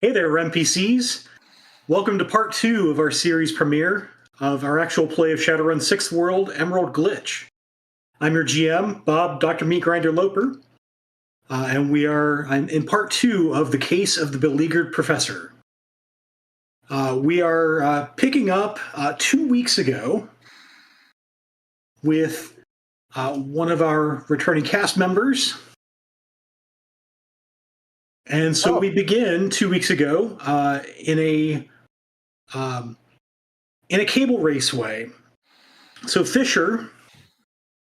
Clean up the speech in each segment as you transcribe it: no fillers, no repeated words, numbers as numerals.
Hey there, NPCs. Welcome to part 2 of our series premiere of our actual play of Shadowrun 6th World Emerald Glitch. I'm your GM, Bob Dr. Meat Grinder Loper, and I'm in part 2 of the case of the Beleaguered Professor. We are picking up 2 weeks ago with one of our returning cast members. And so we begin 2 weeks ago in a cable raceway. So Fisher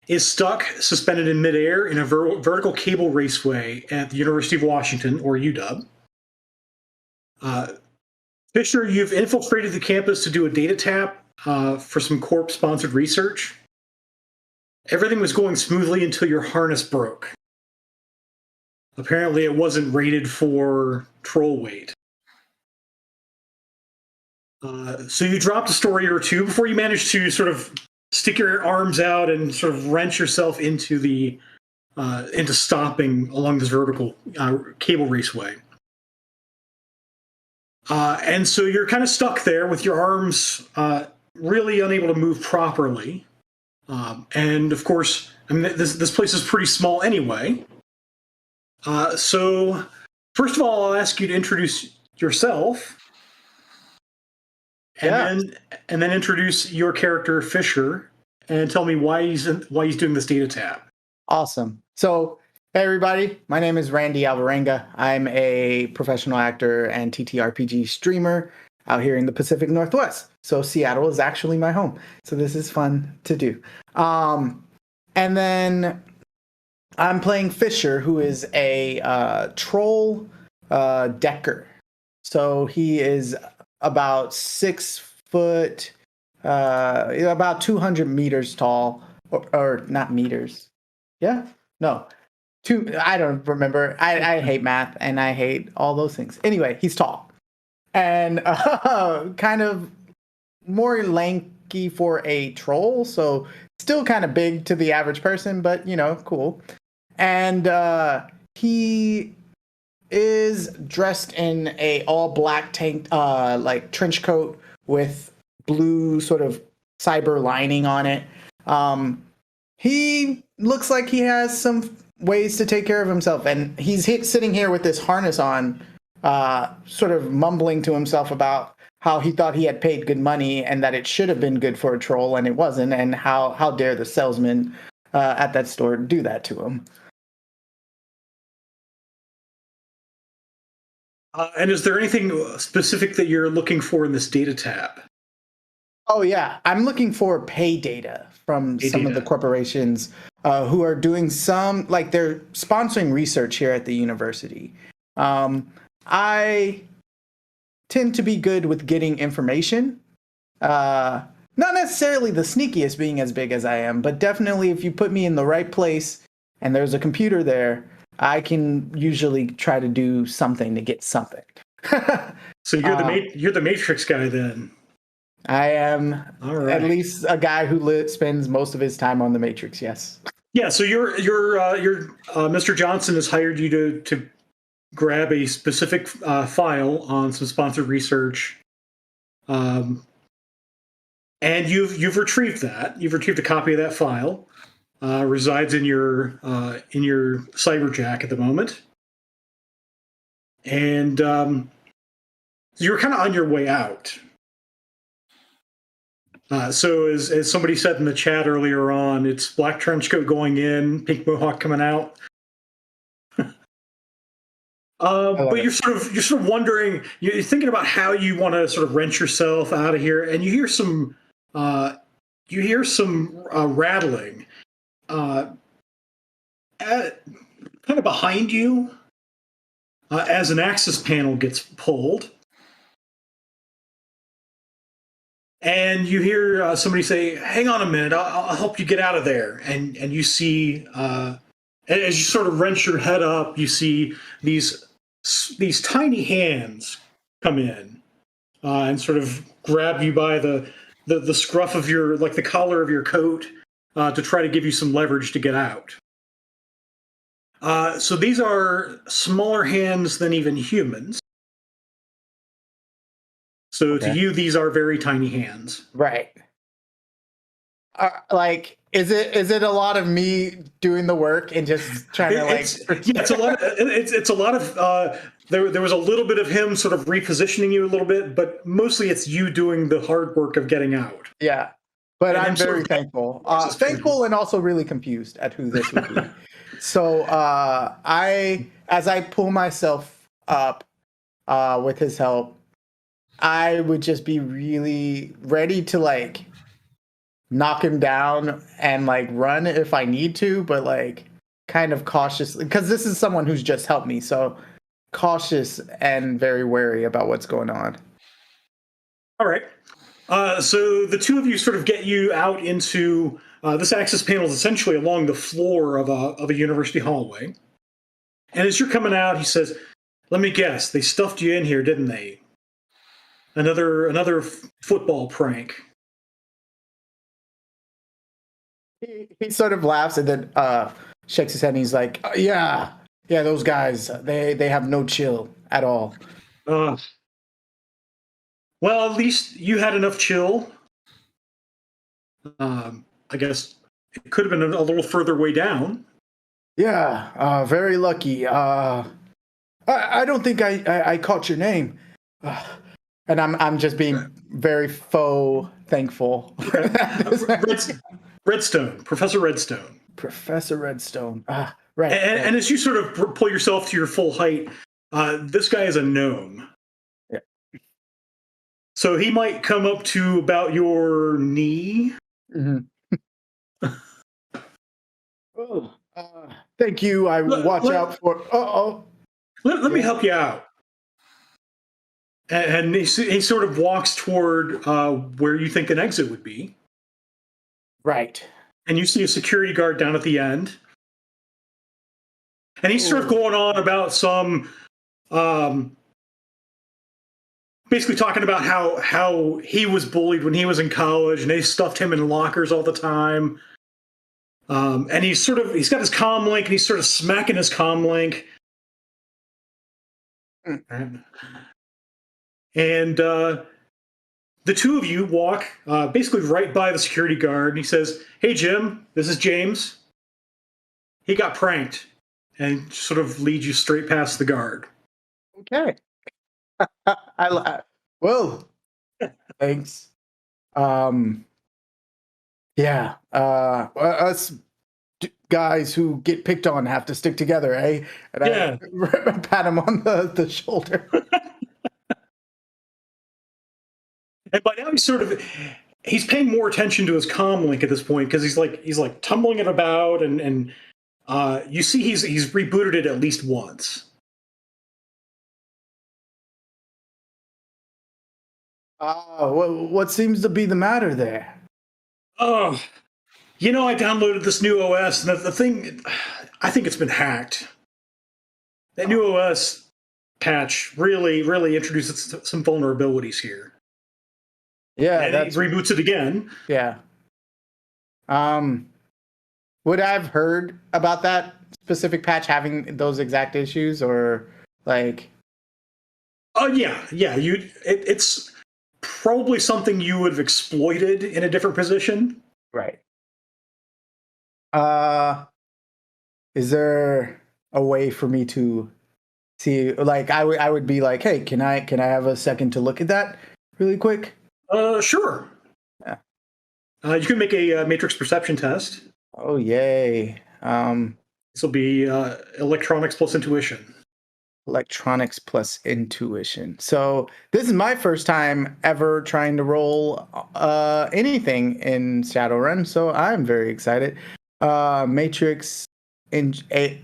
is stuck, suspended in midair in a vertical cable raceway at the University of Washington, or UW. Fisher, you've infiltrated the campus to do a data tap for some corp-sponsored research. Everything was going smoothly until your harness broke. Apparently, it wasn't rated for troll weight. So you dropped a story or two before you managed to sort of stick your arms out and sort of wrench yourself into stopping along this vertical cable raceway. And so you're kind of stuck there with your arms really unable to move properly. And of course, I mean, this place is pretty small anyway. So first of all, I'll ask you to introduce yourself. And then introduce your character Fisher and tell me why he's doing this data tap. Awesome. So, hey everybody, my name is Randy Alvarenga. I'm a professional actor and TTRPG streamer out here in the Pacific Northwest. So Seattle is actually my home. So this is fun to do. And then I'm playing Fisher, who is a troll decker. So he is about 6 foot, about 200 meters tall, or not meters. Yeah, no, I don't remember. I hate math and I hate all those things. Anyway, he's tall and kind of more lanky for a troll. So still kind of big to the average person, but cool. And he is dressed in a all black tank, like trench coat with blue sort of cyber lining on it. He looks like he has some ways to take care of himself, and he's sitting here with this harness on, sort of mumbling to himself about how he thought he had paid good money and that it should have been good for a troll and it wasn't, and how dare the salesman at that store do that to him. And is there anything specific that you're looking for in this data tab? Oh, yeah. I'm looking for pay data from some of the corporations who are doing they're sponsoring research here at the university. I tend to be good with getting information. Not necessarily the sneakiest, being as big as I am, but definitely if you put me in the right place and there's a computer there, I can usually try to do something to get something. So you're the Matrix guy then. I am at least a guy who spends most of his time on the Matrix. Yes. Yeah. So Mr. Johnson has hired you to grab a specific file on some sponsored research, and you've retrieved that. You've retrieved a copy of that file. Resides in your cyberjack at the moment, and you're kind of on your way out. So as somebody said in the chat earlier on, it's black trench coat going in, pink mohawk coming out. But you're sort of wondering, you're thinking about how you want to sort of wrench yourself out of here, and you hear some rattling. Kind of behind you, as an access panel gets pulled, and you hear somebody say, "Hang on a minute, I'll help you get out of there." And you see, as you sort of wrench your head up, you see these tiny hands come in and sort of grab you by the scruff of the collar of your coat to try to give you some leverage to get out. So these are smaller hands than even humans. So to Okay. you, these are very tiny hands. Right. Like, is it a lot of me doing the work and just trying to like? It's a lot. It's a lot of. There was a little bit of him sort of repositioning you a little bit, but mostly it's you doing the hard work of getting out. Yeah, but And I'm him sort very of thankful. process things. Thankful and also really confused at who this would be. So as I pull myself up with his help, I would just be really ready to like knock him down and like run if I need to, but like kind of cautiously because this is someone who's just helped me, so cautious and very wary about what's going on. All right. So the two of you sort of get you out into this access panel is essentially along the floor of a university hallway. And as you're coming out, he says, "Let me guess, they stuffed you in here, didn't they? Another football prank." He sort of laughs and then shakes his head and he's like, yeah, those guys, they have no chill at all." Uh, well, at least you had enough chill. I guess it could have been a little further way down. Yeah, very lucky. I don't think I caught your name. And I'm just being very faux thankful. Redstone, Professor Redstone. Professor Redstone. Right, And, right. and as you sort of pull yourself to your full height, this guy is a gnome. Yeah. So he might come up to about your knee. Mhm. Oh, thank you. I will Let, watch let, out for. Oh, let me yeah. help you out. And he sort of walks toward where you think an exit would be. Right. And you see a security guard down at the end. And he's sort of Oh. going on about some, basically talking about how he was bullied when he was in college and they stuffed him in lockers all the time. And he's got his comm link and he's sort of smacking his comm link. Mm. And the two of you walk basically right by the security guard. And he says, "Hey, Jim, this is James. He got pranked." And sort of leads you straight past the guard. Okay. Well, thanks. Um, yeah. Us guys who get picked on have to stick together, eh? And Yeah. I pat him on the shoulder. And by now he's paying more attention to his comm link at this point because he's like tumbling it about and you see he's rebooted it at least once. What seems to be the matter there? Oh, I downloaded this new OS and the thing, I think it's been hacked. That new OS patch really introduces some vulnerabilities here. Yeah, And it reboots it again. yeah. Would I have heard about that specific patch having those exact issues, or like? Oh yeah. It's probably something you would have exploited in a different position. Right. Uh, is there a way for me to see? Like, I would be like, hey, can I have a second to look at that really quick? Sure. Yeah. You can make a matrix perception test. Oh, yay. This will be electronics plus intuition. Electronics plus intuition. So this is my first time ever trying to roll anything in Shadowrun, so I'm very excited. Matrix in a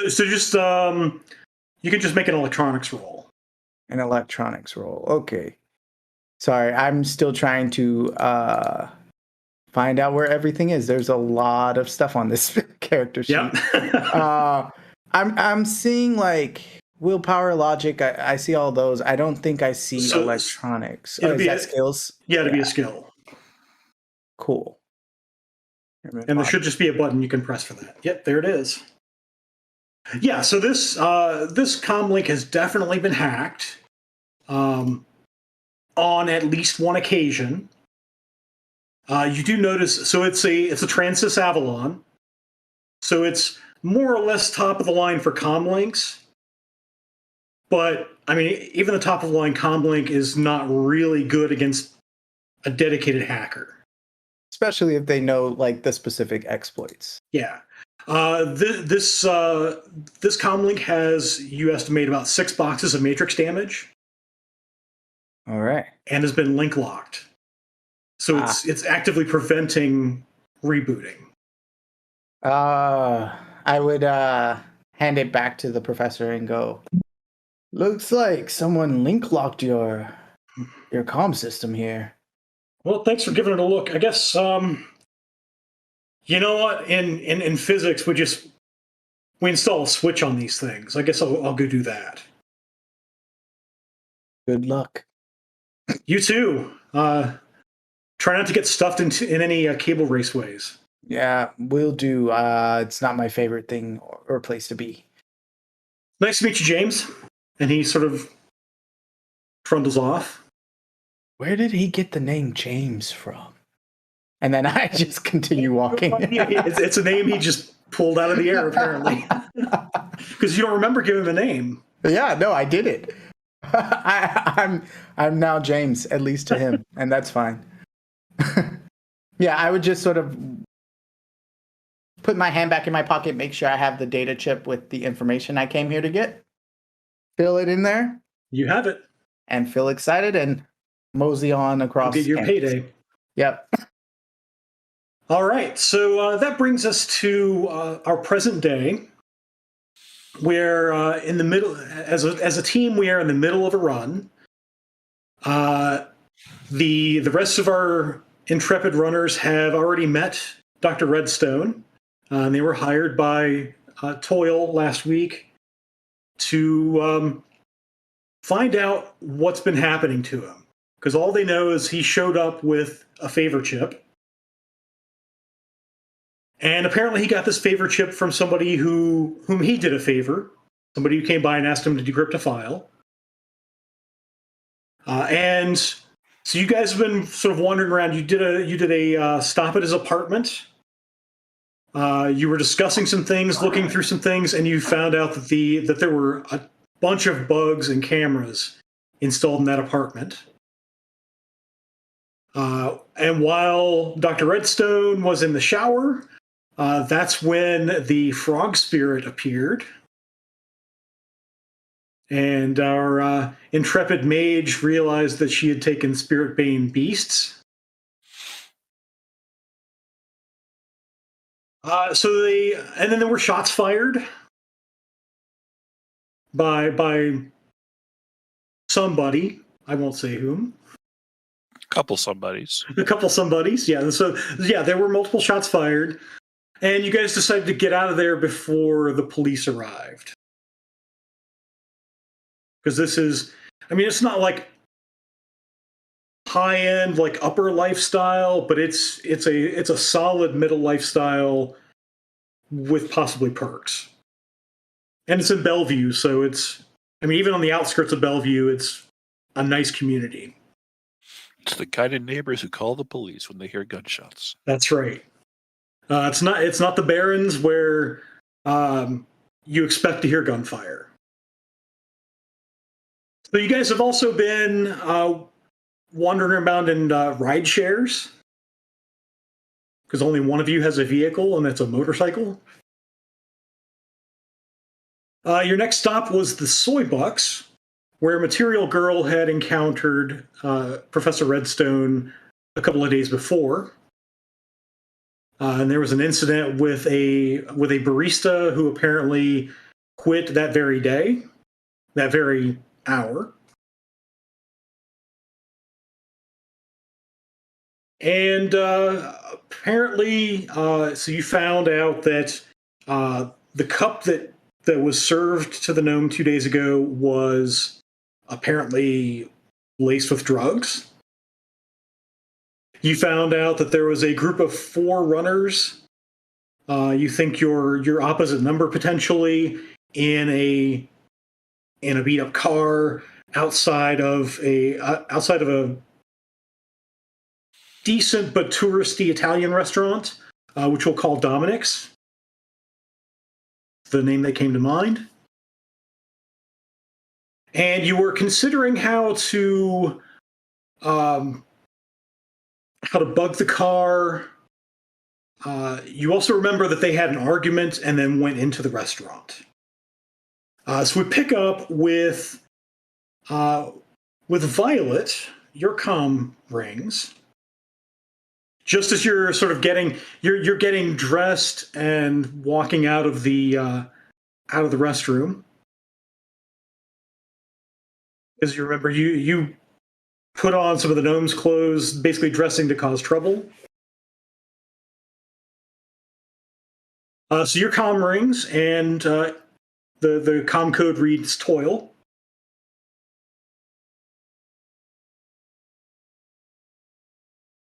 So just you can just make an electronics roll. an electronics roll. Okay. Sorry, I'm still trying to find out where everything is. There's a lot of stuff on this character sheet. Yeah. I'm seeing like willpower, logic. I see all those. I don't think I see electronics. It'll Is be that skills? Yeah, to be a skill. Cool. And there should just be a button you can press for that. Yep, there it is. Yeah, so this comm link has definitely been hacked. on at least one occasion. You do notice, so it's a Transys Avalon, so it's more or less top of the line for comlinks. But I mean, even the top of the line comlink is not really good against a dedicated hacker. Especially if they know like the specific exploits. Yeah. This comlink has, you estimate, about 6 boxes of matrix damage. All right. And has been link locked. So it's actively preventing rebooting. I would hand it back to the professor and go, looks like someone link locked your comm system here. Well, thanks for giving it a look. I guess you know what? In physics, we install a switch on these things. I guess I'll go do that. Good luck. You too. Try not to get stuffed in any cable raceways. Yeah, will do. It's not my favorite thing or place to be. Nice to meet you, James. And he sort of trundles off. Where did he get the name James from? And then I just continue walking. It's a name he just pulled out of the air, apparently. Because you don't remember giving the name. Yeah, no, I did it. I'm now James, at least to him, and that's fine. Yeah, I would just sort of put my hand back in my pocket, make sure I have the data chip with the information I came here to get, fill it in there. You have it. And feel excited and mosey on across. Get your campus. payday. Yep. All right, so that brings us to our present day, where in the middle, as a team, we are in the middle of a run. The rest of our intrepid runners have already met Dr. Redstone. And they were hired by Toil last week to find out what's been happening to him. Because all they know is he showed up with a favor chip. And apparently he got this favor chip from somebody whom he did a favor. Somebody who came by and asked him to decrypt a file. And so you guys have been sort of wandering around. You did a stop at his apartment. You were discussing some things, looking through some things, and you found out that there were a bunch of bugs and cameras installed in that apartment. And while Dr. Redstone was in the shower, that's when the frog spirit appeared. And our intrepid mage realized that she had taken spirit-bane beasts. And then there were shots fired by somebody. I won't say whom. A couple somebodies, yeah. So, yeah, there were multiple shots fired. And you guys decided to get out of there before the police arrived. Because this is, I mean, it's not like high-end, like upper lifestyle, but it's a solid middle lifestyle with possibly perks. And it's in Bellevue, so it's, I mean, even on the outskirts of Bellevue, it's a nice community. It's the kind of neighbors who call the police when they hear gunshots. That's right. It's not the Barrens where you expect to hear gunfire. So you guys have also been wandering around in ride shares, because only one of you has a vehicle, and it's a motorcycle. Your next stop was the Soy Bucks, where Material Girl had encountered Professor Redstone a couple of days before. And there was an incident with a barista who apparently quit that very day, that very hour. And apparently, so you found out that the cup that was served to the gnome 2 days ago was apparently laced with drugs. You found out that there was a group of 4 runners. You think your opposite number potentially in a beat up car outside of a decent but touristy Italian restaurant, which we'll call Dominic's. The name that came to mind. And you were considering how to bug the car. You also remember that they had an argument and then went into the restaurant. So we pick up with Violet. Your comm rings just as you're sort of you're getting dressed and walking out of the restroom. As you remember, you put on some of the gnome's clothes, basically dressing to cause trouble. So your comm rings, and the comm code reads toil.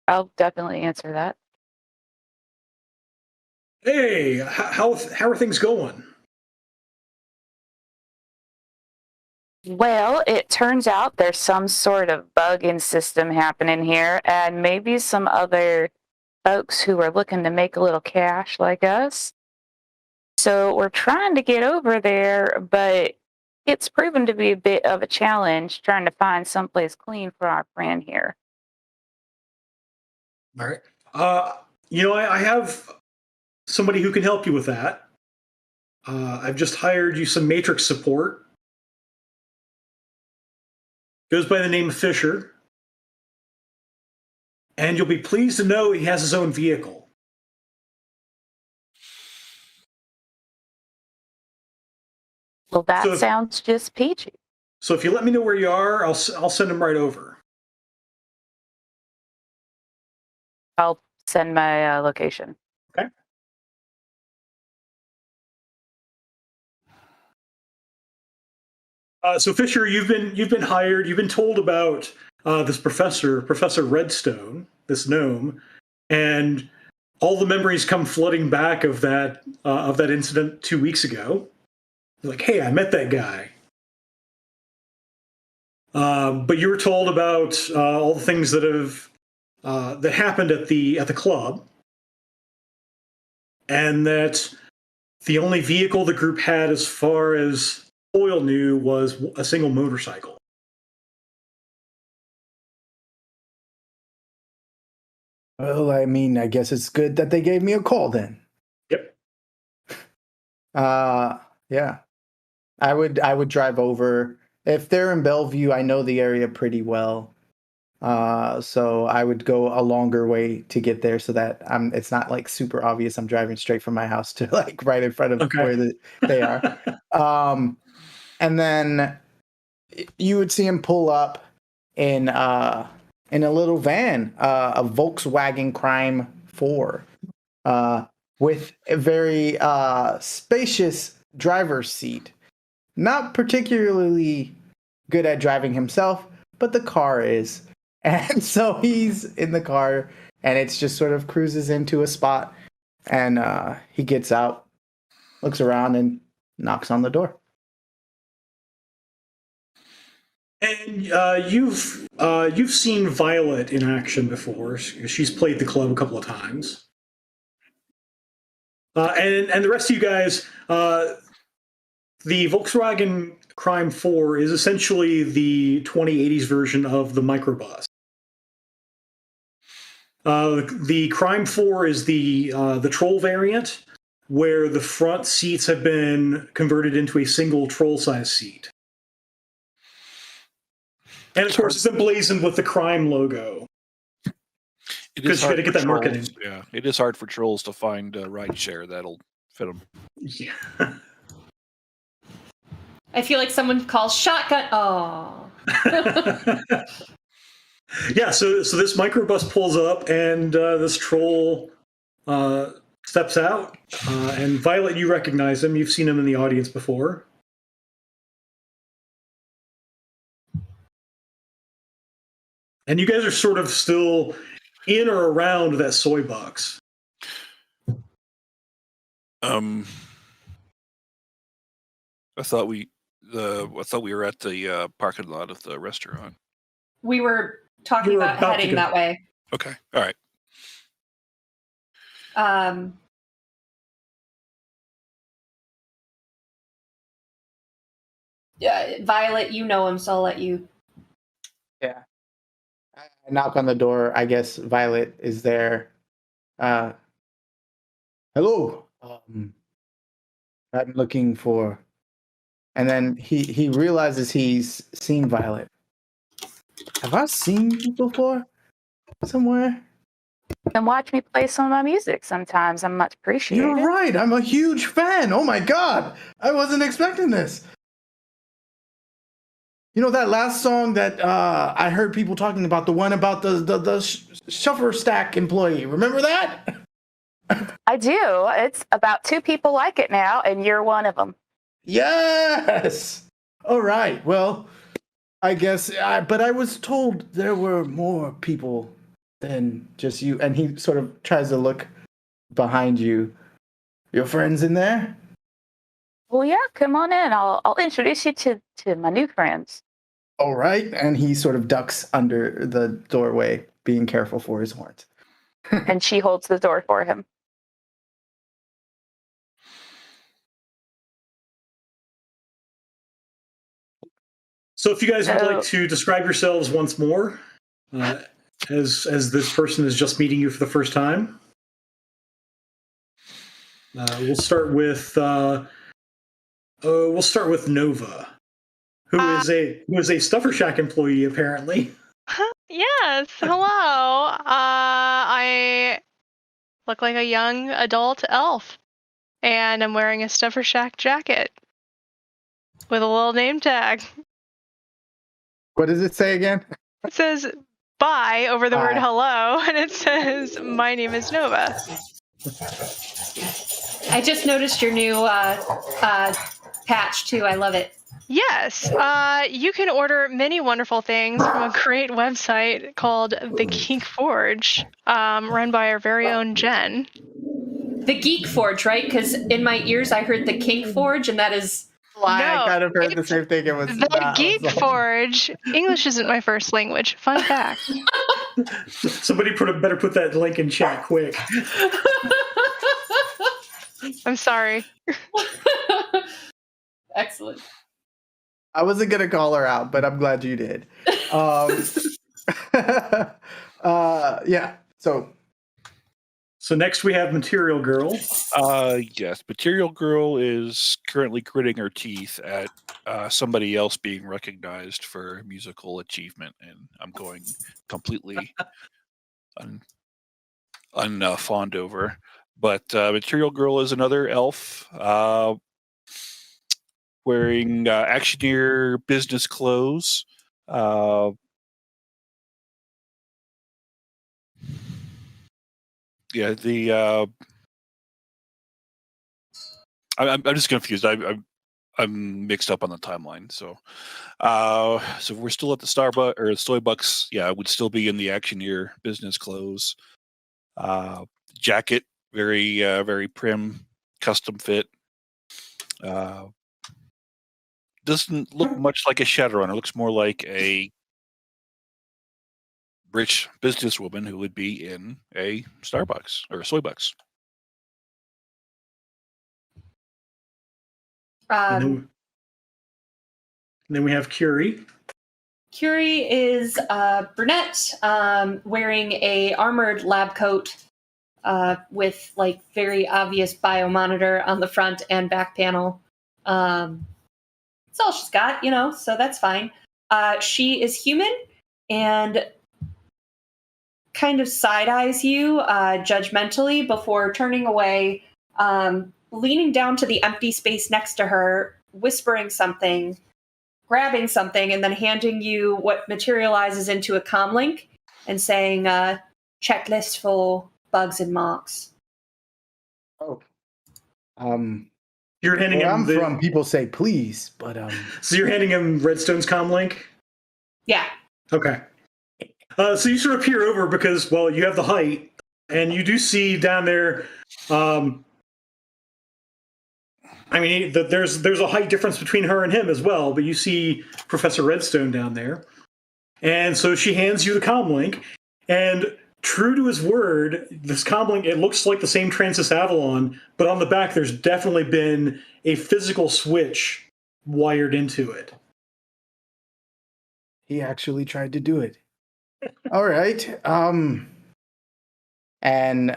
I'll definitely answer that. Hey, how are things going? Well, it turns out there's some sort of bugging system happening here, and maybe some other folks who are looking to make a little cash like us. So we're trying to get over there, but it's proven to be a bit of a challenge trying to find someplace clean for our friend here. All right. I have somebody who can help you with that. I've just hired you some Matrix support. Goes by the name of Fisher. And you'll be pleased to know he has his own vehicle. Well, that sounds just peachy. So if you let me know where you are, I'll send him right over. I'll send my location. Okay. So Fisher, you've been hired. You've been told about this Professor Redstone, this gnome, and all the memories come flooding back of that incident 2 weeks ago. You're like, hey, I met that guy. But you were told about all the things that happened at the club, and that the only vehicle the group had, as far as Oil knew, was a single motorcycle. Well, I mean, I guess it's good that they gave me a call then. Yep. Yeah. I would drive over. If they're in Bellevue, I know the area pretty well. So I would go a longer way to get there so that it's not like super obvious I'm driving straight from my house to like right in front of where they are. And then you would see him pull up in a little van, a Volkswagen Crime 4, with a very spacious driver's seat. Not particularly good at driving himself, but the car is. And so he's in the car, and it's just sort of cruises into a spot, and he gets out, looks around, and knocks on the door. And you've seen Violet in action before. She's played the club a couple of times. And the rest of you guys, the Volkswagen Crime 4 is essentially the 2080s version of the microbus. The Crime 4 is the troll variant, where the front seats have been converted into a single troll-sized seat. And of course, it's emblazoned with the Crime logo. Because you got to get that marketing. Yeah, it is hard for trolls to find a rideshare that'll fit them. Yeah. I feel like someone calls shotgun. Oh. Yeah, so this microbus pulls up, and this troll steps out. And Violet, you recognize him. You've seen him in the audience before. And you guys are sort of still in or around that soy box. I thought we I thought we were at the parking lot of the restaurant. We were talking You were about about to heading go. that way. Okay, all right. Yeah, Violet, you know him, so I'll let you. Yeah. I knock on the door. I guess Violet is there. Hello. I'm looking for. And then he realizes he's seen Violet. Have I seen you before? Somewhere? And watch me play some of my music sometimes. I'm much appreciated. You're right. I'm a huge fan. Oh my god. I wasn't expecting this. You know that last song that I heard people talking about, the one about the shuffer stack employee. Remember that? I do. It's about 2 people like it now, and you're one of them. Yes. All right. Well, I guess. But I was told there were more people than just you. And he sort of tries to look behind you. Your friends in there? Well, yeah, come on in. I'll introduce you to my new friends. All right. And he sort of ducks under the doorway, being careful for his horns. And she holds the door for him. So if you guys would like to describe yourselves once more, as this person is just meeting you for the first time, we'll start with Nova, who is a Stuffer Shack employee apparently. Yes, hello. I look like a young adult elf, and I'm wearing a Stuffer Shack jacket with a little name tag. What does it say again? It says bye over the word Bye. hello, and it says my name is Nova. I just noticed your new patch too. I love it. Yes, you can order many wonderful things from a great website called The Geek Forge, run by our very own Jen. The Geek Forge, right? Because in my ears I heard the Kink Forge, and that is. I No, kind of heard the same thing. It was The Geek Forge. English isn't my first language. Fun fact. Somebody better put that link in chat quick. I'm sorry. Excellent. I wasn't gonna call her out, but I'm glad you did. Yeah. So next we have Material Girl. Yes, Material Girl is currently gritting her teeth at somebody else being recognized for musical achievement, and I'm going completely unfond over. But Material Girl is another elf wearing actioneer business clothes. Yeah, I'm just confused. I'm mixed up on the timeline. So we're still at the Starbucks or Stoybucks. Yeah, I would still be in the actioneer business clothes. Jacket, very prim, custom fit. Doesn't look much like a Shadowrunner. Looks more like a rich businesswoman who would be in a Starbucks or a Stoybucks. And then we have Curie. Curie is brunette, wearing a armored lab coat with like very obvious biomonitor on the front and back panel. That's all she's got, so that's fine. She is human and kind of side-eyes you judgmentally before turning away, leaning down to the empty space next to her, whispering something, grabbing something, and then handing you what materializes into a comm link and saying, checklist for bugs and marks. Oh. You're handing where him I'm from, people say please, but So you're handing him Redstone's comm link? Yeah. Okay. So you sort of peer over because, well, you have the height, and you do see down there I mean, there's a height difference between her and him as well, but you see Professor Redstone down there. And so she hands you the comm link, and true to his word, this comm link, it looks like the same Transys Avalon, but on the back there's definitely been a physical switch wired into it. He actually tried to do it. All right. And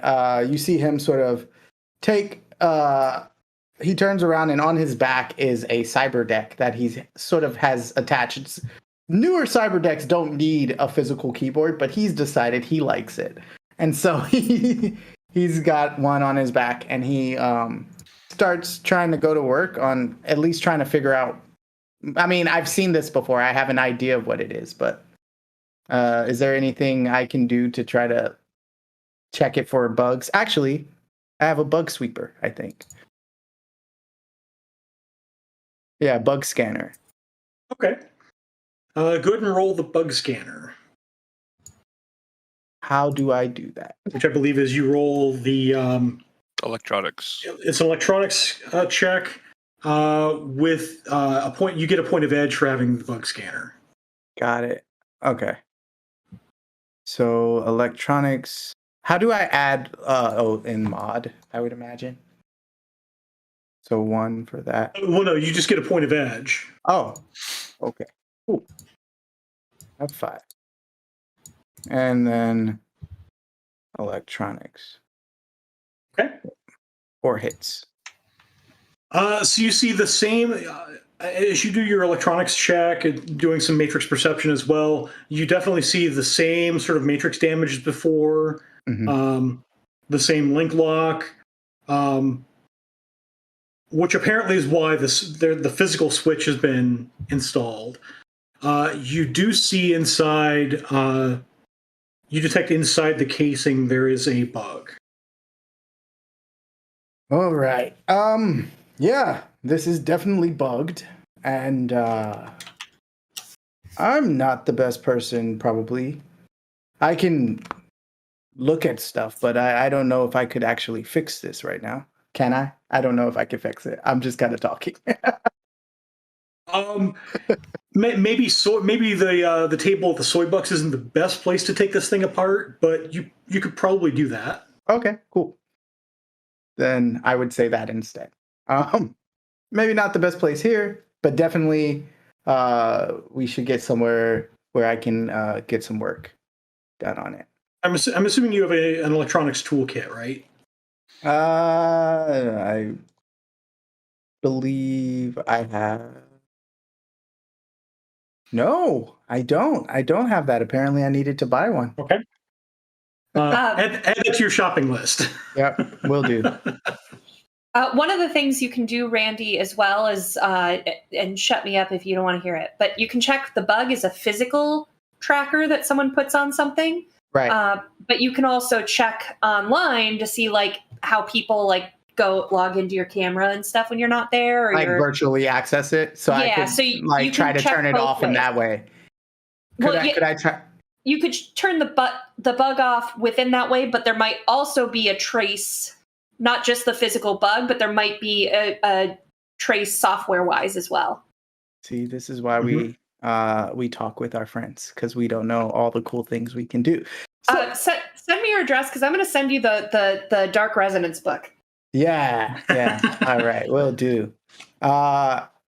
you see him sort of take he turns around, and on his back is a cyber deck that he's sort of has attached. Newer cyber decks don't need a physical keyboard, but he's decided he likes it. And so he's got one on his back, and he starts trying to go to work on at least trying to figure out. I mean, I've seen this before. I have an idea of what it is, but is there anything I can do to try to check it for bugs? Actually, I have a bug sweeper, I think. Yeah, bug scanner. Okay. Go ahead and roll the bug scanner, How do I do that? which I believe is you roll the Electronics. it's an electronics check with a point. You get a point of edge for having the bug scanner. Got it. Okay. So electronics. How do I add? In mod, I would imagine. So 1 for that. Well, no, you just get a point of edge. Oh, okay. Cool. That's 5. And then electronics. Okay. 4 hits. So you see the same as you do your electronics check, doing some matrix perception as well. You definitely see the same sort of matrix damage as before. Mm-hmm. The same link lock, which apparently is why the physical switch has been installed. You do see inside. You detect inside the casing there is a bug. All right. Yeah, this is definitely bugged, and I'm not the best person, probably. I can look at stuff, but I don't know if I could actually fix this right now. Can I? I don't know if I can fix it. I'm just kind of talking. Maybe the table at the soy bucks isn't the best place to take this thing apart, but you could probably do that. Okay, cool. Then I would say that instead. Maybe not the best place here, but definitely we should get somewhere where I can get some work done on it. I'm assuming you have an electronics toolkit, right? I believe I have. No, I don't. I don't have that. Apparently, I needed to buy one. Okay. Add it to your shopping list. Yep, will do. One of the things you can do, Randy, as well is, and shut me up if you don't want to hear it, but you can check the bug is a physical tracker that someone puts on something. Right. But you can also check online to see like how people go log into your camera and stuff when you're not there, or Like you're virtually access it, so I could you try can to check turn it both off in ways. that way. Could I try? You could turn the bug off within that way, but there might also be a trace, not just the physical bug, but there might be a trace software-wise as well. See, this is why we talk with our friends, because we don't know all the cool things we can do. So, send me your address, because I'm going to send you the Dark Resonance book. Yeah. All right, will do.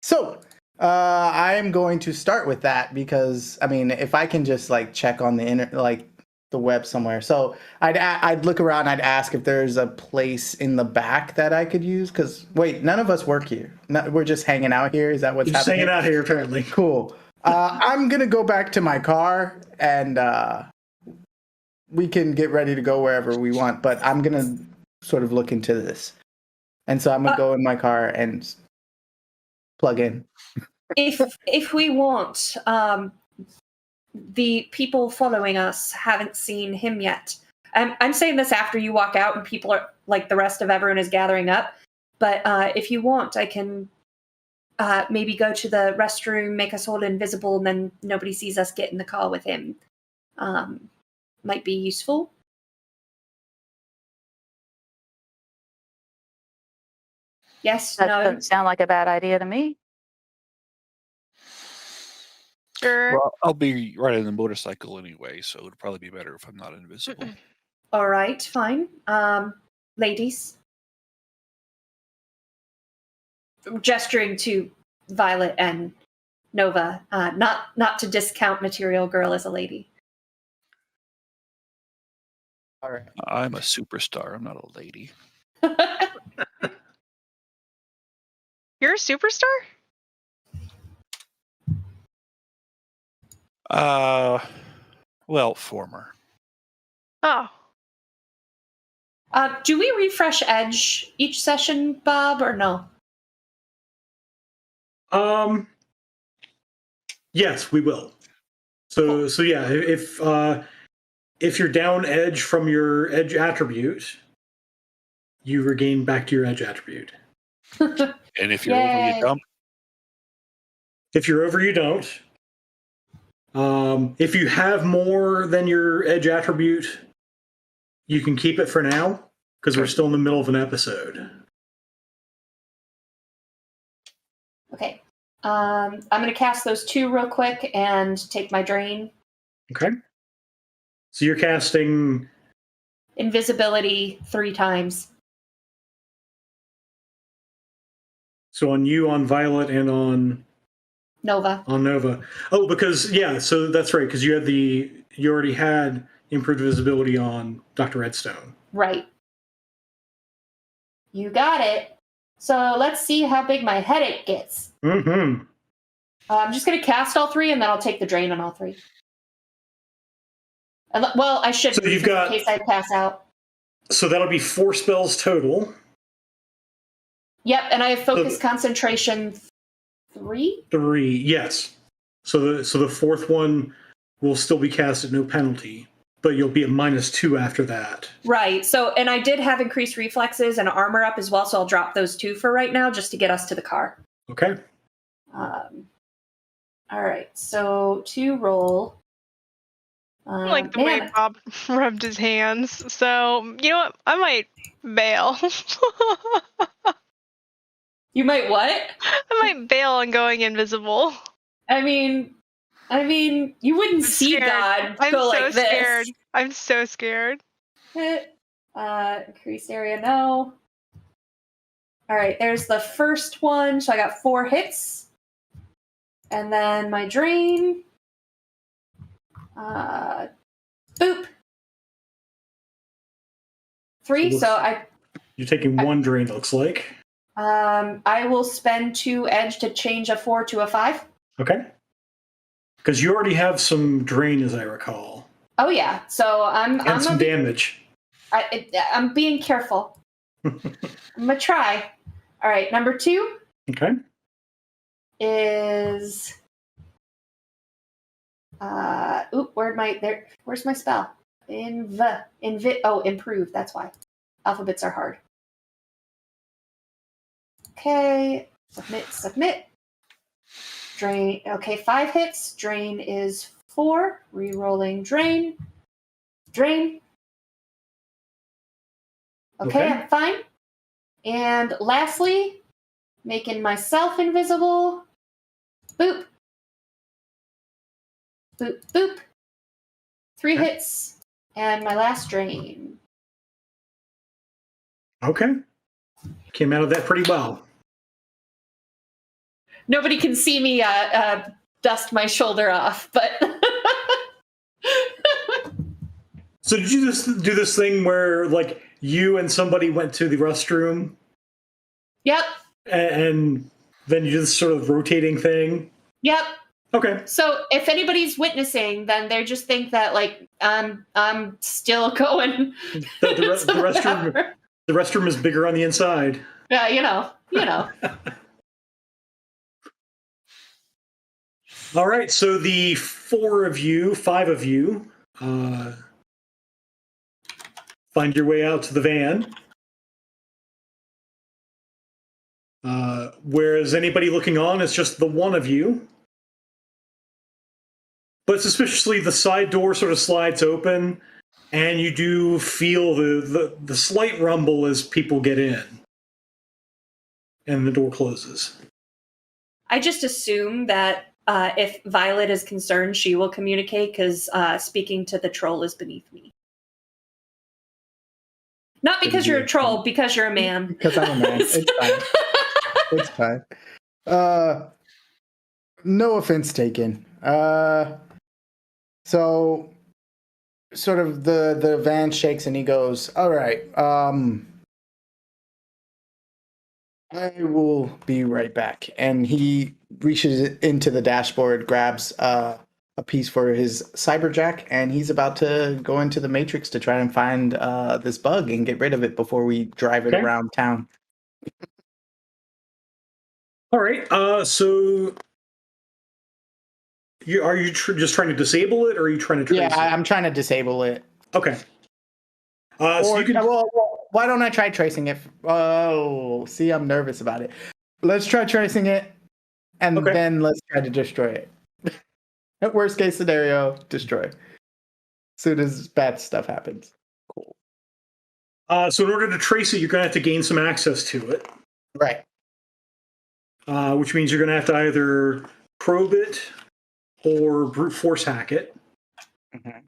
So I'm going to start with that because I mean, if I can just check on the the web somewhere. So I'd look around. I'd ask if there's a place in the back that I could use. Because wait, none of us work here. We're just hanging out here. Is that what's Just happening? hanging out here, apparently. Cool. I'm gonna go back to my car and we can get ready to go wherever we want. But I'm gonna sort of look into this, and so I'm gonna go in my car and plug in. If we want, the people following us haven't seen him yet. I'm saying this after you walk out and people are the rest of everyone is gathering up. But if you want, I can maybe go to the restroom, make us all invisible, and then nobody sees us get in the car with him. Might be useful. Yes, That no. doesn't sound like a bad idea to me. Sure. Well, I'll be riding the motorcycle anyway, so it would probably be better if I'm not invisible. All right, fine. Ladies. Gesturing to Violet and Nova, not to discount Material Girl as a lady. All right. I'm a superstar. I'm not a lady. You're a superstar? Well, former. Oh. Do we refresh Edge each session, Bob, or no? Yes, we will. So yeah, if you're down Edge from your Edge attribute, you regain back to your Edge attribute. And if you're over, Yay. you dump. If you're over, you don't. If you have more than your Edge attribute, you can keep it for now, because we're still in the middle of an episode. Okay. I'm going to cast those 2 real quick and take my drain. Okay. So you're casting... Invisibility 3 times. So on you, on Violet, and on Nova. Oh, because yeah, so that's right, because you already had improved visibility on Dr. Redstone. Right. You got it. So let's see how big my headache gets. Mm-hmm. I'm just going to cast all 3, and then I'll take the drain on all 3. Well, I should, So you've got, in case I pass out. So that'll be 4 spells total. Yep, and I have focus concentration 3? 3, yes. So the fourth one will still be cast at no penalty, but you'll be at -2 after that. Right. So, and I did have increased reflexes and armor up as well, so I'll drop those 2 for right now just to get us to the car. Okay. All right. So to roll. I like the way Bob rubbed his hands. So, you know what? I might bail. You might what? I might bail on going invisible. I mean, you wouldn't see God go like this. Scared. I'm so scared. Increased area, no. All right, there's the first one. So I got 4 hits. And then my drain. Boop. 3, so You're taking 1 drain, it looks like. I will spend 2 edge to change a 4 to a 5. Okay. Because you already have some drain, as I recall. Oh yeah, so I'm some damage. I'm being careful. I'm gonna try. All right, number 2. Okay. Is where's my spell? Improve, that's why. Alphabets are hard. Okay, submit. Drain, okay, 5 hits. Drain is 4. Rerolling drain. Okay, I'm fine. And lastly, making myself invisible. Boop. Boop, boop. 3 hits. And my last drain. Okay. Came out of that pretty well. Nobody can see me dust my shoulder off, but... So did you just do this thing where, like, you and somebody went to the restroom? Yep. And then you do this sort of rotating thing? Yep. Okay. So if anybody's witnessing, then they just think that, like, I'm still going. The restroom is bigger on the inside. Yeah, you know. All right, so the 5 of you, find your way out to the van. Whereas anybody looking on, it's just the 1 of you. But suspiciously, the side door sort of slides open, and you do feel the slight rumble as people get in. and the door closes. I just assume that if Violet is concerned, she will communicate because speaking to the troll is beneath me. Not because you're a troll, because you're a man. Because I'm a man. It's fine. It's fine. No offense taken. So sort of the van shakes and he goes, all right, I will be right back. And he reaches into the dashboard, grabs a piece for his cyberjack, and he's about to go into the matrix to try and find this bug and get rid of it before we drive it around town. All right. So are you just trying to disable it, or are you trying to trace it? I'm trying to disable it. Okay. So you can, well, why don't I try tracing it? Oh, see, I'm nervous about it. Let's try tracing it, and then let's try to destroy it. At worst case scenario, destroy. Soon as bad stuff happens. Cool. So in order to trace it, you're going to have to gain some access to it. Right. Which means you're going to have to either probe it or brute force hack it. Mm-hmm.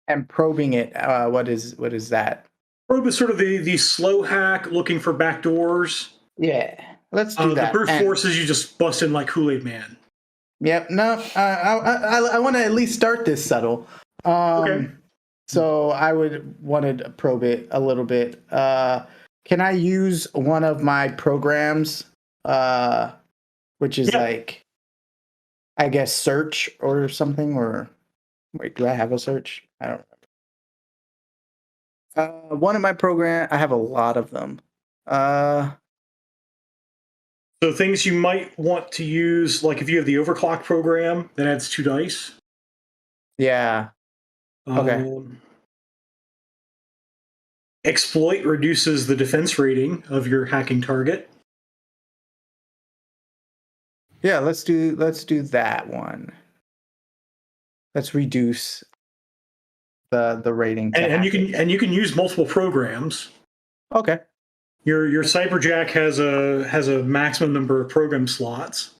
And probing it, what is that? Probe is sort of the slow hack, looking for back doors. Yeah, let's do that. The brute force is you just bust in like Kool-Aid Man. Yep. No, I want to at least start this subtle. So I would want to probe it a little bit. Can I use one of my programs, which is like, I guess, search or something? Or wait, do I have a search? I don't remember. One of my programs, I have a lot of them. So things you might want to use, like if you have the overclock program, that adds 2 dice. Yeah. Okay. Exploit reduces the defense rating of your hacking target. Yeah, let's do that one. Let's reduce the rating. And you can use multiple programs. Okay. Your cyberjack has a maximum number of program slots.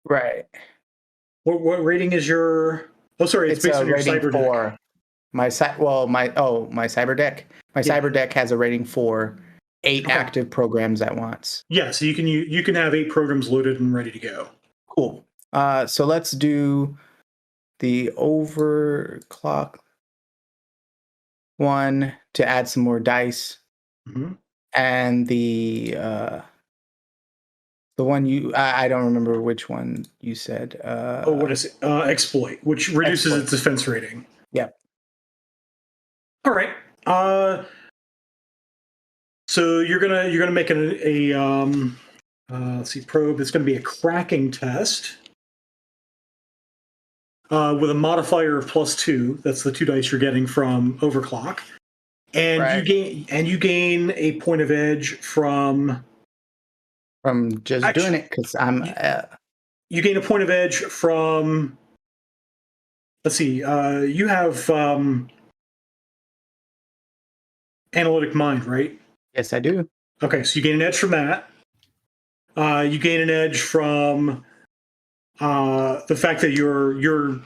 Right. What rating is your? Oh, sorry, it's based on your cyberjack. 4. My cyber deck. My cyber deck has a rating 4. 8 active programs at once. Yeah, so you can have 8 programs loaded and ready to go. Cool. So let's do the overclock one to add some more dice, and the one I don't remember which one you said. What is it? Exploit, which reduces its defense rating. Yep. All right. So you're gonna make let's see, probe. It's gonna be a cracking test with a modifier of +2. That's the 2 dice you're getting from overclock, and you gain a point of edge from just doing it because I'm. You gain a point of edge from. Let's see. You have analytic mind, right? Yes, I do. Okay, so you gain an edge from that. You gain an edge from the fact that your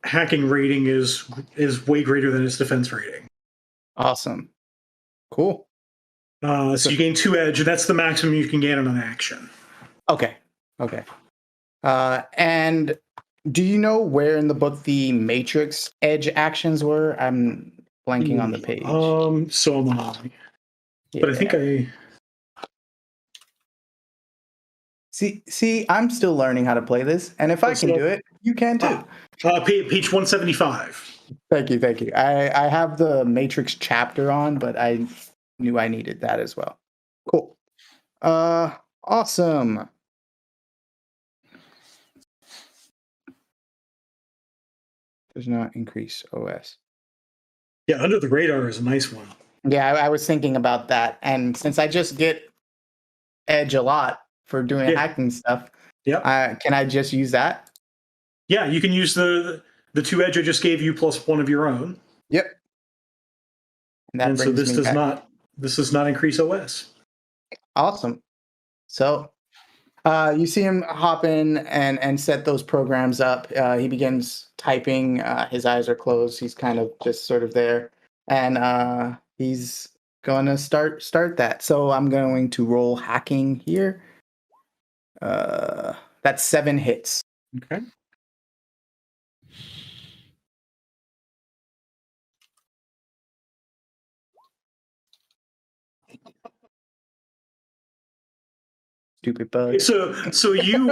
hacking rating is way greater than its defense rating. Awesome. Cool. So you gain 2 edge, and that's the maximum you can gain on an action. Okay. And do you know where in the book the Matrix edge actions were? I'm blanking on the page. So am I. Yeah. But I think I see. I'm still learning how to play this, and if I can do it, you can too. Page 175. Thank you. I have the Matrix chapter on, but I knew I needed that as well. Cool. Awesome. Does not increase OS. Yeah, under the radar is a nice one. Yeah, I was thinking about that, and since I just get edge a lot for doing hacking stuff, can I just use that? Yeah, you can use the 2 edge I just gave you plus 1 of your own. Yep. And so this does not increase OS. Awesome. So you see him hop in and set those programs up. He begins typing. His eyes are closed. He's kind of just sort of there, and he's going to start that. So I'm going to roll hacking here. That's 7 hits. Okay. Stupid bug. So you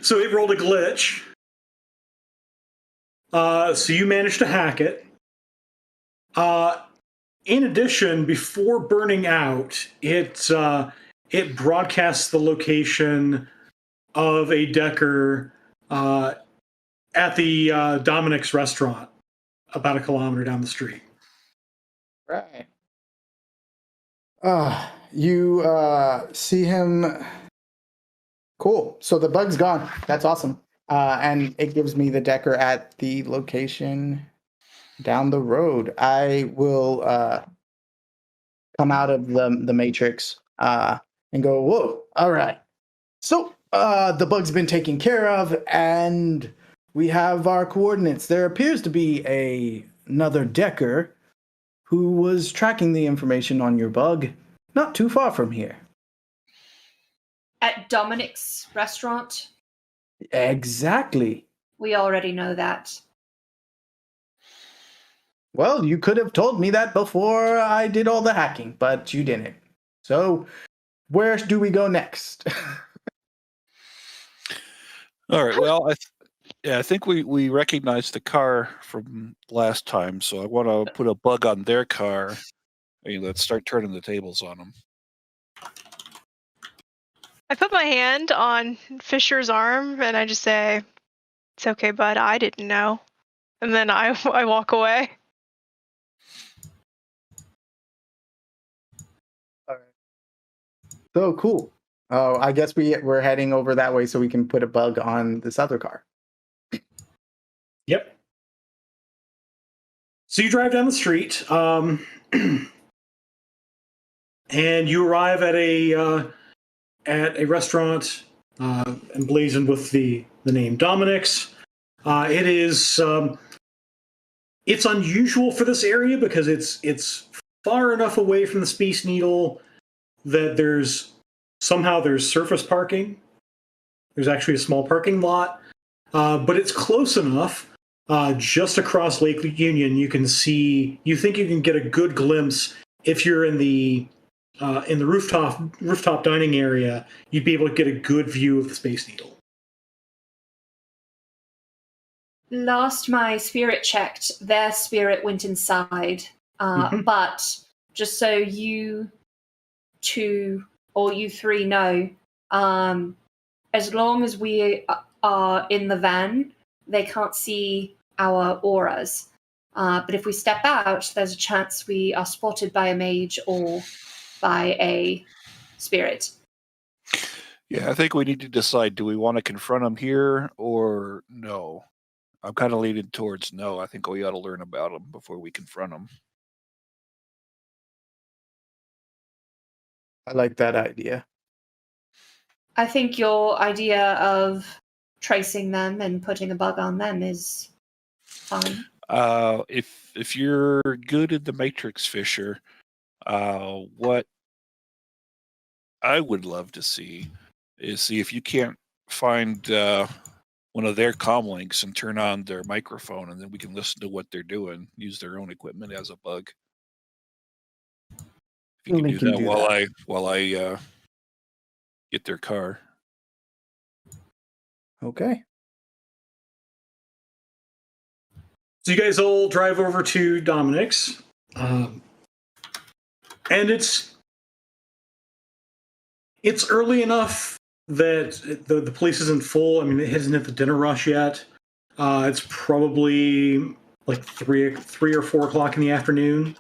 so it rolled a glitch. So you managed to hack it. In addition, before burning out, it broadcasts the location of a Decker at the Dominic's restaurant, about a kilometer down the street. Right. You see him. Cool. So the bug's gone. That's awesome. And it gives me the Decker at the location down the road. I will come out of the matrix and go, whoa, all right. So the bug's been taken care of, and we have our coordinates. There appears to be another Decker who was tracking the information on your bug not too far from here. At Dominic's restaurant? Exactly. We already know that. Well, you could have told me that before I did all the hacking, but you didn't. So, where do we go next? All right. Well, I think we recognized the car from last time, so I want to put a bug on their car. Let's start turning the tables on them. I put my hand on Fisher's arm and I just say, "It's okay, bud. I didn't know." And then I walk away. All right. So cool. Oh, I guess we're heading over that way so we can put a bug on this other car. Yep. So you drive down the street, and you arrive at a restaurant emblazoned with the name Dominic's. It is it's unusual for this area because it's far enough away from the Space Needle that there's surface parking. There's actually a small parking lot, but it's close enough. Just across Lake Union, you think you can get a good glimpse if you're in the rooftop dining area. You'd be able to get a good view of the Space Needle. Last my spirit checked, their spirit went inside. But just so you two or you three know, as long as we are in the van, they can't see our auras. But if we step out, there's a chance we are spotted by a mage or by a spirit. Yeah, I think we need to decide, do we want to confront them here or no? I'm kind of leaning towards no. I think we ought to learn about them before we confront them. I like that idea. I think your idea of tracing them and putting a bug on them is fine. If you're good at the Matrix, Fisher, what I would love to see if you can't find one of their comm links and turn on their microphone, and then we can listen to what they're doing, use their own equipment as a bug. If you can do that while I get their car. Okay. So you guys all drive over to Dominic's, and it's early enough that the place isn't full. I mean, it hasn't hit the dinner rush yet. It's probably like 3 or 4 o'clock in the afternoon.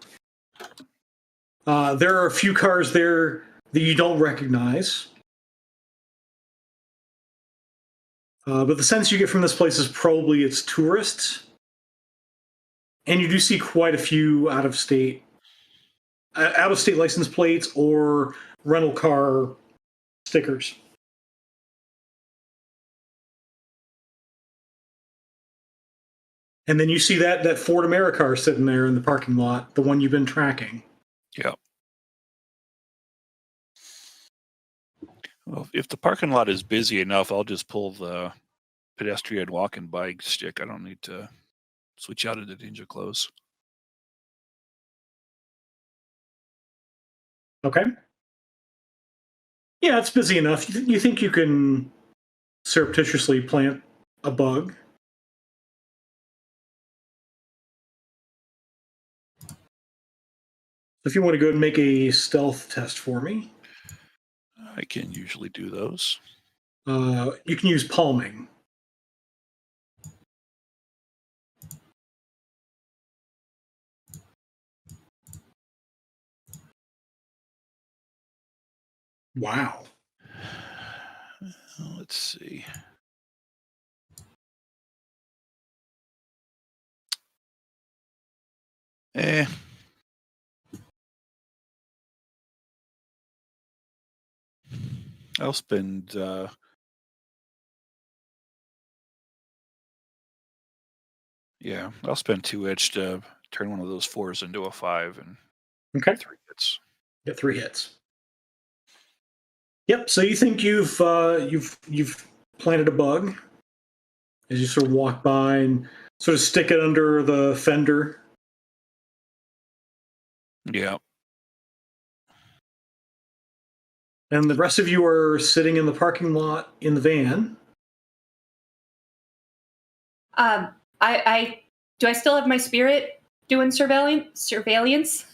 There are a few cars there that you don't recognize. But the sense you get from this place is probably it's tourists. And you do see quite a few out-of-state license plates or rental car stickers. And then you see that Ford Americar sitting there in the parking lot, the one you've been tracking. Yeah. Well, if the parking lot is busy enough, I'll just pull the pedestrian walking bike stick. I don't need to switch out into ninja clothes. Okay. Yeah, it's busy enough. You think you can surreptitiously plant a bug? If you want to go and make a stealth test for me, I can usually do those. you can use palming. Wow. Let's see. I'll spend I'll spend 2 edge to turn one of those 4s into a 5 and Okay. 3 hits. Get 3 hits. Yep. So you think you've planted a bug as you sort of walk by and sort of stick it under the fender. Yeah. And the rest of you are sitting in the parking lot in the van. I do I still have my spirit doing surveillance?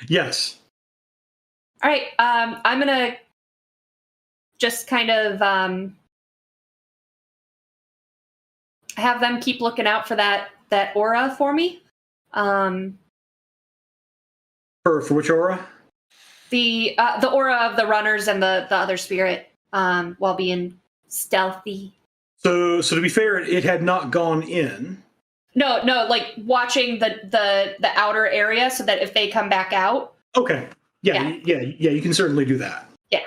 Yes. All right. I'm gonna just kind of have them keep looking out for that aura for me. For which aura? The aura of the runners and the other spirit while being stealthy. So to be fair, it had not gone in. No, like watching the outer area so that if they come back out. Okay. Yeah. You can certainly do that. Yeah.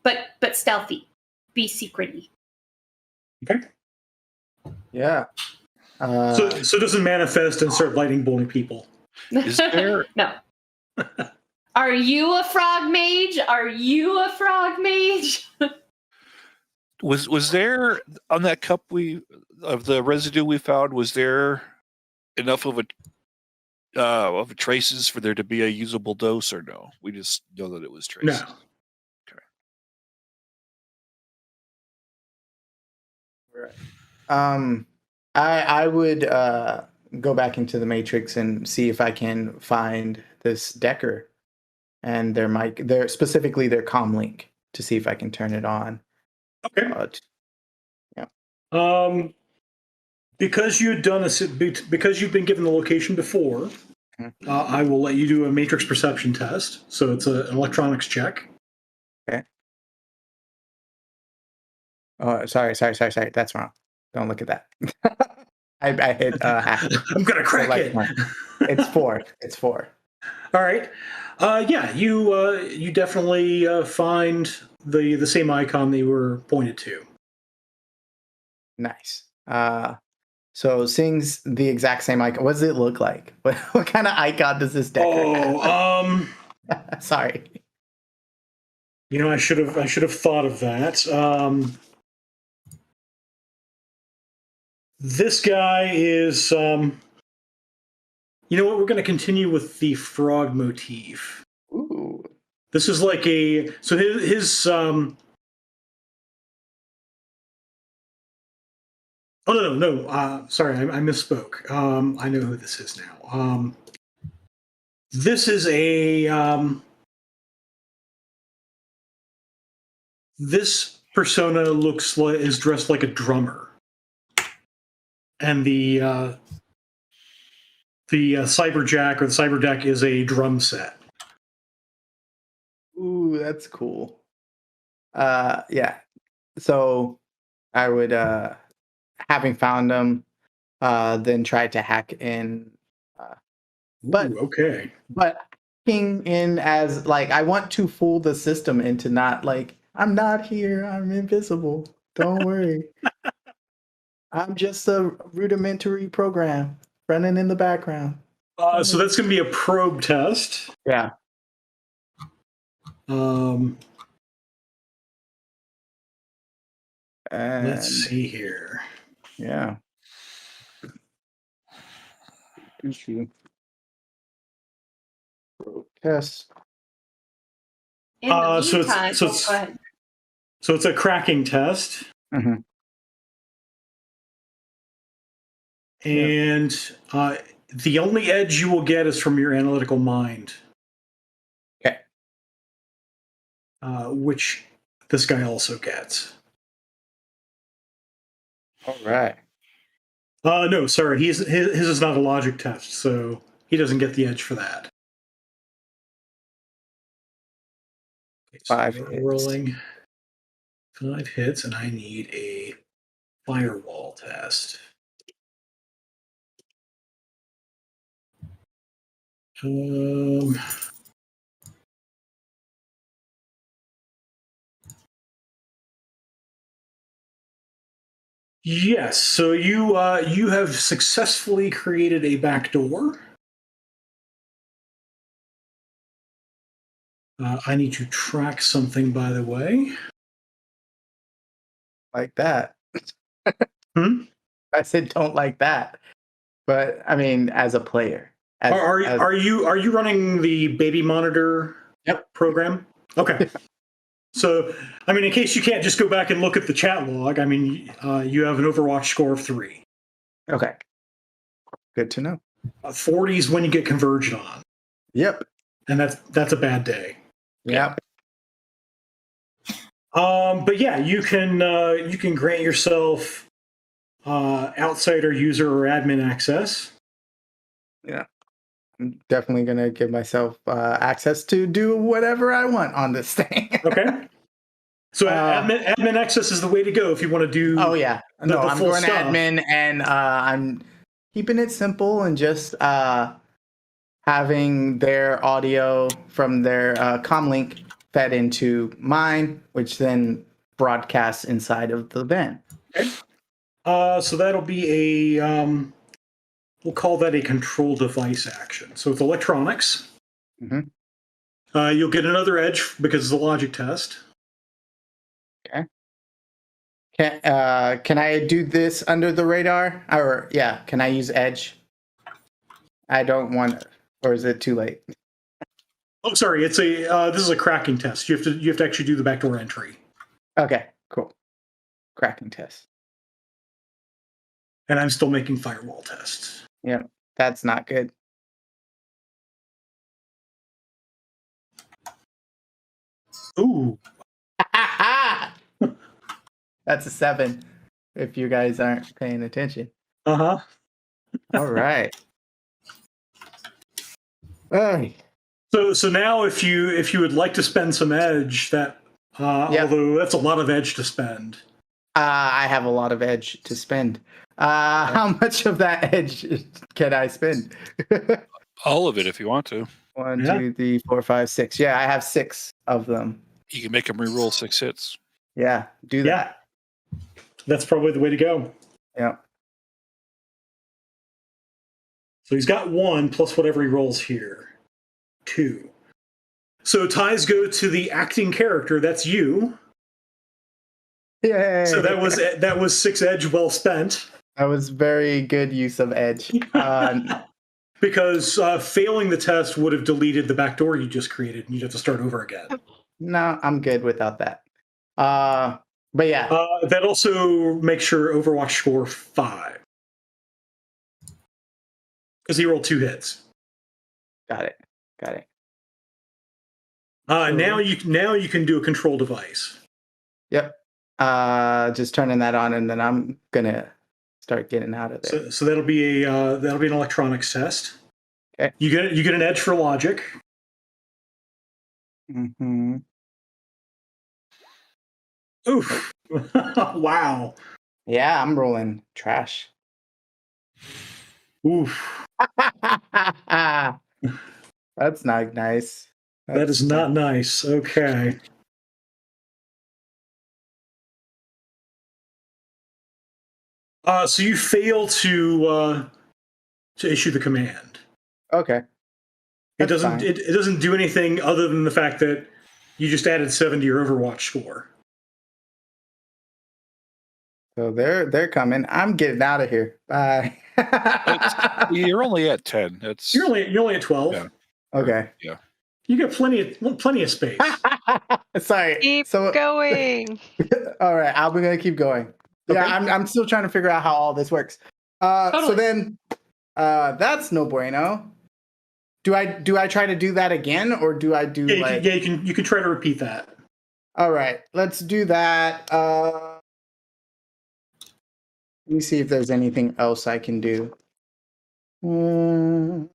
But stealthy. Be secretly. Okay. Yeah. So it doesn't manifest and start lightning bolting people. Is there No. Are you a frog mage? Are you a frog mage? was there on that cup of the residue we found, was there enough of a traces for there to be a usable dose, or no? We just know that it was traces. No. Right. I would go back into the matrix and see if I can find this Decker and their mic, specifically their comm link, to see if I can turn it on. Okay. Yeah. Because you've been given the location before, I will let you do a matrix perception test. So it's an electronics check. Okay. Oh, sorry. That's wrong. Don't look at that. I hit half. I'm gonna crack it. It's 4. It's 4. All right. Yeah, you definitely find the same icon that you were pointed to. Nice. So seeing the exact same icon, what does it look like? What kind of icon does this Decker have? Sorry. I should have thought of that. This guy is. You know what? We're going to continue with the frog motif. Ooh. This is like his. Oh no! Sorry, I misspoke. I know who this is now. This is a. This persona is dressed like a drummer, and the cyberjack or the cyberdeck is a drum set. Ooh, that's cool. Yeah. So I would, having found them, then try to hack in. But Ooh, okay. But I cracking in as like I want to fool the system into not like I'm not here, I'm invisible. Don't worry. I'm just a rudimentary program running in the background. So that's going to be a probe test. Yeah. Let's see here. Yeah. Issue. Test. In the So meantime, it's- so it's- go ahead. So it's a cracking test. Mhm. And the only edge you will get is from your analytical mind. Okay. Which this guy also gets. All right. No, sorry, his is not a logic test, so he doesn't get the edge for that. Okay, so 5 we're hits. rolling 5 hits, and I need a firewall test. Yes, so you have successfully created a backdoor. I need to track something, by the way. Like that. Hmm? I said don't like that. But I mean as a player. Are you running the baby monitor program? Okay. So, I mean, in case you can't just go back and look at the chat log, I mean, you have an Overwatch score of 3. Okay. Good to know. 40 is when you get converged on, Yep. and that's a bad day. Yep. But yeah, you can grant yourself outsider user or admin access. Yeah. I'm definitely gonna give myself access to do whatever I want on this thing. Okay. So admin access is the way to go if you want to do. Oh yeah, no, the I'm full going stuff. admin, and I'm keeping it simple and just having their audio from their comlink fed into mine, which then broadcasts inside of the van. Okay. So that'll be a we'll call that a control device action. So it's electronics. Mhm. You'll get another edge because it's a logic test. Okay. Can I do this under the radar? Or yeah, can I use edge? I don't want, or is it too late? Oh, sorry. It's a this is a cracking test. You have to actually do the backdoor entry. Okay, cool. Cracking test. And I'm still making firewall tests. Yeah, that's not good. Ooh. That's a 7. If you guys aren't paying attention. Uh-huh. All right. Hey. So now if you would like to spend some edge, that although that's a lot of edge to spend. I have a lot of edge to spend. How much of that edge can I spend? All of it if you want to. 1, Yeah. 2, 3, 4, 5, 6. Yeah, I have 6 of them. You can make them reroll 6 hits. Yeah, do that. Yeah. That's probably the way to go. Yeah. So he's got 1 plus whatever he rolls here. 2. So ties go to the acting character. That's you. Yay. So that was 6 edge well spent. That was very good use of edge. Because failing the test would have deleted the backdoor you just created, and you'd have to start over again. No, I'm good without that. But yeah. That also makes your Overwatch score 5. Because he rolled 2 hits. Got it. Now you can do a control device. Yep. Just turning that on, and then I'm gonna start getting out of there. So that'll be an electronics test. Okay. You get an edge for logic. Mm-hmm. Oof! Wow. Yeah, I'm rolling trash. Oof. That's not nice. That is not nice. Okay. So you fail to issue the command. Okay. It That's doesn't. fine. It doesn't do anything other than the fact that you just added 7 to your Overwatch score. So they're coming. I'm getting out of here. Bye. You're only at 10. That's You're only at 12. Yeah. Okay. Yeah. You got plenty of space. Sorry. Keep So going. all right, I'm gonna keep going. Yeah, Okay. I'm still trying to figure out how all this works. So Totally. then, that's no bueno. Do I try to do that again, or do I do like? You can try to repeat that. All right, let's do that. Let me see if there's anything else I can do. And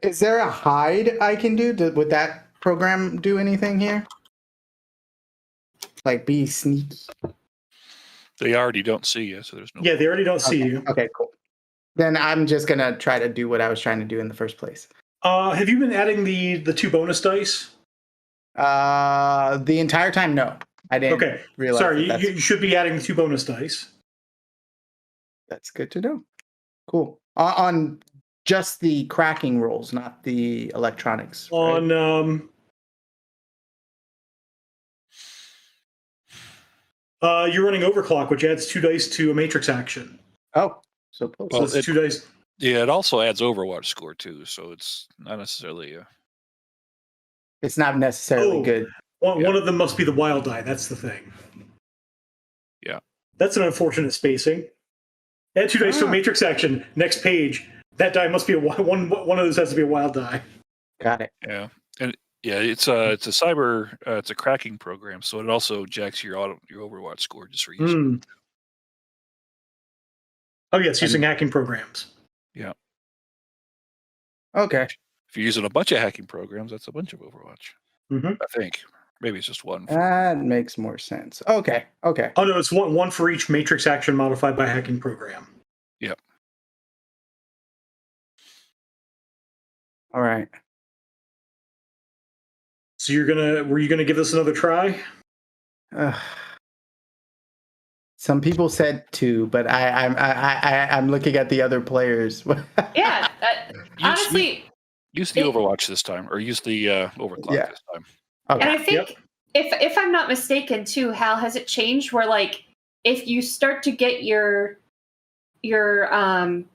is there a hide I can do? Would that program do anything here? Like be sneaky? They already don't see you, so there's no. Yeah, they already don't see Okay. you. Okay, cool. Then I'm just gonna try to do what I was trying to do in the first place. Have you been adding the 2 bonus dice? The entire time, no, I didn't. Okay. realize Sorry, that you should be adding the 2 bonus dice. that's good to know. Cool. On just the cracking rolls, not the electronics. Right? On you're running overclock, which adds 2 dice to a matrix action. Oh, so close. So Well, it's 2 dice. Yeah, it also adds Overwatch score too, so it's not necessarily. It's not necessarily Oh. good. One of them must be the wild die. That's the thing. Yeah. That's an unfortunate spacing. Add 2 dice to a Ah. matrix action. Next page. That die must be one of those has to be a wild die. Got it. Yeah, and it's a cyber it's a cracking program, so it also jacks your Overwatch score just for using. Mm. Oh yes, using hacking programs. Okay. If you're using a bunch of hacking programs, that's a bunch of Overwatch. Mhm. I think maybe it's just one. That makes more sense. Okay. Okay. Oh no, it's one for each matrix action modified by hacking program. Yep. All right. So were you gonna give this another try? Some people said 2, but I'm looking at the other players. Yeah. Honestly, Use the Overwatch this time, or use the Overclock Yeah. this time. Okay. and I think if I'm not mistaken too, Hal, has it changed where like if you start to get your Overwatch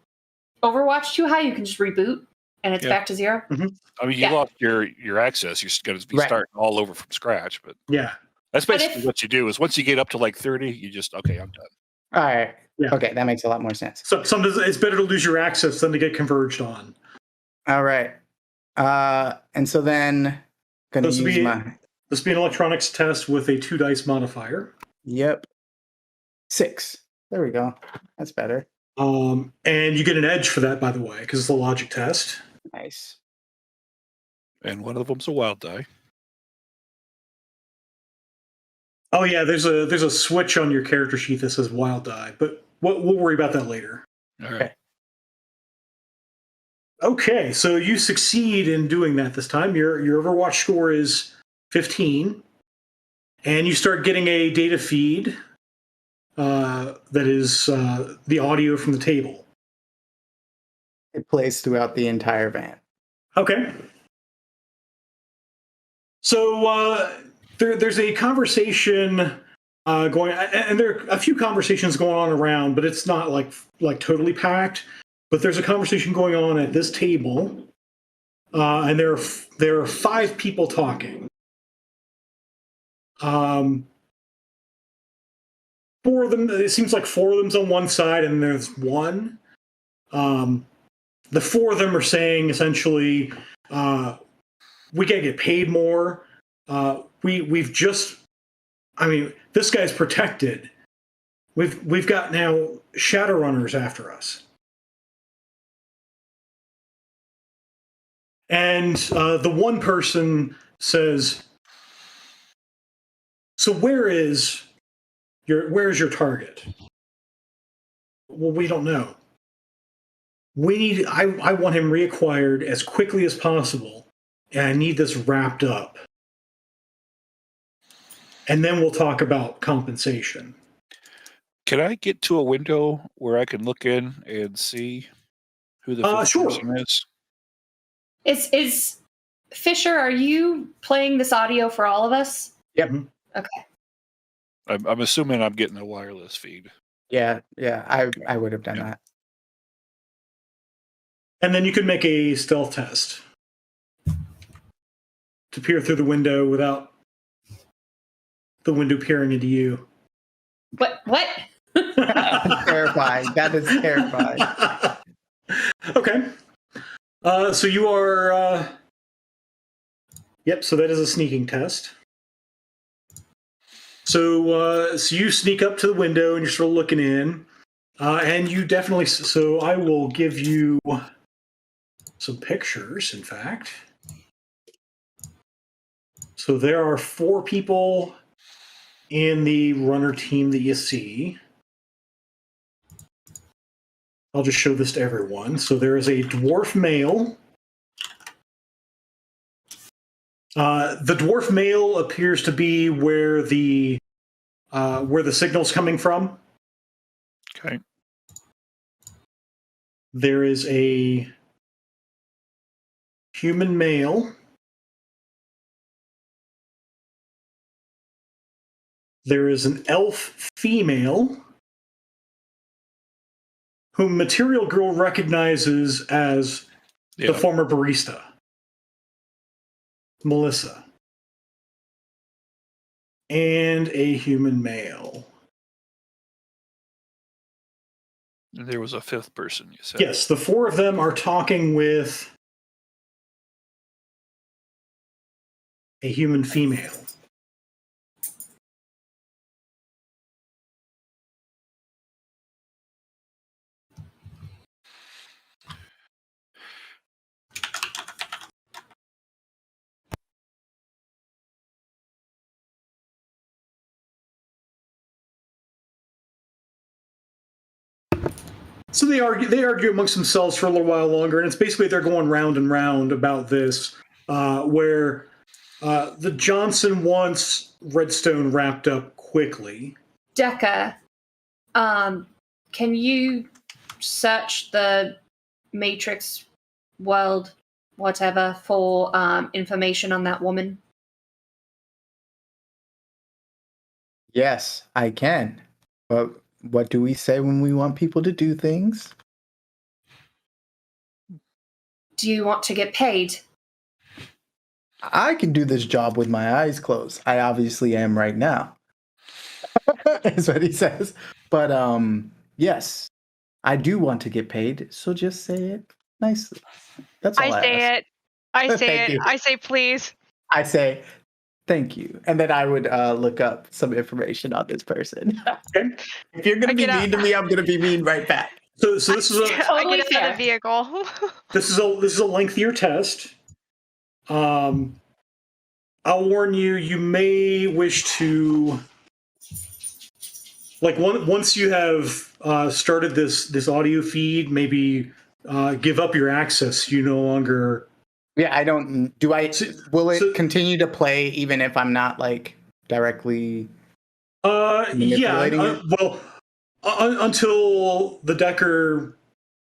too high, you can just reboot and it's back to 0? I mean, you Yeah. lost your access. You're going to be Right. starting all over from scratch. But Yeah. that's But basically if- what you do. Is once you get up to like 30, you just okay, I'm done. All right. Yeah. Okay, that makes a lot more sense. So sometimes it's better to lose your access than to get converged on. All right. And so then gonna This would use be my this would be an electronics test with a 2 dice modifier. Yep. 6. There we go. That's better. And you get an edge for that, by the way, because it's a logic test. Nice. And one of them's a wild die. Oh yeah, there's a switch on your character sheet that says wild die, but we'll worry about that later. All right. Okay, so you succeed in doing that this time. Your Overwatch score is 15, and you start getting a data feed that is the audio from the table. It plays throughout the entire van. Okay. So there's a conversation going, and there are a few conversations going on around, but it's not like totally packed. But there's a conversation going on at this table, and there are 5 people talking. 4 of them. It seems like 4 of them's on one side, and there's one. The 4 of them are saying essentially, we gotta get paid more. We've just, I mean, this guy's protected. We've got now Shadowrunners after us. And the one person says, "So where is your target?" Well, we don't know. I want him reacquired as quickly as possible, and I need this wrapped up. And then we'll talk about compensation. Can I get to a window where I can look in and see who the fifth Sure. person is? Is Fisher, are you playing this audio for all of us? Yep. Okay. I'm assuming I'm getting a wireless feed. Yeah, I would have done that. And then you could make a stealth test to peer through the window without the window peering into you. What? Terrifying. That is terrifying. Okay. So you are. Yep. So that is a sneaking test. So you sneak up to the window and you're sort of looking in, and you definitely. So I will give you some pictures. In fact, so there are 4 people in the runner team that you see. I'll just show this to everyone. So there is a dwarf male. The dwarf male appears to be where the signal's coming from. Okay. There is a human male. There is an elf female whom Material Girl recognizes as the former barista, Melissa. And a human male. There was a 5th person, you said? Yes, the 4 of them are talking with a human female. So they argue amongst themselves for a little while longer, and it's basically they're going round and round about this, where the Johnson wants Redstone wrapped up quickly. Decca, can you search the Matrix world, whatever, for information on that woman? Yes, I can. But what do we say when we want people to do things? Do you want to get paid? I can do this job with my eyes closed. I obviously am right now. Is what he says. But yes, I do want to get paid, so just say it nicely. That's all I say ask. it. I say Thank it. you. I say please. I say thank you. And then I would look up some information on this person. Okay. If you're going to be mean to me, I'm going to be mean right back. So this is a Totally I get out of the vehicle. this is a lengthier test. I'll warn you. You may wish to, like, once you have started this audio feed, maybe give up your access. You no longer. Yeah, I don't. Will it continue to play even if I'm not like directly? Manipulating it? Well, until the Decker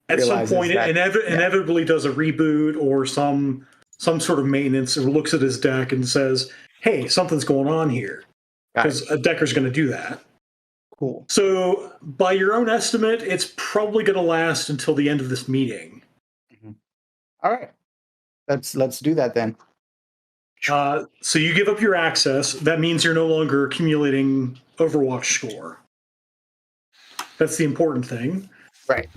at Realizes some point that- inevitably does a reboot or some sort of maintenance, or looks at his deck and says, "Hey, something's going on here," because a Decker's going to do that. Cool. So, by your own estimate, it's probably going to last until the end of this meeting. All right. Let's do that then. So you give up your access. That means you're no longer accumulating Overwatch score. That's the important thing. Right.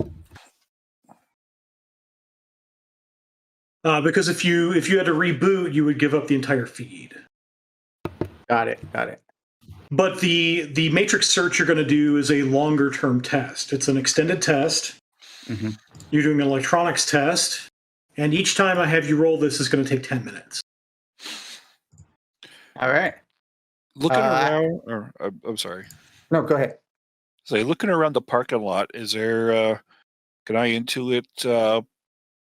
Because if you had to reboot, you would give up the entire feed. Got it. But the matrix search you're going to do is a longer term test. It's an extended test. Mm-hmm. You're doing an electronics test, and each time I have you roll this is going to take 10 minutes. All right. Looking around, or I'm sorry. No, go ahead. So looking around the parking lot, is there Can I intuit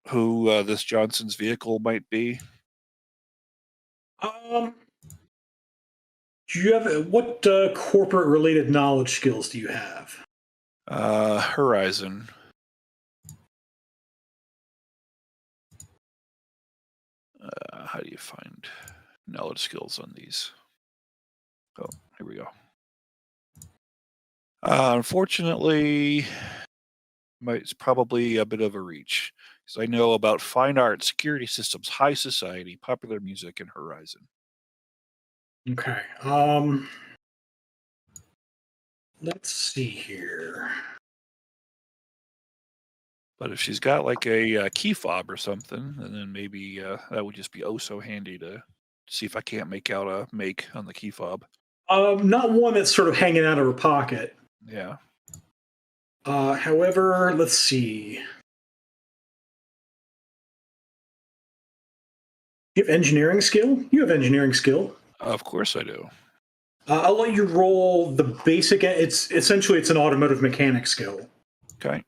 who this Johnson's vehicle might be? Do you have what corporate related knowledge skills do you have? Horizon. How do you find knowledge skills on these? Oh, here we go. Unfortunately, it's probably a bit of a reach. Because I know about fine art, security systems, high society, popular music, and Horizon. Okay. Let's see here. But if she's got like a key fob or something, and then maybe that would just be oh so handy to see if I can't make out a make on the key fob. Not one that's sort of hanging out of her pocket. Yeah. However, let's see. You have engineering skill? You have engineering skill. Of course I do. I'll let you roll the basic. It's essentially an automotive mechanic skill. Okay.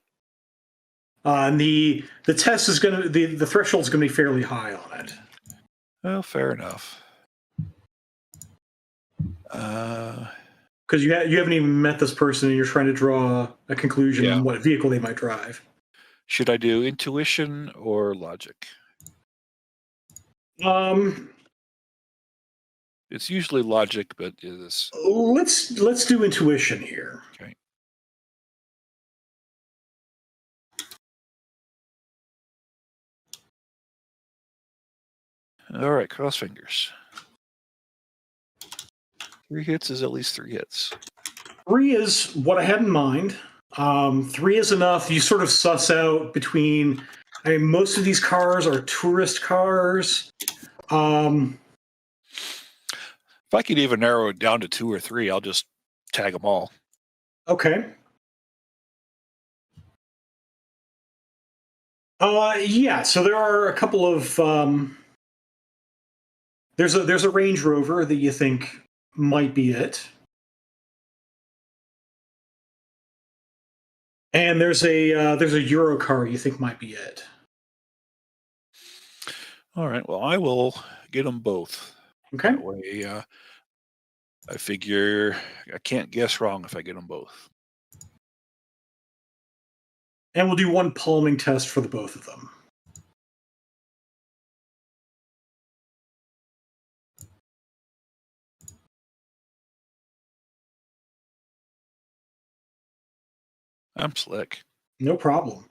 And the test is going to the threshold is going to be fairly high on it. Well, fair enough. Because you haven't even met this person, and you're trying to draw a conclusion on what vehicle they might drive. Should I do intuition or logic? It's usually logic, but it is. Let's do intuition here. Okay. All right, cross fingers. 3 hits is at least 3 hits. 3 is what I had in mind. 3 is enough. You sort of suss out between. I mean, most of these cars are tourist cars. If I could even narrow it down to 2 or 3, I'll just tag them all. Okay. Yeah. So there are a couple of. There's a Range Rover that you think might be it, and there's a Euro car you think might be it. All right. Well, I will get them both. Okay. That way, I figure I can't guess wrong if I get them both. And we'll do one palming test for the both of them. I'm slick. No problem.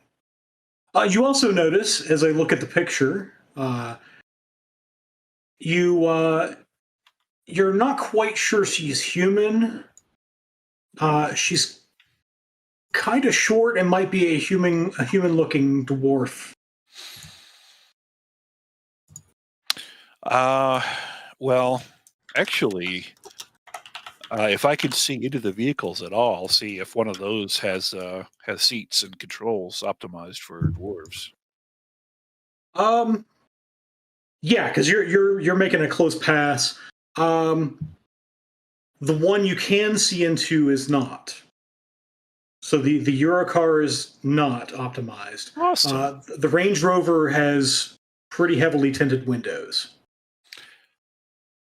You also notice, as I look at the picture, you're not quite sure she's human. She's kind of short and might be a human-looking dwarf. Well, actually, if I could see into the vehicles at all, I'll see if one of those has seats and controls optimized for dwarves. Yeah, because you're making a close pass. The one you can see into is not. So the Eurocar is not optimized. Awesome. The Range Rover has pretty heavily tinted windows.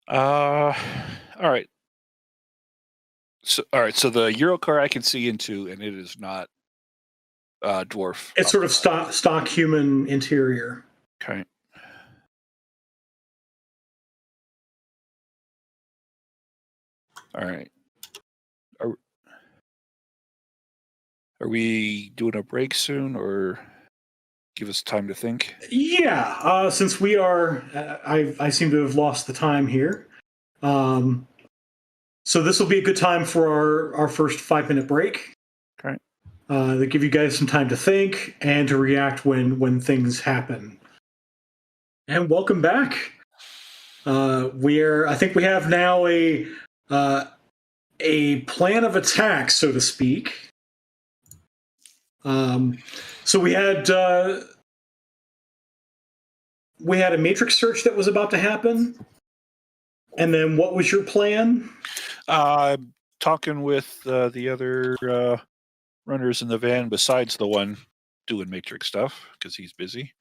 All right. So the Eurocar I can see into, and it is not dwarf. It's sort of stock human interior. Okay. All right. Are we doing a break soon, or give us time to think? Yeah, since we are, I seem to have lost the time here. So this will be a good time for our first 5-minute break. Okay. To give you guys some time to think and to react when things happen. And welcome back. I think we have now a plan of attack, so to speak. So we had a matrix search that was about to happen. And then what was your plan? Talking with the other runners in the van besides the one doing Matrix stuff because he's busy.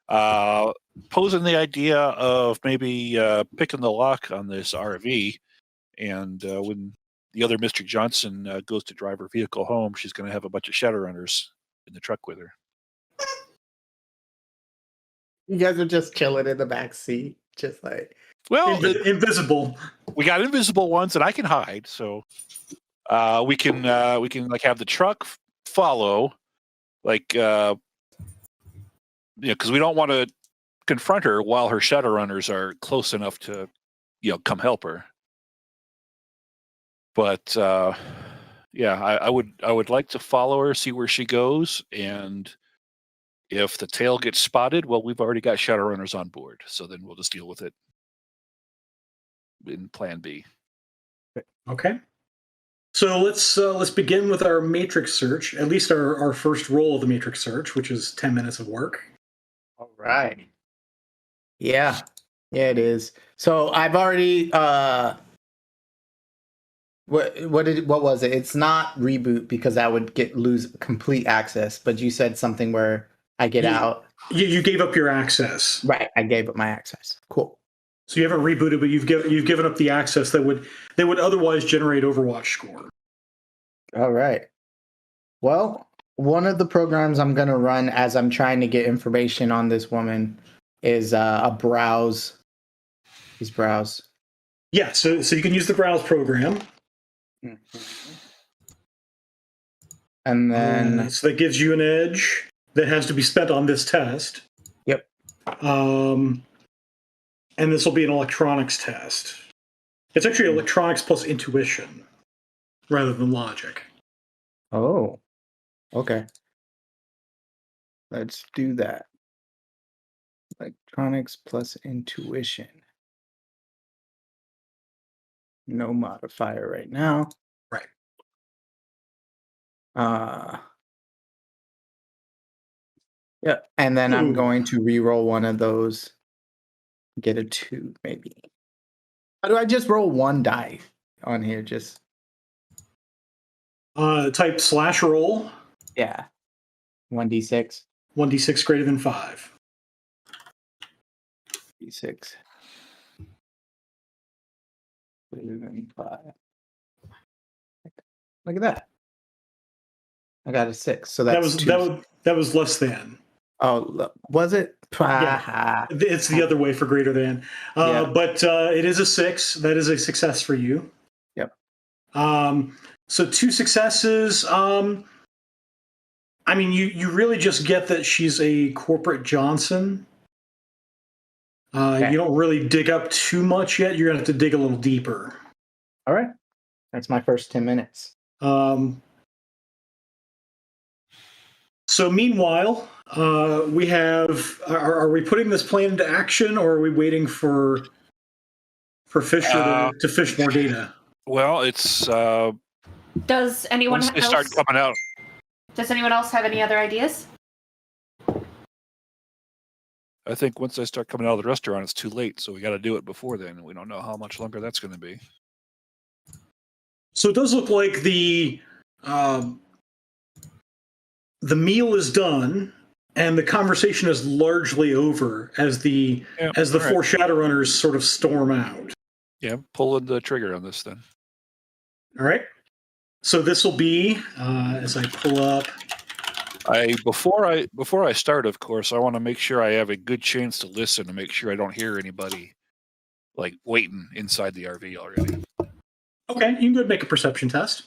Posing the idea of maybe picking the lock on this RV, and when the other Mr. Johnson goes to drive her vehicle home, she's going to have a bunch of Shadowrunners in the truck with her. You guys are just chilling in the back seat, just like. Well, invisible. We got invisible ones that I can hide, so we can like have the truck follow, like because we don't want to confront her while her Shadowrunners are close enough to come help her. But I would like to follow her, see where she goes, and if the tail gets spotted, well, we've already got Shadowrunners on board, so then we'll just deal with it in Plan B. Okay. So let's begin with our matrix search. At least our first roll of the matrix search, which is 10 minutes of work. All right. Yeah, it is. So I've already what was it? It's not reboot because I would lose complete access. But you said something where I get out. You gave up your access. Right, I gave up my access. Cool. So you haven't rebooted, but you've given up the access that would otherwise generate Overwatch score. All right. Well, one of the programs I'm going to run as I'm trying to get information on this woman is a browse. Is browse. Yeah, so you can use the browse program. Mm-hmm. And then so that gives you an edge that has to be spent on this test. Yep. And this will be an electronics test. It's actually electronics plus intuition rather than logic. Oh, okay. Let's do that. Electronics plus intuition. No modifier right now. Right. Yeah, and then I'm going to re-roll one of those. Get a 2, maybe. How do I just roll one die on here? Just type /roll. Yeah. 1d6. 1d6 greater than 5. D6. Greater than 5. Look at that. I got a 6. So that was less than. Oh, was it? Yeah. It's the other way for greater than. But it is a 6. That is a success for you. Yep. So 2 successes. I mean, you really just get that she's a corporate Johnson. Okay. You don't really dig up too much yet. You're going to have to dig a little deeper. All right. That's my first 10 minutes. So meanwhile, we have. Are we putting this plan into action, or are we waiting for Fisher to fish more data? Well, it's. Does anyone once they start coming out? Does anyone else have any other ideas? I think once they start coming out of the restaurant, it's too late. So we got to do it before then. We don't know how much longer that's going to be. So it does look like the meal is done and the conversation is largely over as the 4 Shadowrunners sort of storm out. Yeah, pulling the trigger on this then. All right. So this will be as I pull up. Before I start, of course, I want to make sure I have a good chance to listen to make sure I don't hear anybody like waiting inside the RV already. Okay, you can go make a perception test.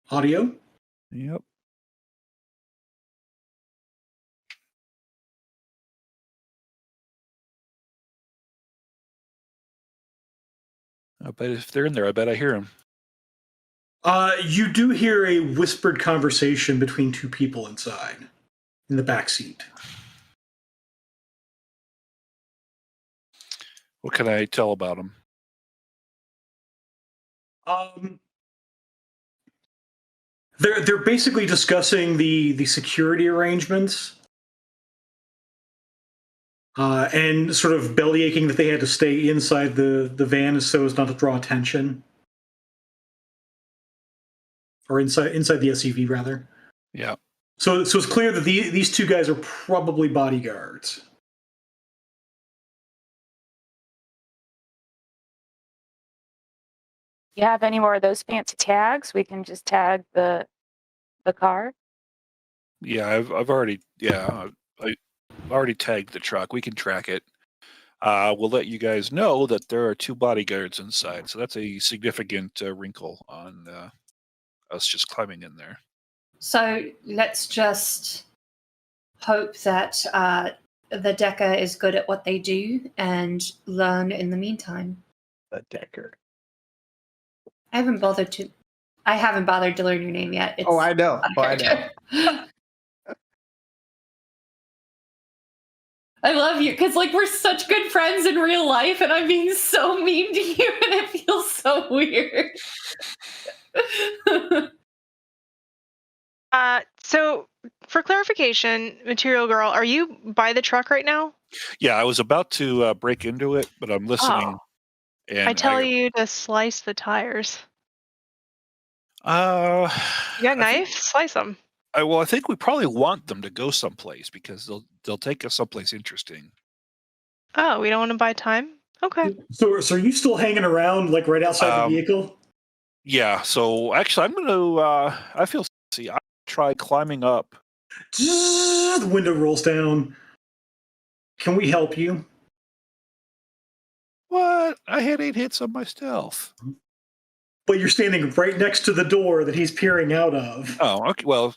Audio. Yep. I bet if they're in there, I bet I hear them. You do hear a whispered conversation between 2 people inside in the back seat. What can I tell about them? They're basically discussing the security arrangements and sort of bellyaching that they had to stay inside the van so as not to draw attention. Or inside the SUV, rather. Yeah. So it's clear that these two guys are probably bodyguards. You have any more of those fancy tags? We can just tag the car. Yeah, I've already I've already tagged the truck. We can track it. We'll let you guys know that there are 2 bodyguards inside, so that's a significant wrinkle on us just climbing in there. So let's just hope that the Decker is good at what they do and learn in the meantime. The Decker. I haven't bothered to learn your name yet. Oh, I know. I know. I love you because we're such good friends in real life, and I'm being so mean to you, and it feels so weird. So for clarification, Material Girl, are you by the truck right now? Yeah, I was about to break into it, but I'm listening. And I tell you to slice the tires. You You got a knife? Slice them. I think we probably want them to go someplace because they'll take us someplace interesting. Oh, we don't want to buy time? Okay. So are you still hanging around right outside the vehicle? Yeah. So actually, I'm gonna. I feel. See, I try climbing up. The window rolls down. Can we help you? What? I had 8 hits on my stealth. But you're standing right next to the door that he's peering out of. Oh, okay. Well.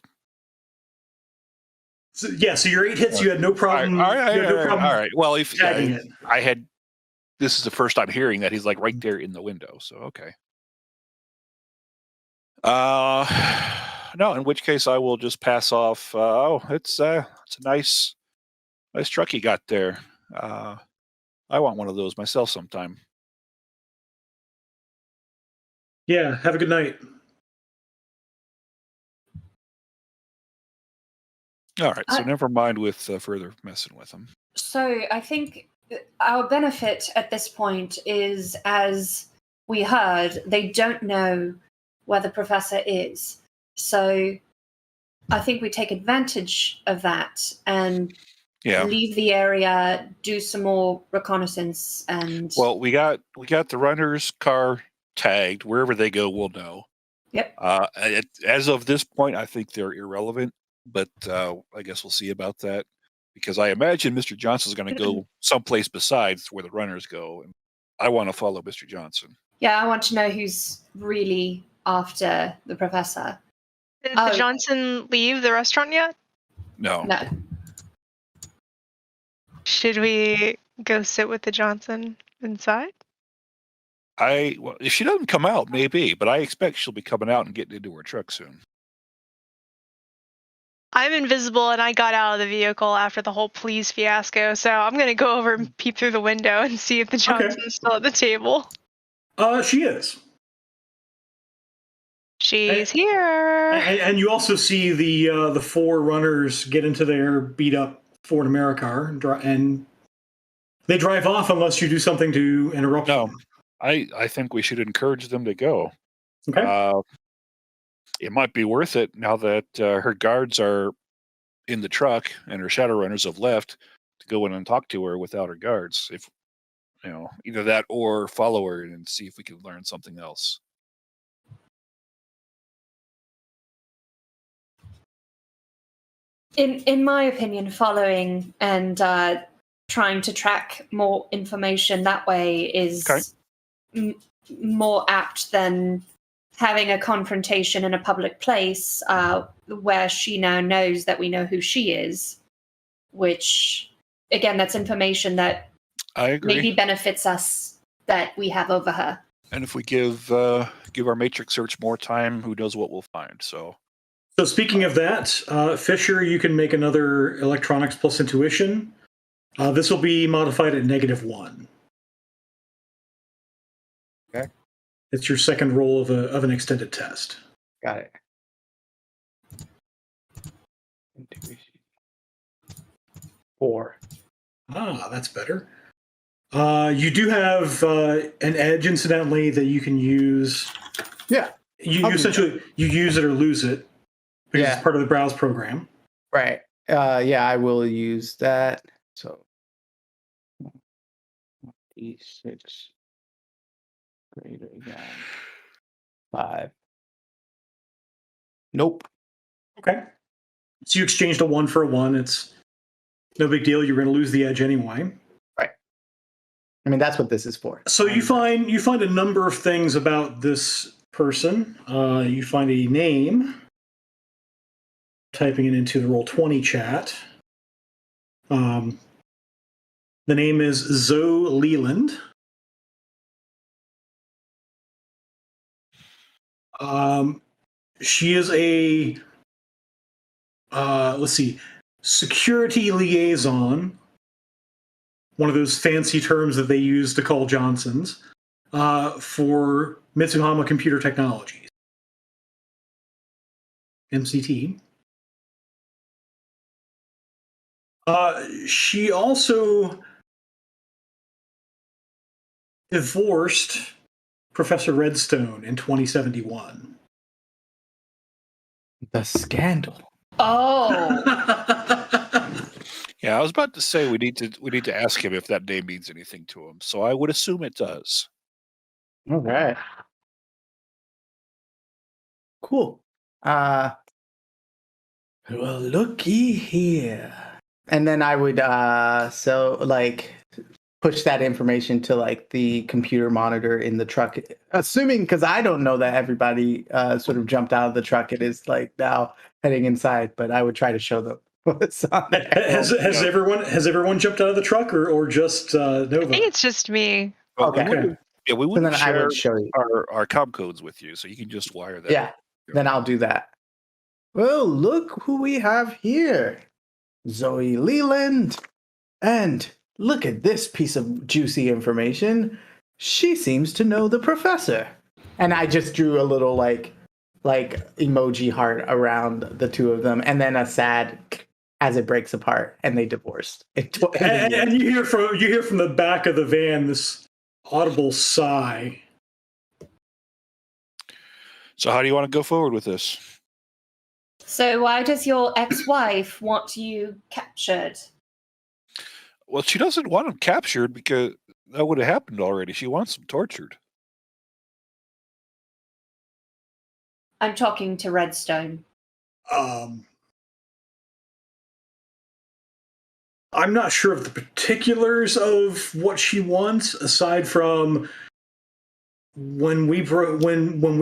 So your 8 hits, you had no problem. All right. Well, if tagging it. I had, this is the first I'm hearing that he's right there in the window. So okay. No. In which case, I will just pass off. It's a nice truck you got there. I want one of those myself sometime. Yeah. Have a good night. All right, so never mind with further messing with them. So I think our benefit at this point is, as we heard, they don't know where the professor is. So I think we take advantage of that and leave the area, do some more reconnaissance, and well, we got the runner's car tagged. Wherever they go, we'll know. Yep. As of this point, I think they're irrelevant. But I guess we'll see about that, because I imagine Mr. Johnson's going to go someplace besides where the runners go, and I want to follow Mr. Johnson. Yeah, I want to know who's really after the professor. Did the Johnson leave the restaurant yet? No. Should we go sit with the Johnson inside? Well, if she doesn't come out, maybe, but I expect she'll be coming out and getting into her truck soon. I'm invisible, and I got out of the vehicle after the whole please fiasco, so I'm going to go over and peep through the window and see if the Johnson's still at the table. She is. She's here. And you also see the 4 runners get into their beat-up Ford Americar, and they drive off unless you do something to interrupt them. I think we should encourage them to go. Okay. It might be worth it now that her guards are in the truck and her Shadowrunners have left, to go in and talk to her without her guards. If either that or follow her and see if we can learn something else. In my opinion, following and trying to track more information that way is more apt than having a confrontation in a public place where she now knows that we know who she is, which, again, that's information that I agree. maybe benefits us that we have over her. And if we give our matrix search more time, who knows what we'll find. So speaking of that, Fisher, you can make another electronics plus intuition. This will be modified at -1. Okay. It's your second roll of an extended test. Got it. 4. That's better. You do have an edge, incidentally, that you can use. Yeah. You essentially use it or lose it, because Yeah. it's part of the browse program. Right. Yeah, I will use that. So D6 greater than 5. Nope. Okay. So you exchanged a 1 for a 1. It's no big deal. You're going to lose the edge anyway. Right. I mean, that's what this is for. So you find a number of things about this person. You find a name. Typing it into the Roll20 chat. The name is Zoe Leland. She is a security liaison. One of those fancy terms that they use to call Johnsons for Mitsuhama Computer Technologies, MCT. She also divorced Professor Redstone in 2071. The scandal. Oh. Yeah, I was about to say we need to ask him if that name means anything to him. So I would assume it does. All right. Cool. Well, looky here. And then I would push that information to like the computer monitor in the truck, assuming, because I don't know that everybody sort of jumped out of the truck. It is like now heading inside, but I would try to show them what's on there. Has everyone jumped out of the truck or just Nova? I think it's just me. Well, Okay. we wouldn't then I share would show you. our comm codes with you, so you can just wire that. Yeah. Then I'll do that. Well, look who we have here. Zoe Leland. And look at this piece of juicy information. She seems to know the professor. And I just drew a little like emoji heart around the two of them, and then a sad as it breaks apart, and they divorced. And you hear from the back of the van this audible sigh. So how do you want to go forward with this? So why does your ex-wife want you captured? Well, she doesn't want him captured because that would have happened already. She wants him tortured. I'm talking to Redstone. I'm not sure of the particulars of what she wants, aside from when we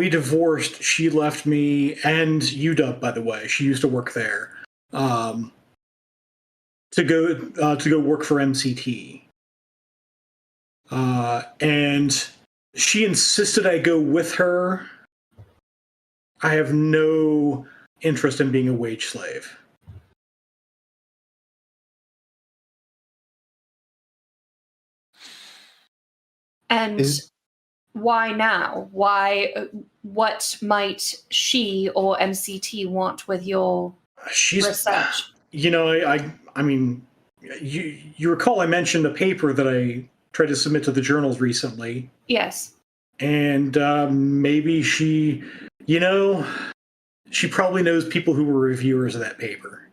divorced, she left me and UW, by the way. She used to work there. To go work for MCT. And she insisted I go with her. I have no interest in being a wage slave. And why now? Why? What might she or MCT want with your research? You know, I mean, you recall I mentioned a paper that I tried to submit to the journals recently. Yes. And maybe she probably knows people who were reviewers of that paper.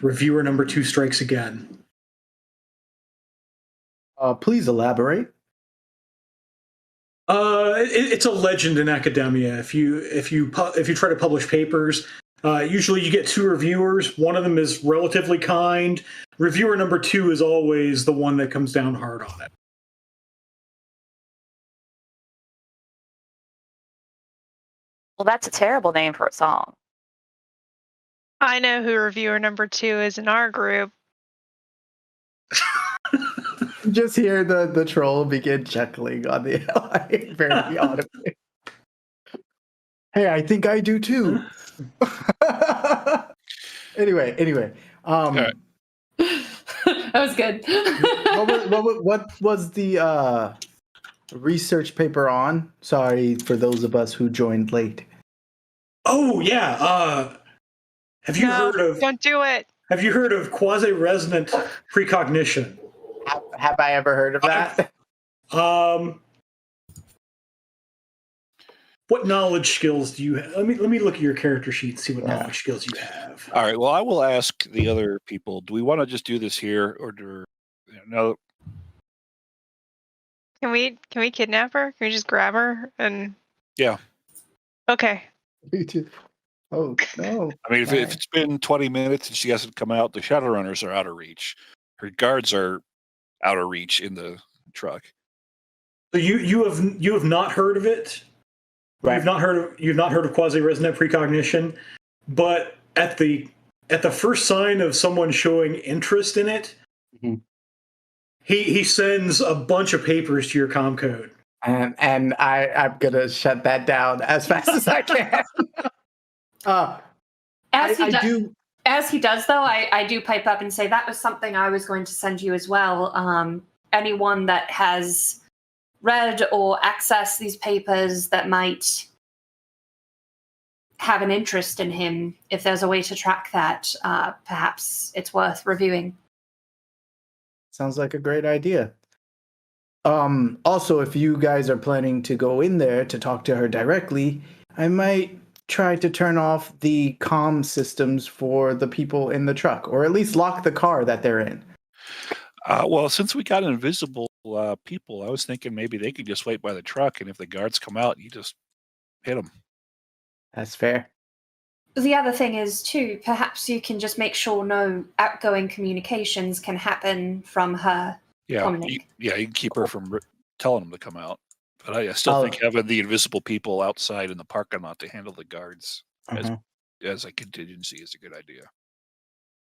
Reviewer number 2 strikes again. Please elaborate. It's a legend in academia. If you try to publish papers, usually you get 2 reviewers. One of them is relatively kind. Reviewer number 2 is always the one that comes down hard on it. Well, that's a terrible name for a song. I know who reviewer number 2 is in our group. Just hear the troll begin chuckling on the line very audibly. Hey, I think I do too. Anyway. That was good. What was the research paper on? Sorry for those of us who joined late. Oh yeah. Have you heard of? Don't do it. Have you heard of quasi-resonant precognition? Have I ever heard of that? What knowledge skills do you have? Let me look at your character sheet and see what knowledge skills you have. All right. Well, I will ask the other people. Do we want to just do this here, or do no? Can we kidnap her? Can we just grab her and? Yeah. Okay. Oh no! I mean, if it's been 20 minutes and she hasn't come out, the Shadowrunners are out of reach. Her guards are out of reach in the truck. So you have not heard of it. Right. You've not heard of quasi-resonant precognition, but at the first sign of someone showing interest in it, he sends a bunch of papers to your comm code. And I'm gonna shut that down as fast as I can. As he does, though, I do pipe up and say that was something I was going to send you as well. Anyone that has read or accessed these papers that might have an interest in him, if there's a way to track that, perhaps it's worth reviewing. Sounds like a great idea. Also, if you guys are planning to go in there to talk to her directly, I might try to turn off the comm systems for the people in the truck, or at least lock the car that they're in. Well, since we got invisible people, I was thinking maybe they could just wait by the truck, and if the guards come out, you just hit them. That's fair. The other thing is, too, perhaps you can just make sure no outgoing communications can happen from her. Yeah, you can keep her from telling them to come out. But I still think having the invisible people outside in the parking lot to handle the guards as a contingency is a good idea.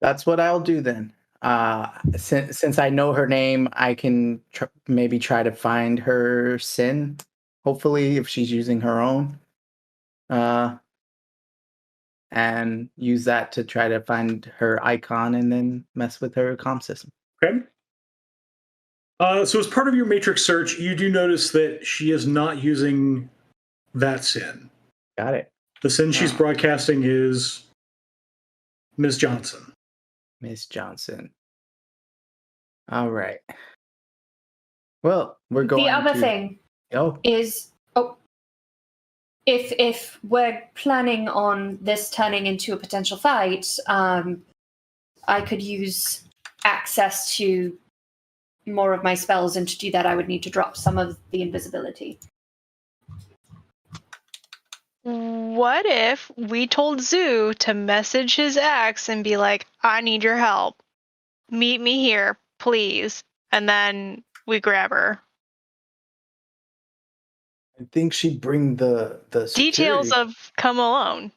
That's what I'll do then. Since I know her name, I can maybe try to find her SIN. Hopefully, if she's using her own, and use that to try to find her icon and then mess with her comm system. Okay. So as part of your matrix search, you do notice that she is not using that SIN. Got it. The SIN she's broadcasting is Ms. Johnson. Miss Johnson. All right. Well, we're going. The other thing is, if we're planning on this turning into a potential fight, I could use access to more of my spells, and to do that, I would need to drop some of the invisibility. What if we told Zoo to message his ex and be like, I need your help. Meet me here, please. And then we grab her. I think she'd bring the details of come alone.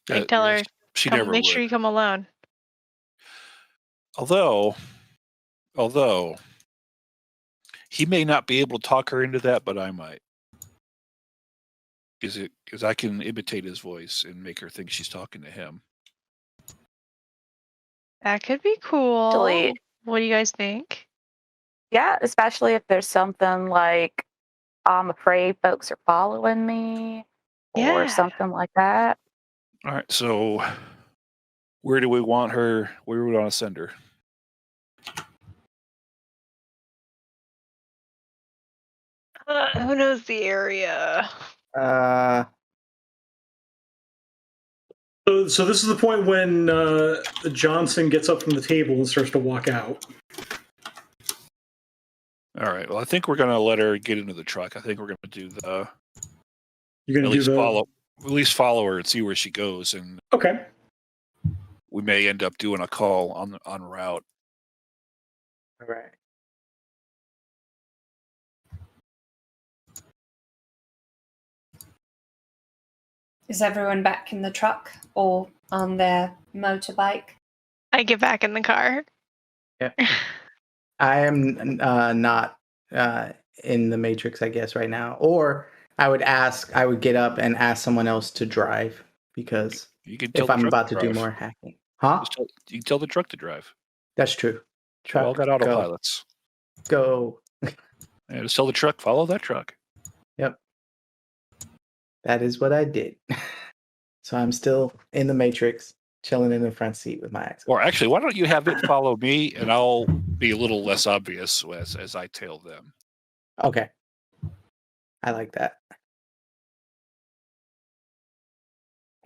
Like tell her, she never make would. sure you come alone. Although he may not be able to talk her into that, but I might. Because I can imitate his voice and make her think she's talking to him. That could be cool. Delete. What do you guys think? Yeah, especially if there's something like, I'm afraid folks are following me or something like that. All right, so where do we want her? Where do we want to send her? Who knows the area? So this is the point when Johnson gets up from the table and starts to walk out. All right. Well, I think we're going to let her get into the truck. I think we're going to do the. You're going to at least follow her and see where she goes, and okay. We may end up doing a call on route. All right. Is everyone back in the truck or on their motorbike? I get back in the car. Yep. I am not in the Matrix, I guess, right now. Or I would get up and ask someone else to drive, because if I'm about to do more hacking. Huh? You can tell the truck to drive. That's true. Truck, we all got autopilots. Go. Yeah, just tell the truck, follow that truck. Yep. That is what I did. So I'm still in the Matrix, chilling in the front seat with my ex. Or actually, why don't you have it follow me, and I'll be a little less obvious as I tail them. Okay. I like that.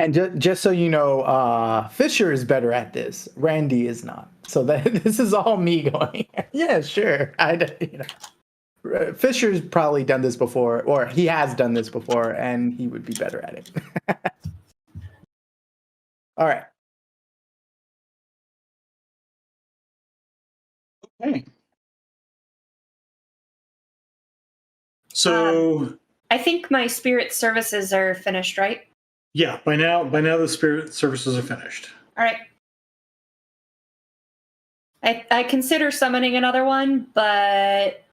And just so you know, Fisher is better at this. Randy is not. So this is all me going, yeah, sure. Fisher's probably done this before, or he has done this before, and he would be better at it. All right. Okay. So I think my spirit services are finished, right? yeah, by now the spirit services are finished. All right. I consider summoning another one, but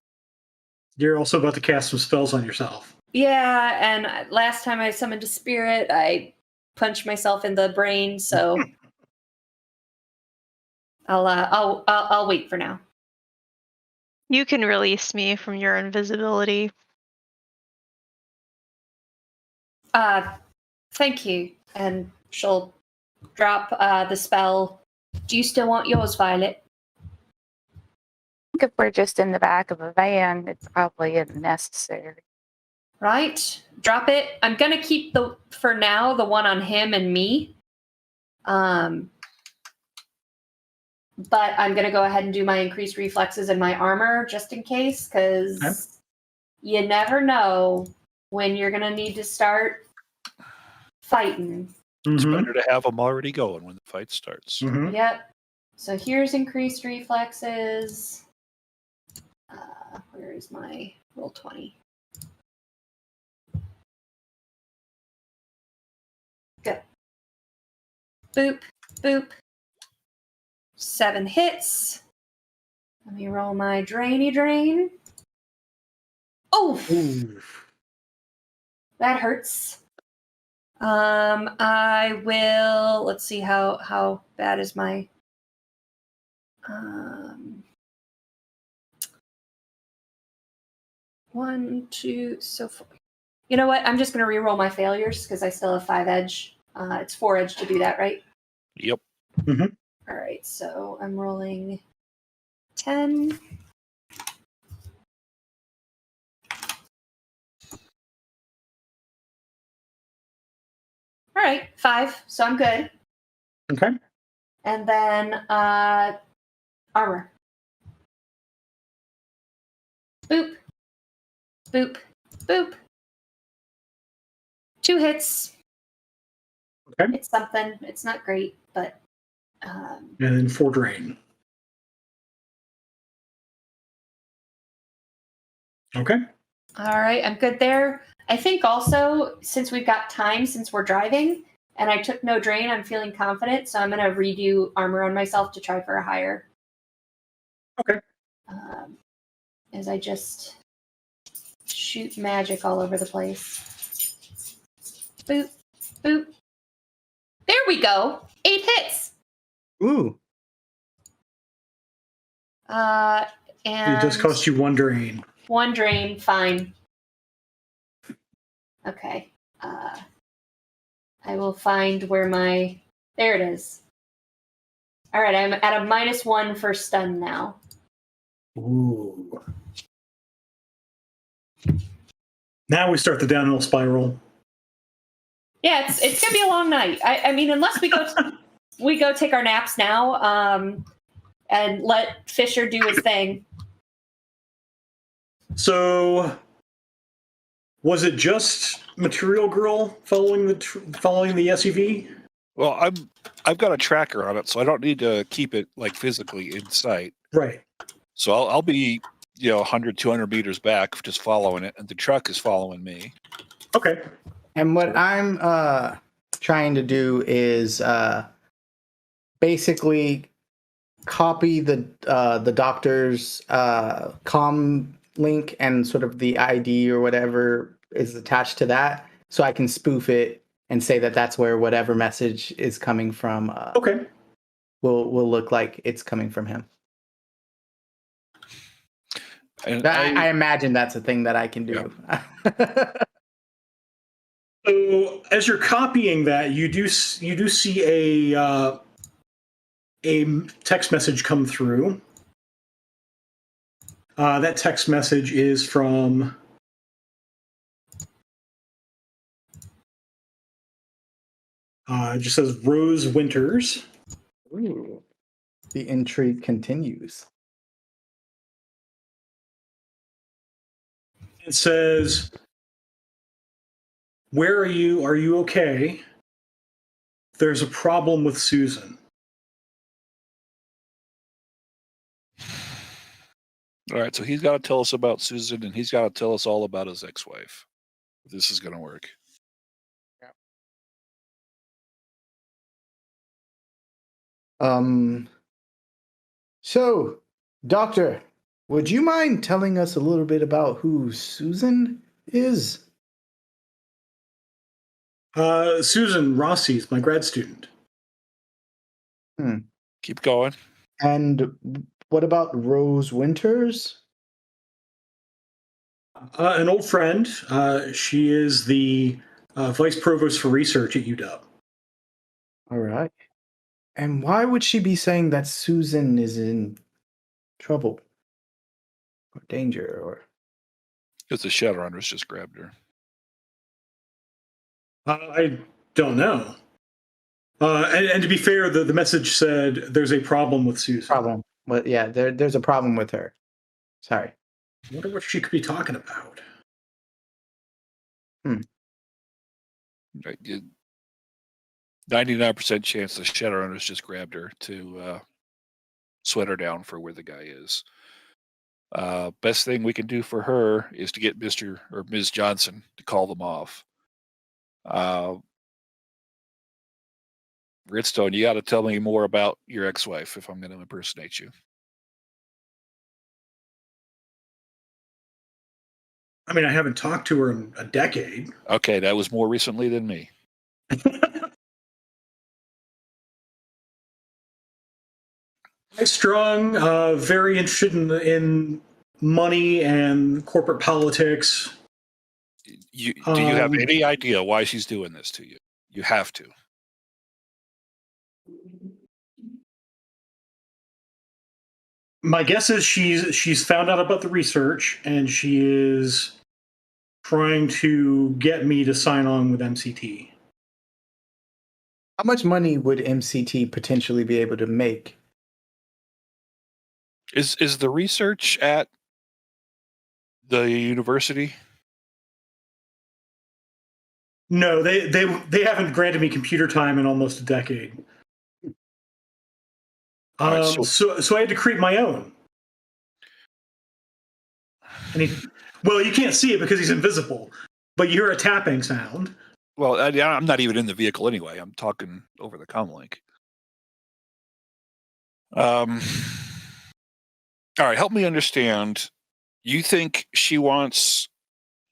You're also about to cast some spells on yourself. yeah, and last time I summoned a spirit, I punched myself in the brain, so I'll wait for now. You can release me from your invisibility. Thank you. And she'll drop the spell. Do you still want yours, Violet? If we're just in the back of a van, it's probably unnecessary. Right? Drop it. I'm gonna keep for now the one on him and me. But I'm gonna go ahead and do my increased reflexes and my armor just in case, because you never know when you're gonna need to start fighting. It's Mhm. better to have them already going when the fight starts. Mhm. Yep. So here's increased reflexes. Where is my roll 20? Go. Boop, boop. 7 hits. Let me roll my drain. Oh, Ooh. that hurts. I will. Let's see how bad is my. 1, 2, so 4. You know what? I'm just going to re-roll my failures because I still have 5 edge. It's 4 edge to do that, right? Yep. All right, so I'm rolling 10. All right, 5. So I'm good. Okay. And then armor. Boop, boop, boop. 2 hits. Okay. It's something. It's not great, but. And then 4 drain. Okay. All right, I'm good there. I think also, since we've got time, since we're driving, and I took no drain, I'm feeling confident, so I'm going to redo armor on myself to try for a higher. Okay. As I just shoot magic all over the place. Boop, boop. There we go. 8 hits. Ooh. And It just cost you 1 drain. 1 drain, fine. Okay. I will find where my. There it is. All right, I'm at a -1 for stun now. Ooh. Now we start the downhill spiral. Yeah, it's gonna be a long night. I mean, unless we go take our naps now, and let Fisher do his thing. So, was it just Material Girl following the SUV? Well, I've got a tracker on it, so I don't need to keep it like physically in sight. Right. So I'll be 100, 200 meters back, just following it, and the truck is following me. Okay. And what I'm trying to do is basically copy the doctor's comm link and sort of the ID or whatever is attached to that, so I can spoof it and say that that's where whatever message is coming from. Okay. Will look like it's coming from him. And I imagine that's a thing that I can do. Yeah. So as you're copying that, you do see a text message come through. That text message is from It just says Rose Winters. Ooh. The intrigue continues. It says, "Where are you? Are you okay? There's a problem with Susan." All right, so he's got to tell us about Susan, and he's got to tell us all about his ex-wife. This is going to work. So, Doctor, would you mind telling us a little bit about who Susan is? Susan Rossi's my grad student. Keep going. And what about Rose Winters? An old friend. She is the vice provost for research at UW. All right. And why would she be saying that Susan is in trouble or danger or... Because the Shadowrunners just grabbed her. I don't know. And to be fair, the message said there's a problem with Susan. Problem. Well, yeah, there's a problem with her. Sorry. I wonder what she could be talking about. Right, 99% chance the Shadowrunners just grabbed her to sweat her down for where the guy is. Best thing we can do for her is to get Mr. or Ms. Johnson to call them off. Redstone, you got to tell me more about your ex-wife if I'm going to impersonate you. I mean, I haven't talked to her in a decade. Okay, that was more recently than me. High-strung, very interested in money and corporate politics. Do you have any idea why she's doing this to you? You have to. My guess is she's found out about the research and she is trying to get me to sign on with MCT. How much money would MCT potentially be able to make? Is the research at the university? No, they haven't granted me computer time in almost a decade. Right, so I had to create my own. And you can't see it because he's invisible, but you hear a tapping sound. Well, I'm not even in the vehicle anyway. I'm talking over the comlink. All right, help me understand. You think she wants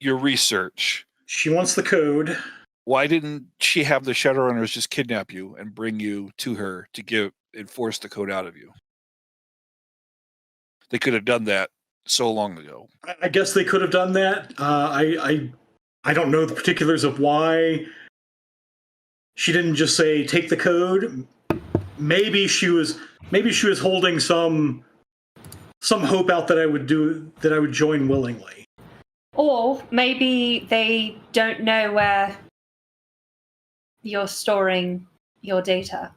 your research? She wants the code. Why didn't she have the Shadowrunners just kidnap you and bring you to her to enforce the code out of you? They could have done that so long ago. I guess they could have done that. I don't know the particulars of why she didn't just say take the code. Maybe she was holding some hope out that I would join willingly. Or maybe they don't know where you're storing your data.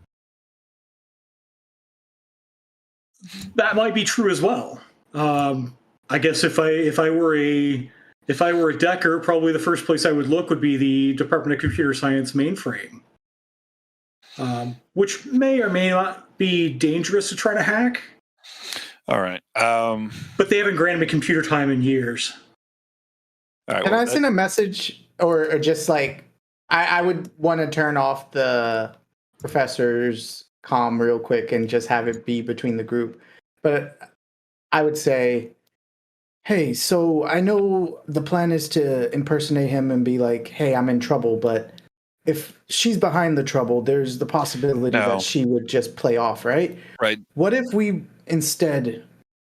That might be true as well. I guess if I were a Decker, probably the first place I would look would be the Department of Computer Science mainframe, which may or may not be dangerous to try to hack. All right. But they haven't granted me computer time in years. All right, Can I send a message or just like, I would want to turn off the professor's comm real quick and just have it be between the group. But I would say, hey, so I know the plan is to impersonate him and be like, hey, I'm in trouble, but if she's behind the trouble, there's the possibility that she would just play off, right? Right. What if we instead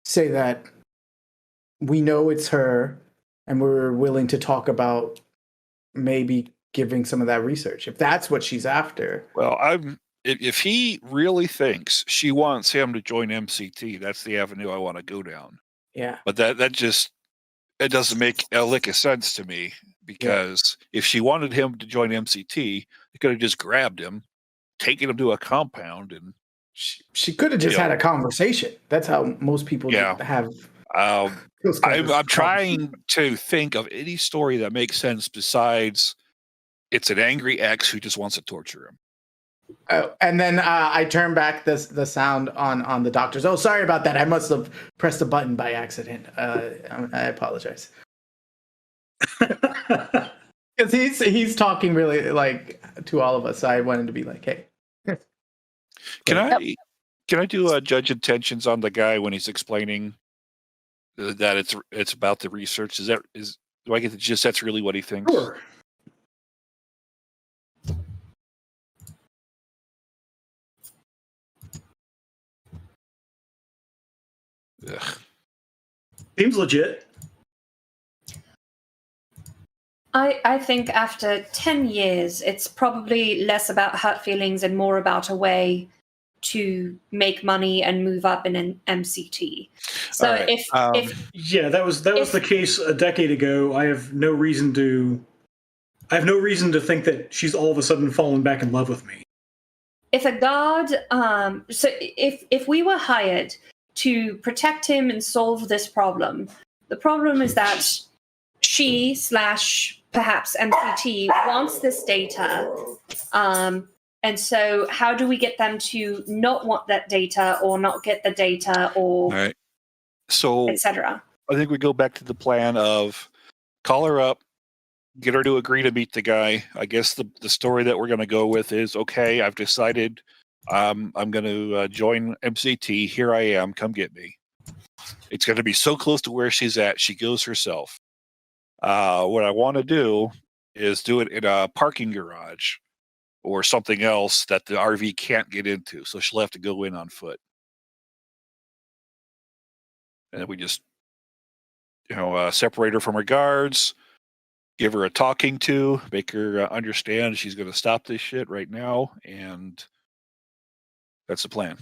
say that we know it's her and we're willing to talk about maybe giving some of that research, if that's what she's after? Well, if he really thinks she wants him to join MCT, that's the avenue I want to go down. Yeah. But that doesn't make a lick of sense to me because if she wanted him to join MCT, they could have just grabbed him, taken him to a compound, and She could have just had a conversation. That's how most people have. those kinds of I'm trying to think of any story that makes sense besides it's an angry ex who just wants to torture him. Oh, and then I turn back the sound on the doctors. Oh, sorry about that. I must have pressed a button by accident. I apologize. Because he's talking really like to all of us. So I wanted to be like, hey. Can I do judge intentions on the guy when he's explaining that it's about the research? Do I get to just that's really what he thinks? Sure. Ugh. Seems legit. I think after 10 years, it's probably less about hurt feelings and more about a way to make money and move up in an MCT. So Right. if Yeah, that was the case a decade ago. I have no reason to think that she's all of a sudden fallen back in love with me. if a guard, so if we were hired to protect him and solve this problem, the problem is that she / perhaps MCT wants this data. And so how do we get them to not want that data or not get the data or All right. So etc.? I think we go back to the plan of call her up, get her to agree to meet the guy. I guess the story that we're going to go with is, okay, I've decided I'm going to join MCT. Here I am. Come get me. It's going to be so close to where she's at. She goes herself. What I want to do is do it in a parking garage or something else that the RV can't get into. So she'll have to go in on foot. And then we just, separate her from her guards, give her a talking to, make her understand she's going to stop this shit right now. And that's the plan.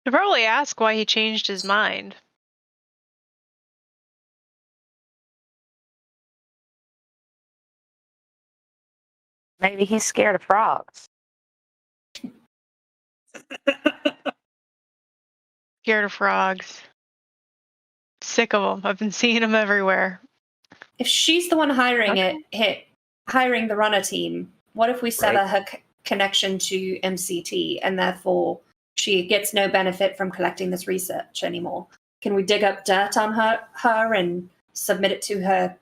To probably ask why he changed his mind. Maybe he's scared of frogs. Scared of frogs. Sick of them. I've been seeing them everywhere. If she's the one hiring hiring the runner team, what if we sever her connection to MCT and therefore she gets no benefit from collecting this research anymore? Can we dig up dirt on her and submit it to her?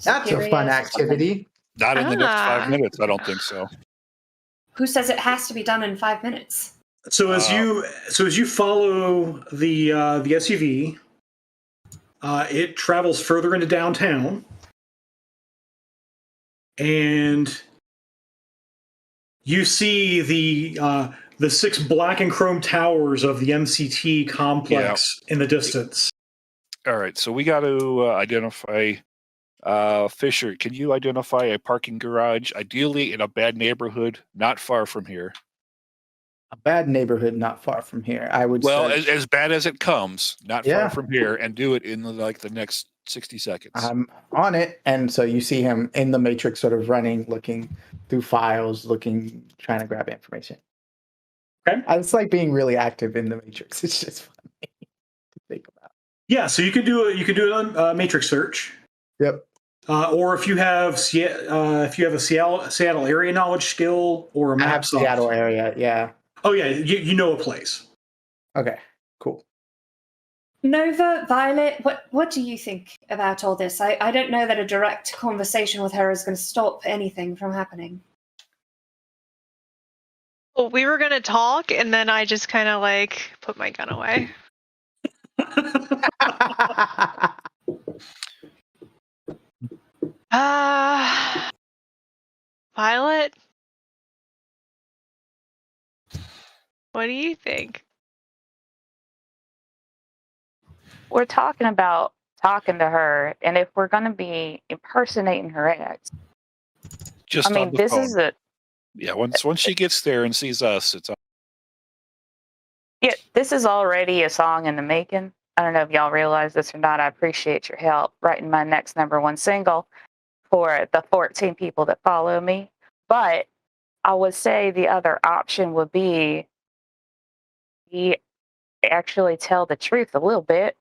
That's a fun activity. Not in the next 5 minutes. I don't think so. Who says it has to be done in 5 minutes? So as you follow the SUV, it travels further into downtown, and you see the 6 black and chrome towers of the MCT complex in the distance. All right, so we got to identify. Fisher, can you identify a parking garage, ideally in a bad neighborhood, not far from here? A bad neighborhood not far from here. I would say. As bad as it comes, not far from here, and do it in the next 60 seconds. I'm on it. And so you see him in the Matrix sort of running, looking through files, trying to grab information. Okay. It's like being really active in the Matrix. It's just funny to think about. Yeah, so you could do a Matrix search. Yep. Or if you have a Seattle area knowledge skill or a map. I have Seattle area, yeah. Oh yeah, you know a place. Okay, cool. Nova, Violet, what do you think about all this? I don't know that a direct conversation with her is going to stop anything from happening. Well, we were going to talk, and then I just kind of put my gun away. Violet? What do you think? We're talking about talking to her, and if we're going to be impersonating her ex, just I mean, this phone. is a once she gets there and sees us, it's this is already a song in the making. I don't know if y'all realize this or not. I appreciate your help writing my next #1 single for the 14 people that follow me. But I would say the other option would be we actually tell the truth a little bit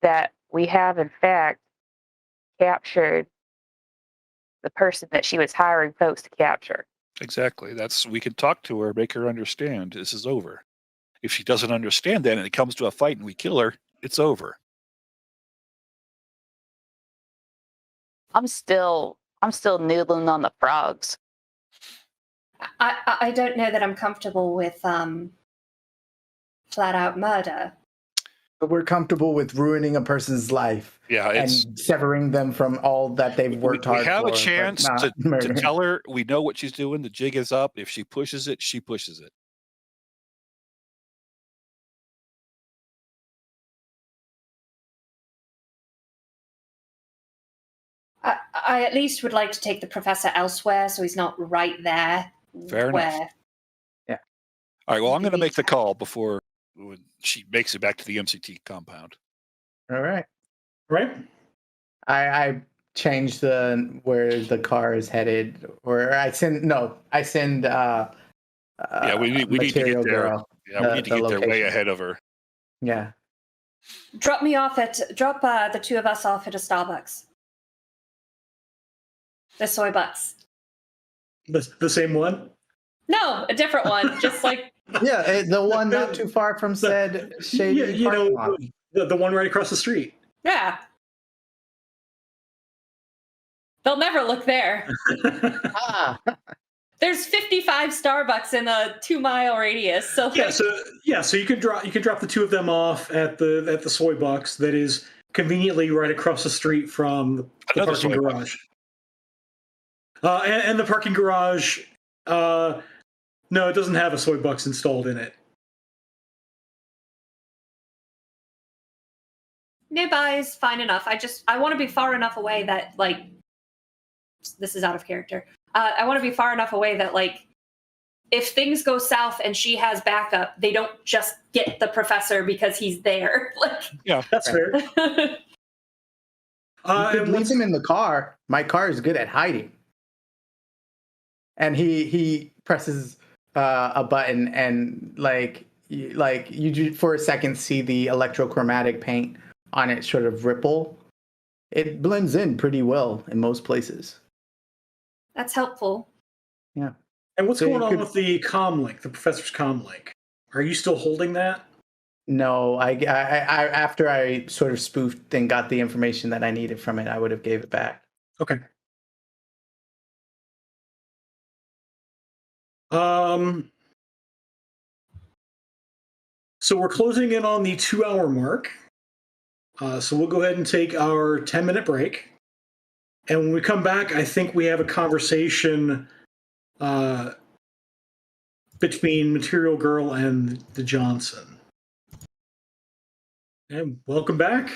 that we have, in fact, captured the person that she was hiring folks to capture. Exactly. We can talk to her, make her understand this is over. If she doesn't understand that and it comes to a fight and we kill her, it's over. I'm still noodling on the frogs. I don't know that I'm comfortable with flat out murder. But we're comfortable with ruining a person's life. Yeah, and severing them from all that they've worked hard for. We have a chance to murder. tell her we know what she's doing. The jig is up. If she pushes it, she pushes it. I at least would like to take the professor elsewhere so he's not right there. Fair enough. Yeah. All right, well, I'm going to make the call before she makes it back to the MCT compound. All right. Right? I changed where the car is headed, or I send. Yeah, we need to get there. Girl, Yeah, we need to get there way location. ahead of her. Yeah. Drop the two of us off at a Starbucks. The soy bucks. The same one? No, a different one. Just like Yeah, the one not too far from said shady parking lot. The one right across the street. yeah. They'll never look there. Ah. There's 55 Starbucks in a 2-mile radius. So so you can drop the two of them off at the soy bucks that is conveniently right across the street from the parking garage. And the parking garage, no, it doesn't have a soy bucks installed in it. nearby is fine enough. I want to be far enough away that this is out of character. I want to be far enough away that if things go south and she has backup, they don't just get the professor because he's there. Yeah, that's fair. You could leave him in the car. My car is good at hiding. And he presses a button, and you for a second see the electrochromatic paint on it sort of ripple. It blends in pretty well in most places. That's helpful. Yeah. And what's going on with the comm link, the professor's comm link? Are you still holding that? No, I after I sort of spoofed and got the information that I needed from it, I would have gave it back. Okay. So we're closing in on the 2-hour mark. So we'll go ahead and take our 10-minute break. And when we come back, I think we have a conversation between Material Girl and the Johnson. And welcome back.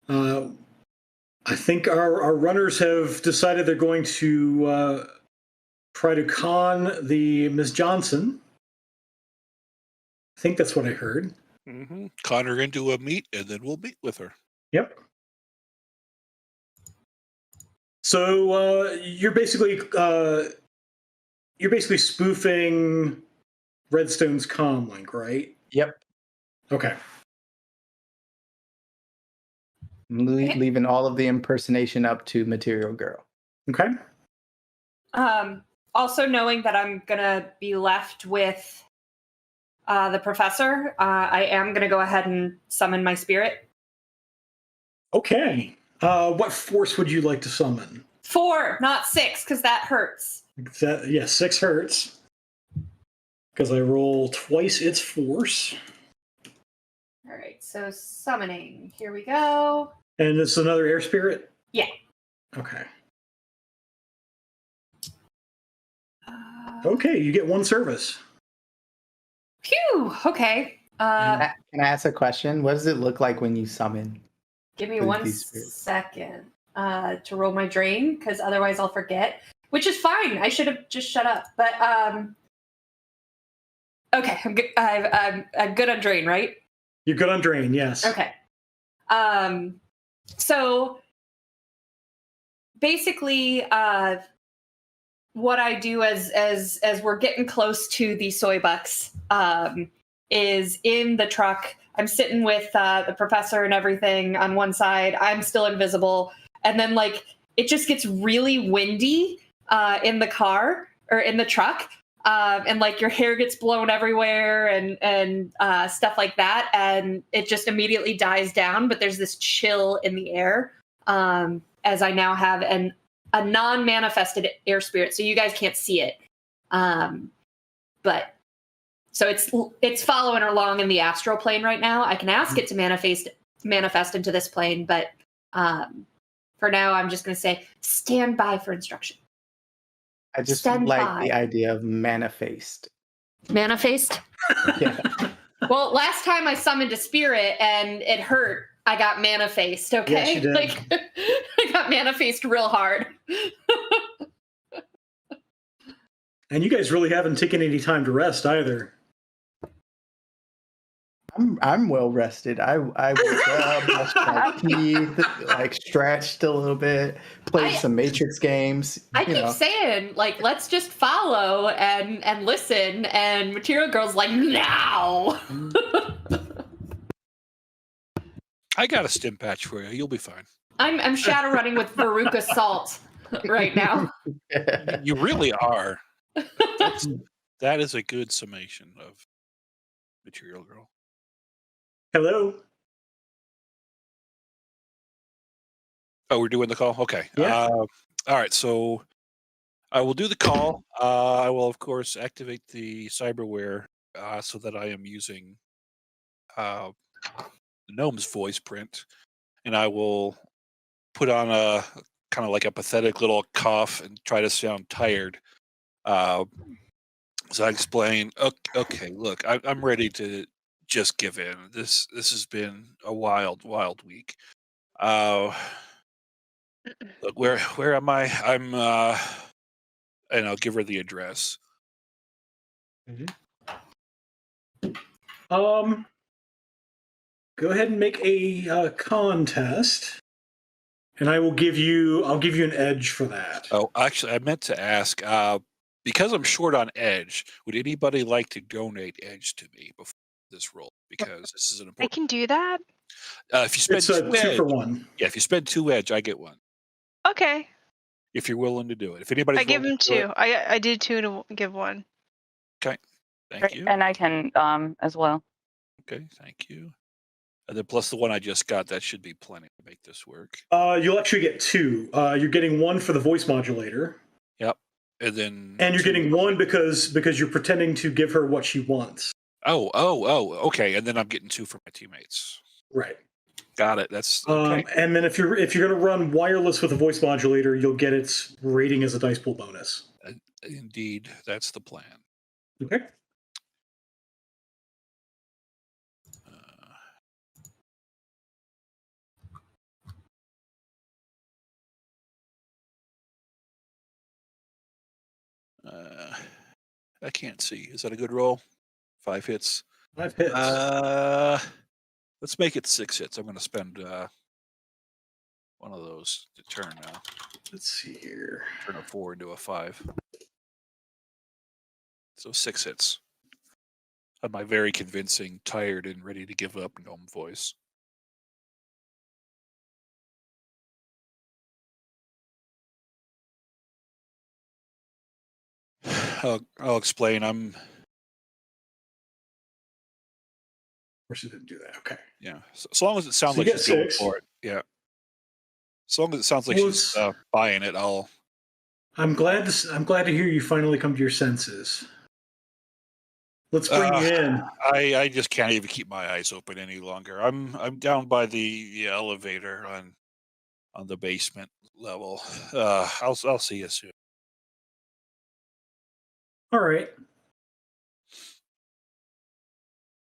I think our runners have decided they're going to try to con the Miss Johnson. I think that's what I heard. Mm-hmm. Con her into a meet, and then we'll meet with her. Yep. So you're basically spoofing Redstone's comm link, right? Yep. Okay. Leaving all of the impersonation up to Material Girl. Okay. Also knowing that I'm gonna be left with the professor, I am gonna go ahead and summon my spirit. Okay. What force would you like to summon? 4, not 6, because that hurts. 6 hurts. Because I roll twice its force. All right, so summoning. Here we go. And it's another air spirit? Yeah. Okay. Okay, you get 1 service. Phew. Okay. Can I ask a question? What does it look like when you summon? Give me 1 second to roll my drain, because otherwise I'll forget. Which is fine. I should have just shut up. But okay, I'm good. I'm good on drain, right? You're good on drain, yes. Okay. So basically, what I do as we're getting close to the soy bucks is in the truck. I'm sitting with the professor and everything on one side. I'm still invisible, and then like it just gets really windy in the car or in the truck. And like your hair gets blown everywhere and stuff like that, and it just immediately dies down. But there's this chill in the air as I now have a non-manifested air spirit, so you guys can't see it. But so it's following along in the astral plane right now. I can ask it to manifest into this plane, but for now, I'm just going to say stand by for instruction. I just Stand like by. the idea of manifest. Manifest? Yeah. Well, last time I summoned a spirit and it hurt, I got manifest, okay? Yes, you did. Like, I got manifest real hard. And you guys really haven't taken any time to rest either. I'm well rested. I woke up, brushed my teeth, like stretched a little bit, played some Matrix games. I keep saying, like, let's just follow and listen, and Material Girl's like, now! I got a stim patch for you. You'll be fine. I'm shadow running with Veruca Salt right now. You really are. That is a good summation of Material Girl. Hello? Oh, we're doing the call? Okay. Yeah. All right, so I will do the call. I will, of course, activate the cyberware so that I am using the gnome's voice print, and I will put on a kind of like a pathetic little cough and try to sound tired. So I explain, okay, look, I'm ready to just give in. This has been a wild week. Look, where am I? I'm and I'll give her the address. Go ahead and make a contest, and I'll give you an edge for that. Oh, actually, I meant to ask. Because I'm short on edge, would anybody like to donate edge to me before this roll? Because this is an I important. can do that. If you spend It's a two 2 edge, for 1. yeah. If you spend 2 edge, I get 1. Okay. If you're willing to do it. If anybody's I give willing him to do 2. I did 2 to give 1. Okay. Thank you. And I can as well. Okay. Thank you. And then plus the 1 I just got, that should be plenty to make this work. You'll actually get 2. You're getting 1 for the voice modulator. Yep. And then. And you're getting 1 because you're pretending to give her what she wants. Oh. Okay. And then I'm getting 2 for my teammates. Right. Got it. That's okay. And then if you're going to run wireless with a voice modulator, you'll get its rating as a dice pool bonus. Indeed, that's the plan. Okay. I can't see. Is that a good roll? 5 hits. 5 hits. Let's make it 6 hits. I'm going to spend one of those to turn now. Let's see here. Turn a 4 into a 5. So 6 hits. On my very convincing, tired, and ready to give up gnome voice. I'll explain. Of course, you didn't do that. Okay. Yeah. So, as long as it sounds So you like get she's going 6. for it. Yeah. As long as it sounds like Well, she's buying it, I'll. I'm glad to hear you finally come to your senses. Let's bring you in. I just can't even keep my eyes open any longer. I'm down by the elevator on the basement level. I'll see you soon. All right.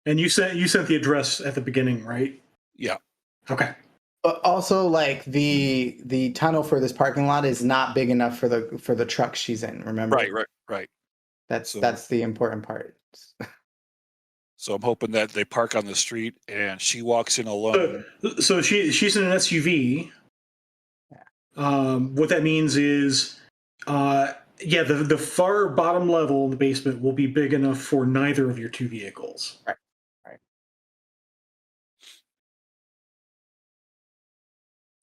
And you sent the address at the beginning, right? Yeah. Okay. But also, like the tunnel for this parking lot is not big enough for the truck she's in. Remember? Right. That's the important part. So I'm hoping that they park on the street and she walks in alone. So she's in an SUV. What that means is, the far bottom level in the basement will be big enough for neither of your two vehicles. Right.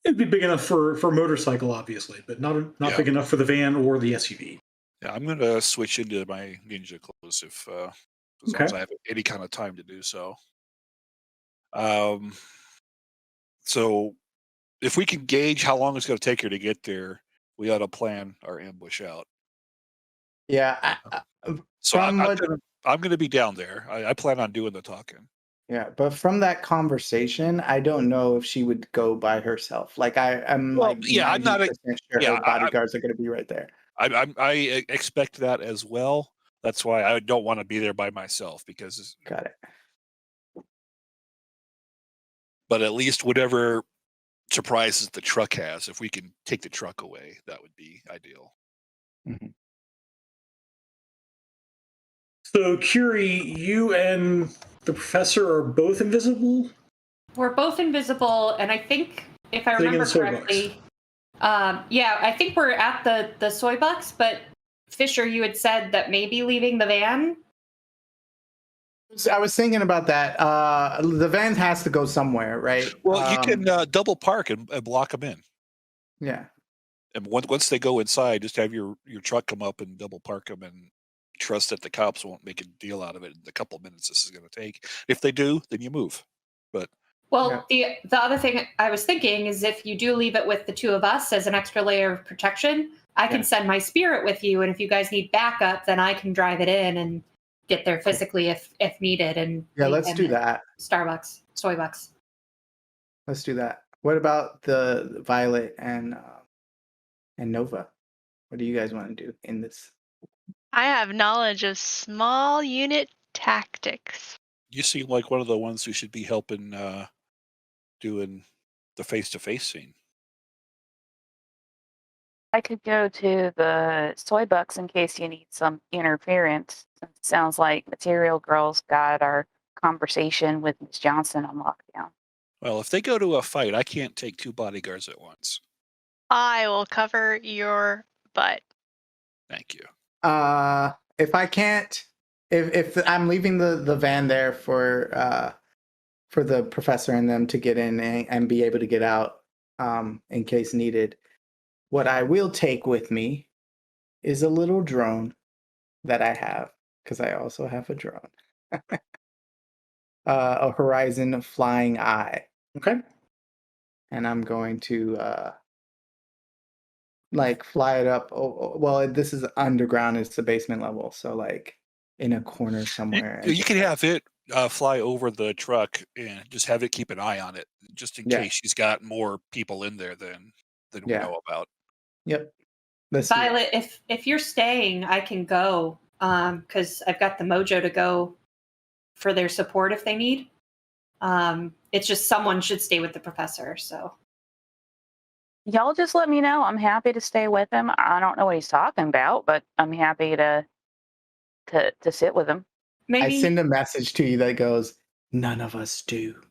It'd be big enough for a motorcycle, obviously, but not big enough for the van or the SUV. Yeah, I'm gonna switch into my ninja clothes if as long as I have any kind of time to do so. So if we can gauge how long it's going to take her to get there, we ought to plan our ambush out. Yeah. So I'm going to be down there. I plan on doing the talking. Yeah, but from that conversation, I don't know if she would go by herself. Like I'm Well, like yeah, I'm not 90% sure yeah, her bodyguards are going to be right there. I expect that as well. That's why I don't want to be there by myself because. Got it. But at least whatever surprises the truck has, if we can take the truck away, that would be ideal. Mhm. So, Curie, you and the professor are both invisible? We're both invisible, and I think, if I Sitting in remember the soy correctly, I think we're at the soy bucks, but Fisher, you had said that maybe leaving the van. I was thinking about that. The van has to go somewhere, right? Well, you can double park and block them in. Yeah. And once they go inside, just have your truck come up and double park them and trust that the cops won't make a deal out of it in the couple of minutes this is going to take. If they do, then you move. But the other thing I was thinking is if you do leave it with the two of us as an extra layer of protection, I can send my spirit with you, and if you guys need backup, then I can drive it in and get there physically if needed. And let's do that. Starbucks, soy bucks. Let's do that. What about the Violet and Nova? What do you guys want to do in this? I have knowledge of small unit tactics. you seem like one of the ones who should be helping doing the face-to-face scene. I could go to the soy bucks in case you need some interference. It sounds like Material Girl's got our conversation with Miss Johnson on lockdown. Well, if they go to a fight, I can't take two bodyguards at once. I will cover your butt. Thank you. If I can't, if I'm leaving the van there for the professor and them to get in and be able to get out in case needed, what I will take with me is a little drone that I have, because I also have a drone. A Horizon Flying Eye. Okay. And I'm going to fly it up. Well, this is underground. It's the basement level. So like in a corner somewhere. You can have it fly over the truck and just have it keep an eye on it, just in case she's got more people in there than we know about. Yep. Violet, if you're staying, I can go because I've got the mojo to go for their support if they need. It's just someone should stay with the professor. So y'all just let me know. I'm happy to stay with him. I don't know what he's talking about, but I'm happy to sit with him. Maybe I send a message to you that goes, "None of us do."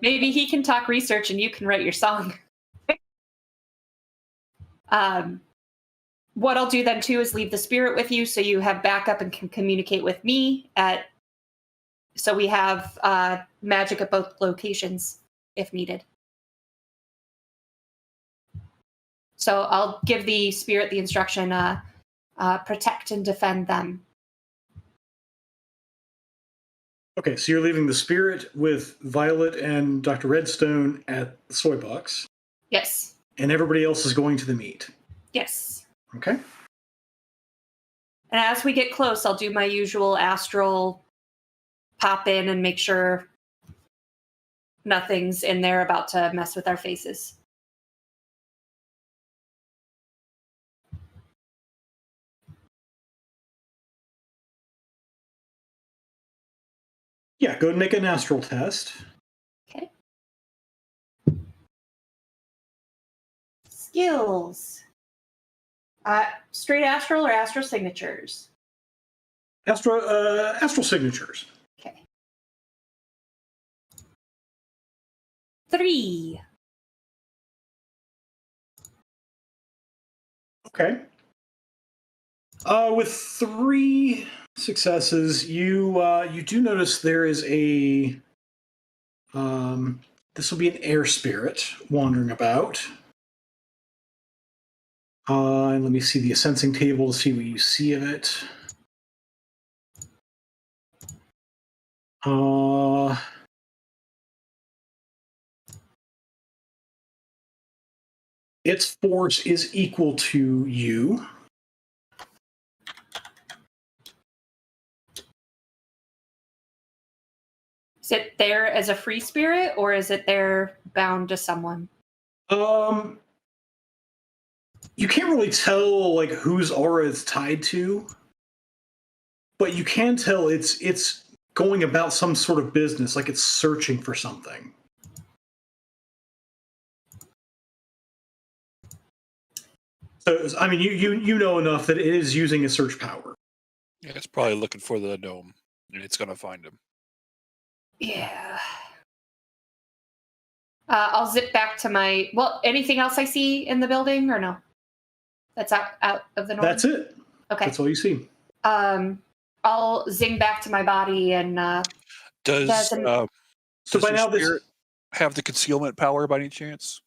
Maybe he can talk research and you can write your song. What I'll do then too is leave the spirit with you so you have backup and can communicate with me so we have magic at both locations if needed. So I'll give the spirit the instruction, protect and defend them. Okay, so you're leaving the spirit with Violet and Dr. Redstone at the soy box. Yes. And everybody else is going to the meet. Yes. Okay. And as we get close, I'll do my usual astral pop in and make sure nothing's in there about to mess with our faces. Yeah, go and make an astral test. Okay. Skills. Straight astral or astral signatures? Astral signatures. 3. Okay. With 3 successes, you do notice there is a this will be an air spirit wandering about. And let me see the sensing table to see what you see of it. Its force is equal to you. Is it there as a free spirit, or is it there bound to someone? You can't really tell like whose aura it's tied to, but you can tell it's going about some sort of business, like it's searching for something. So I mean, you know enough that it is using a search power. Yeah, it's probably looking for the gnome, and it's going to find him. Yeah. I'll zip back to my. Well, anything else I see in the building, or no? That's out of the norm. That's it. Okay. That's all you see. I'll zing back to my body and. Does So by your now this spirit have the concealment power by any chance?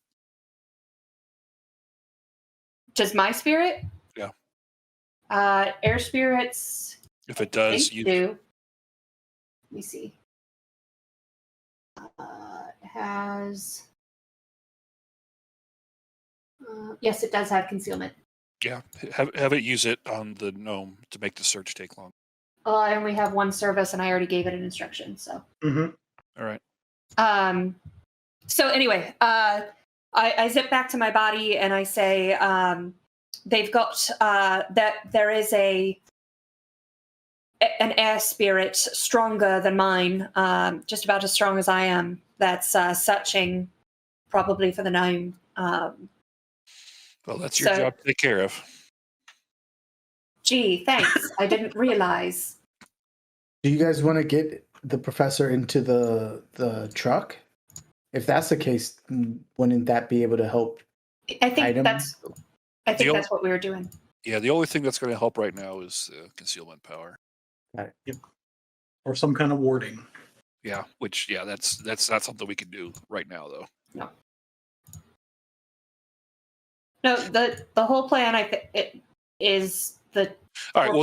Does my spirit? Yeah. Air spirits. If it does, you do. Let me see. It has. Yes, it does have concealment. Yeah, have it use it on the gnome to make the search take long. I only have 1 service, and I already gave it an instruction. So. Mm-hmm. All right. So anyway, I zip back to my body and I say, they've got that there is an air spirit stronger than mine, just about as strong as I am. That's searching, probably for the gnome. Well, that's your job to take care of. Gee, thanks. I didn't realize. Do you guys want to get the professor into the truck? If that's the case, wouldn't that be able to help? I think that's what we were doing. Yeah, the only thing that's going to help right now is concealment power. Got it. Or some kind of warding. Yeah, which that's not something we can do right now though. No, the whole plan is the. All right. Well,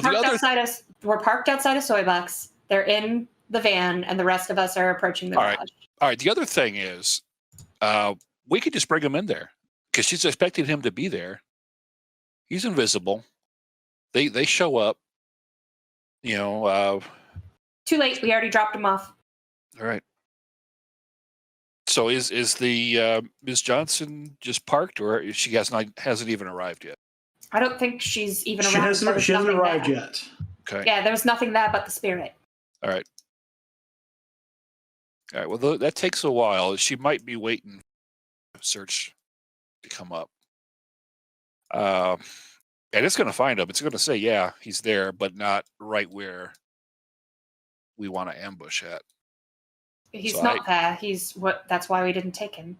we're parked outside of Soybox. They're in the van, and the rest of us are approaching the garage. All right. The other thing is, we could just bring him in there because she's expecting him to be there. He's invisible. They show up. Too late. We already dropped him off. All right. So is the Ms. Johnson just parked, or she hasn't even arrived yet? I don't think she's even She arrived. hasn't arrived yet. Okay. Yeah, there was nothing there but the spirit. All right. All right. Well, that takes a while. She might be waiting for search to come up. And it's going to find him. It's going to say, yeah, he's there, but not right where we want to ambush at. He's not there. That's why we didn't take him.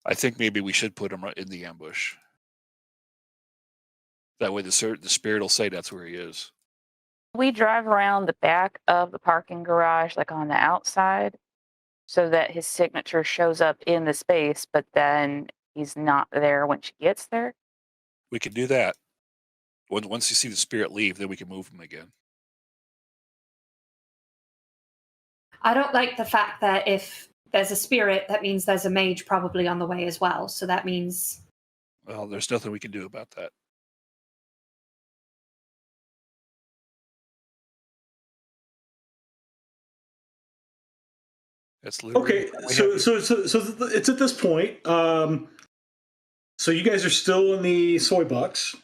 I think maybe we should put him in the ambush. That way the spirit will say that's where he is. We drive around the back of the parking garage, like on the outside, so that his signature shows up in the space, but then he's not there when she gets there. We can do that. Once you see the spirit leave, then we can move him again. I don't like the fact that if there's a spirit, that means there's a mage probably on the way as well. So that means... Well, there's nothing we can do about that. That's literally okay. So it's at this point. So you guys are still in the soy box.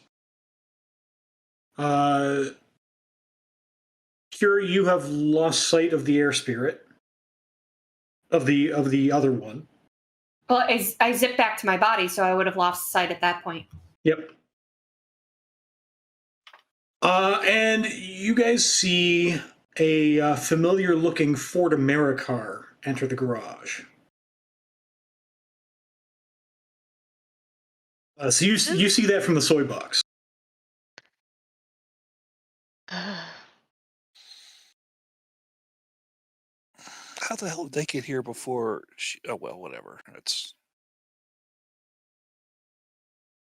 Curie, you have lost sight of the air spirit of the other one. Well, I zipped back to my body, so I would have lost sight at that point. Yep. And you guys see a familiar-looking Ford Americar enter the garage. So you see that from the soy box. How the hell did they get here before? Oh well, whatever.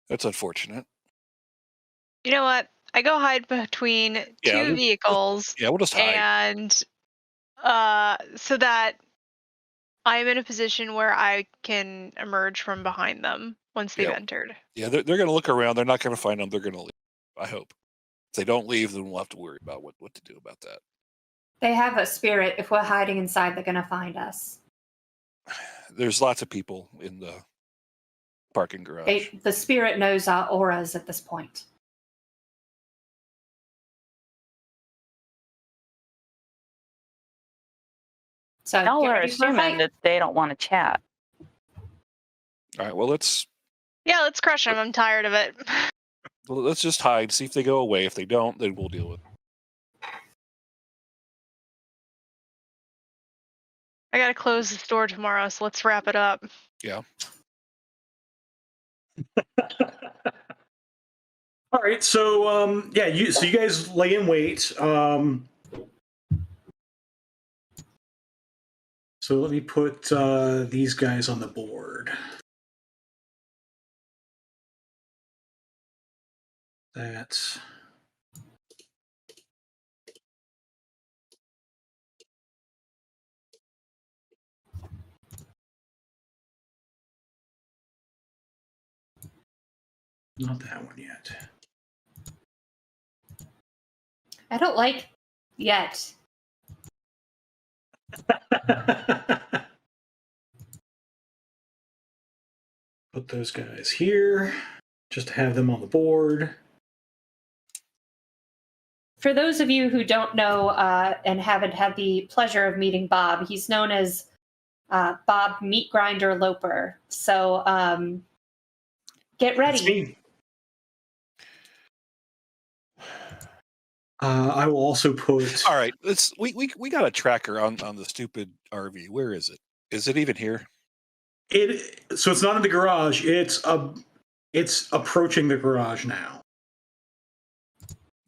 That's unfortunate. You know what? I go hide between two vehicles. Yeah, we'll just hide. And so that I'm in a position where I can emerge from behind them once they've entered. Yeah, they're going to look around. They're not going to find them. They're going to leave. I hope. If they don't leave, then we'll have to worry about what to do about that. They have a spirit. If we're hiding inside, they're going to find us. There's lots of people in the parking garage. The spirit knows our auras at this point. So Y'all are assuming that they don't want to chat. All right, well, let's crush them. I'm tired of it. let's just hide, see if they go away. If they don't, then we'll deal with it. I gotta close the store tomorrow, so let's wrap it up. Yeah. All right, so you guys lay in wait. So let me put these guys on the board. That's not that one yet. I don't like yet. Put those guys here, just to have them on the board. For those of you who don't know and haven't had the pleasure of meeting Bob, he's known as Bob Meat Grinder Loper. So get ready. That's me. I will also put. All right, we got a tracker on the stupid RV. Where is it? Is it even here? So it's not in the garage. It's approaching the garage now.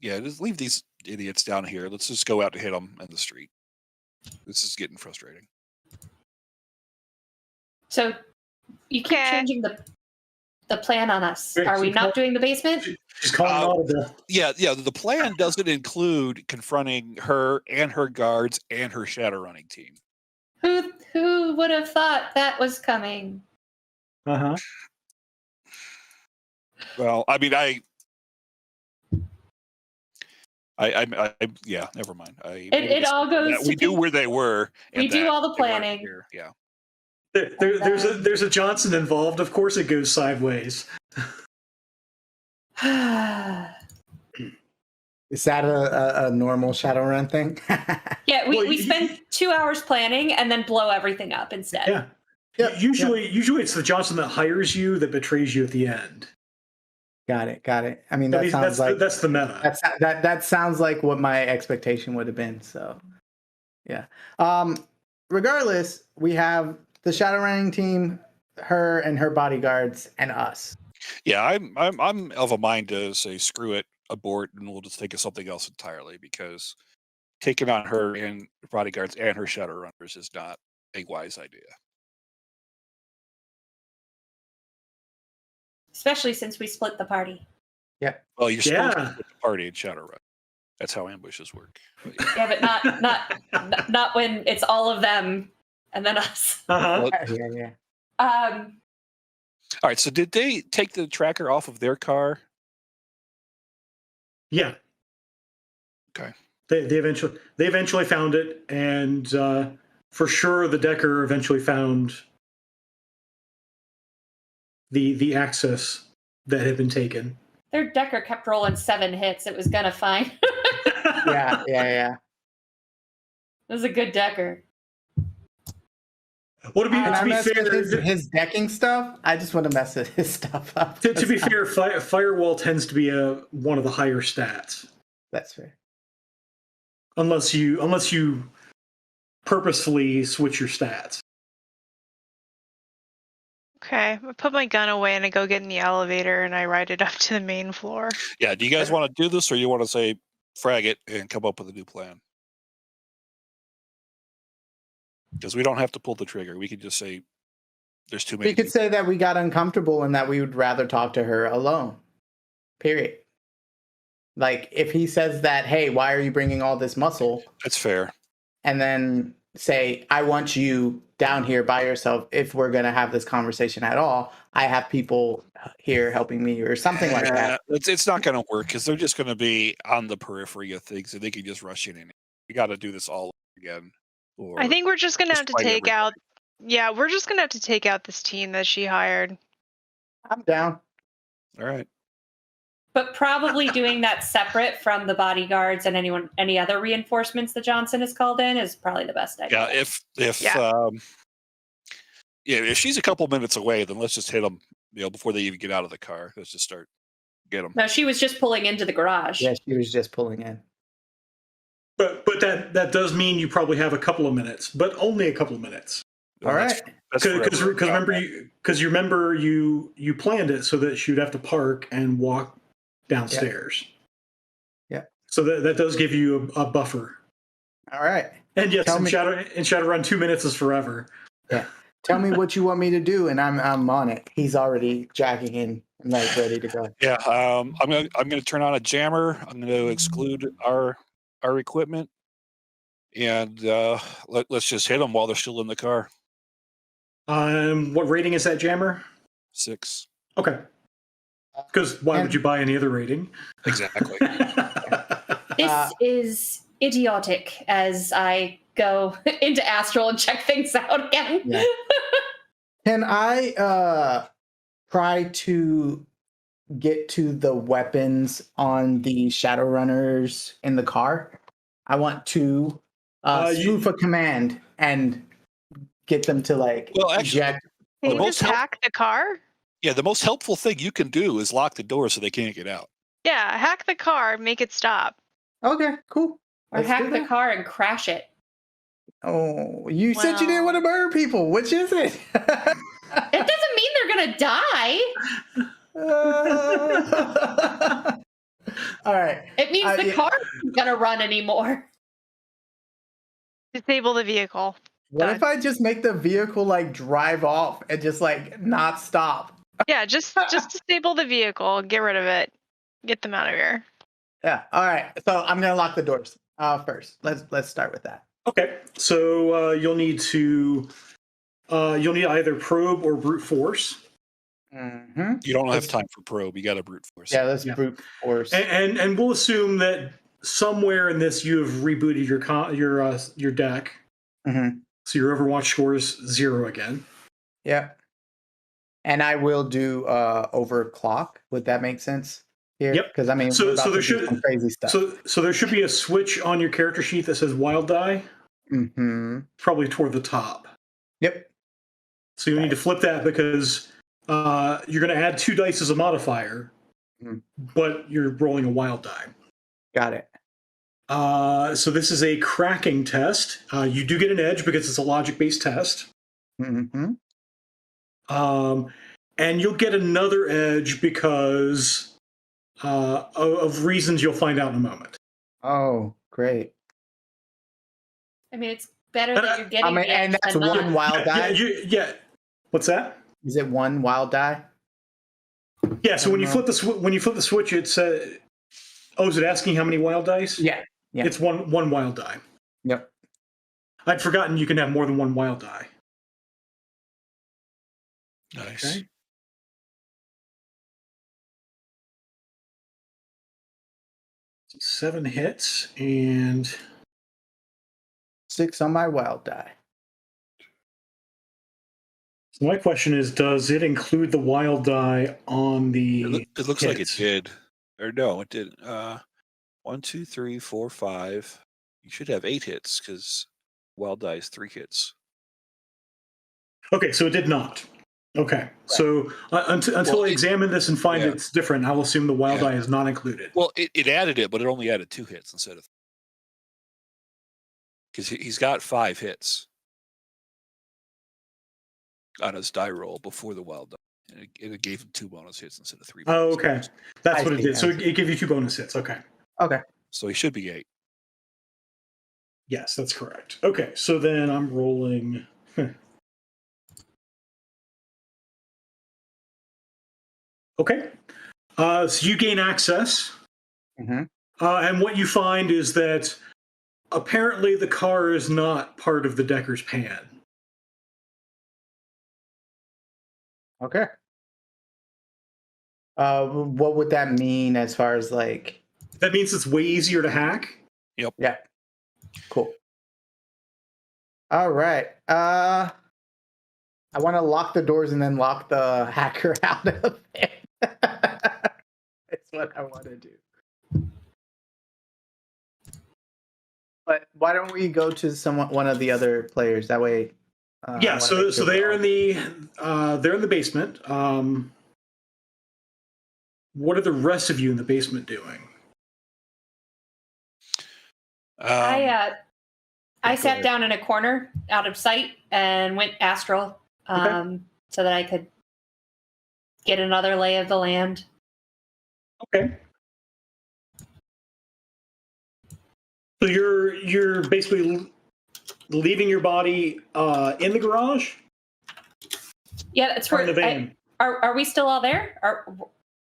Yeah, just leave these idiots down here. Let's just go out to hit them in the street. This is getting frustrating. So you keep changing the plan on us. Are we not doing the basement? She's calling audible. Yeah. The plan doesn't include confronting her and her guards and her shadowrunning team. Who would have thought that was coming? Uh-huh. Well, I mean, yeah, never mind. It all goes. We knew where they were. We do all the planning. Yeah. There's a Johnson involved. Of course, it goes sideways. Is that a normal Shadowrun thing? Yeah, we spend 2 hours planning and then blow everything up instead. Yeah. Yep. Usually it's the Johnson that hires you that betrays you at the end. Got it. I mean, that's the meta. That sounds like what my expectation would have been. So, yeah. Regardless, we have the Shadowrunning team, her and her bodyguards, and us. Yeah, I'm of a mind to say screw it, abort, and we'll just think of something else entirely, because taking on her and bodyguards and her Shadowrunners is not a wise idea. Especially since we split the party. Yeah. Well, you're supposed to split the party in Shadowrun. That's how ambushes work. Yeah, but not when it's all of them and then us. Uh-huh. Yeah. All right. So did they take the tracker off of their car? Yeah. Okay. They eventually found it, and for sure the Decker eventually found the access that had been taken. Their Decker kept rolling 7 hits. It was gonna find. Yeah. It was a good Decker. Well, to be fair, his decking stuff, I just want to mess his stuff up. To be fair, Firewall tends to be one of the higher stats. That's fair. Unless you purposefully switch your stats. Okay, I put my gun away and I go get in the elevator and I ride it up to the main floor. Yeah. Do you guys want to do this, or you want to say frag it and come up with a new plan? Because we don't have to pull the trigger. We could just say there's too many. We could say that we got uncomfortable and that we would rather talk to her alone. Period. Like, if he says that, hey, why are you bringing all this muscle? That's fair. And then say, I want you down here by yourself if we're going to have this conversation at all. I have people here helping me or something like that. It's not going to work because they're just going to be on the periphery of things and they can just rush in. We got to do this all again. I think we're just going to have to fight take everybody. out. Yeah, we're just going to have to take out this team that she hired. I'm down. All right. But probably doing that separate from the bodyguards and any other reinforcements that Johnson has called in is probably the best idea. Yeah, if she's a couple minutes away, then let's just hit them. Before they even get out of the car, let's just get them. No, she was just pulling into the garage. Yeah, she was just pulling in. But that does mean you probably have a couple of minutes, but only a couple of minutes. All right. Because remember you planned it so that she would have to park and walk downstairs. Yeah. So that does give you a buffer. All right. And yes, in Shadowrun, 2 minutes is forever. Yeah. Tell me what you want me to do, and I'm on it. He's already jacking in, like ready to go. Yeah. I'm gonna turn on a jammer. I'm gonna exclude our equipment, and let's just hit them while they're still in the car. What rating is that jammer? 6. Okay. Because why would you buy any other rating? Exactly. This is idiotic as I go into Astral and check things out again. Yeah. Can I try to get to the weapons on the Shadowrunners in the car? I want to spoof a command and get them to eject. Can you just hack the car? Yeah, the most helpful thing you can do is lock the door so they can't get out. Yeah, hack the car, make it stop. Okay, cool. Or hack the car and crash it. Oh, you said you didn't want to murder people. Which is it? It doesn't mean they're going to die. All right. It means the car isn't going to run anymore. Disable the vehicle. What if I just make the vehicle drive off and just not stop? Yeah, just disable the vehicle, get rid of it, get them out of here. Yeah. All right. So I'm gonna lock the doors first. Let's start with that. Okay. So you'll need either probe or brute force. Mm-hmm. You don't have time for probe. You got to brute force. Yeah, let's brute force. And we'll assume that somewhere in this you have rebooted your deck. Mm-hmm. So your Overwatch score is 0 again. Yeah. And I will do overclock. Would that make sense here? Yep. Because so there should some crazy stuff. So there should be a switch on your character sheet that says wild die. Mm-hmm. Probably toward the top. Yep. So you need to flip that because you're going to add 2 dice as a modifier, but you're rolling a wild die. Got it. So this is a cracking test. You do get an edge because it's a logic-based test. Mm-hmm. And you'll get another edge because of reasons you'll find out in a moment. Oh, great. It's better that you're getting the and edge that's than not. one wild die? Yeah. What's that? Is it one wild die? Yeah, so when you flip the switch, it says, is it asking how many wild dice? Yeah. It's one wild die. Yep. I'd forgotten you can have more than one wild die. Nice. Okay. So 7 hits and 6 on my wild die. so my question is, does it include the wild die on the It looks like it hits? did. Or no, it didn't. 1, 2, 3, 4, 5. You should have 8 hits because wild die is 3 hits. Okay, so it did not. Okay, right. So until I examine this and find it's different, I'll assume the wild die is not included. Well, it added it, but it only added 2 hits instead of... Because he's got 5 hits. on his die roll before the wild die, and it gave him 2 bonus hits instead of 3. Oh, bonus okay. hits. That's I what it see, did. I So see. it gave you 2 bonus hits. Okay. Okay. So he should be 8. Yes, that's correct. Okay, so then I'm rolling. Okay. So you gain access. Mm-hmm. And what you find is that apparently the car is not part of the Decker's pan. Okay. What would that mean as far as like? That means it's way easier to hack. Yeah. Cool. All right. I want to lock the doors and then lock the hacker out of it. That's what I want to do. But why don't we go to one of the other players? That way. Yeah. I wanna So make sure they're we're in the basement. What are the rest of you in the basement doing? I go sat ahead. down in a corner out of sight and went astral so that I could get another lay of the land. Okay. So you're basically leaving your body in the garage Yeah, that's or where in the van. Are we still all there?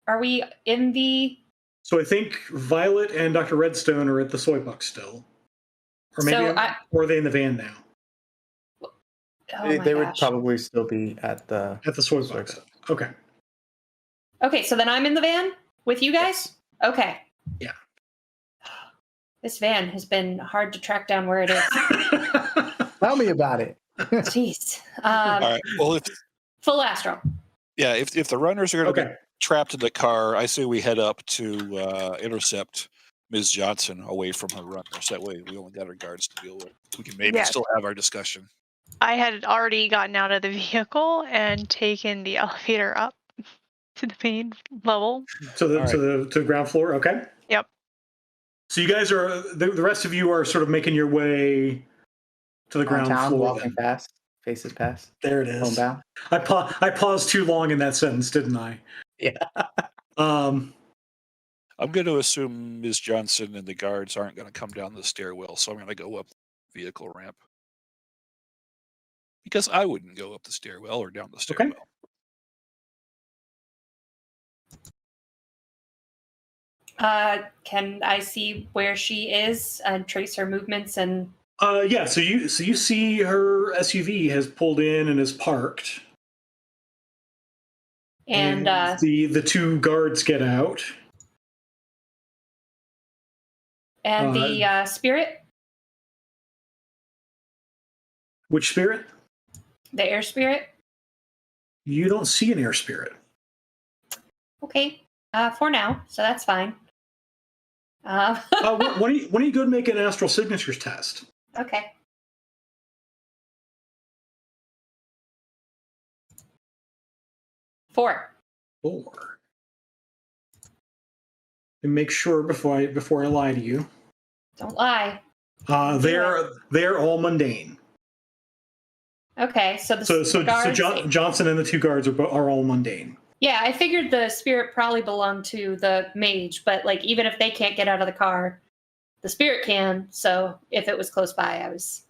Are we in the? So I think Violet and Dr. Redstone are at the soy box still, or maybe or are they in the van now? Oh my they would gosh. probably still be at the Soy box. Okay. Okay, so then I'm in the van with you guys? Okay. Yeah. This van has been hard to track down where it is. Tell me about it. Jeez. All right. Well, Full astral. if the runners are going to be Okay. trapped in the car, I say we head up to intercept Ms. Johnson away from her runners. That way, we only got our guards to deal with. We can maybe Yes. still have our discussion. I had already gotten out of the vehicle and taken the elevator up to the main level. to the ground floor. Okay. Yep. So you guys are the rest of you are sort of making your way to the ground Downtown, floor. walking Then. fast, faces past, There it is. homebound. I paused too long in that sentence, didn't I? Yeah. I'm going to assume Ms. Johnson and the guards aren't going to come down the stairwell, so I'm going to go up the vehicle ramp. Because I wouldn't go up the stairwell or down the stairwell. Okay. Can I see where she is and trace her movements and? Yeah. So you see her SUV has pulled in and is parked. And the 2 guards get out. And the spirit? Which spirit? The air spirit? You don't see an air spirit. Okay. For now, so that's fine. Why don't you go and make an astral signatures test? Okay. Four. And make sure before I lie to you. Don't lie. They're all mundane. Okay, so the guards. Johnson and the 2 guards are all mundane. Yeah, I figured the spirit probably belonged to the mage, but like even if they can't get out of the car, the spirit can. So if it was close by, I was.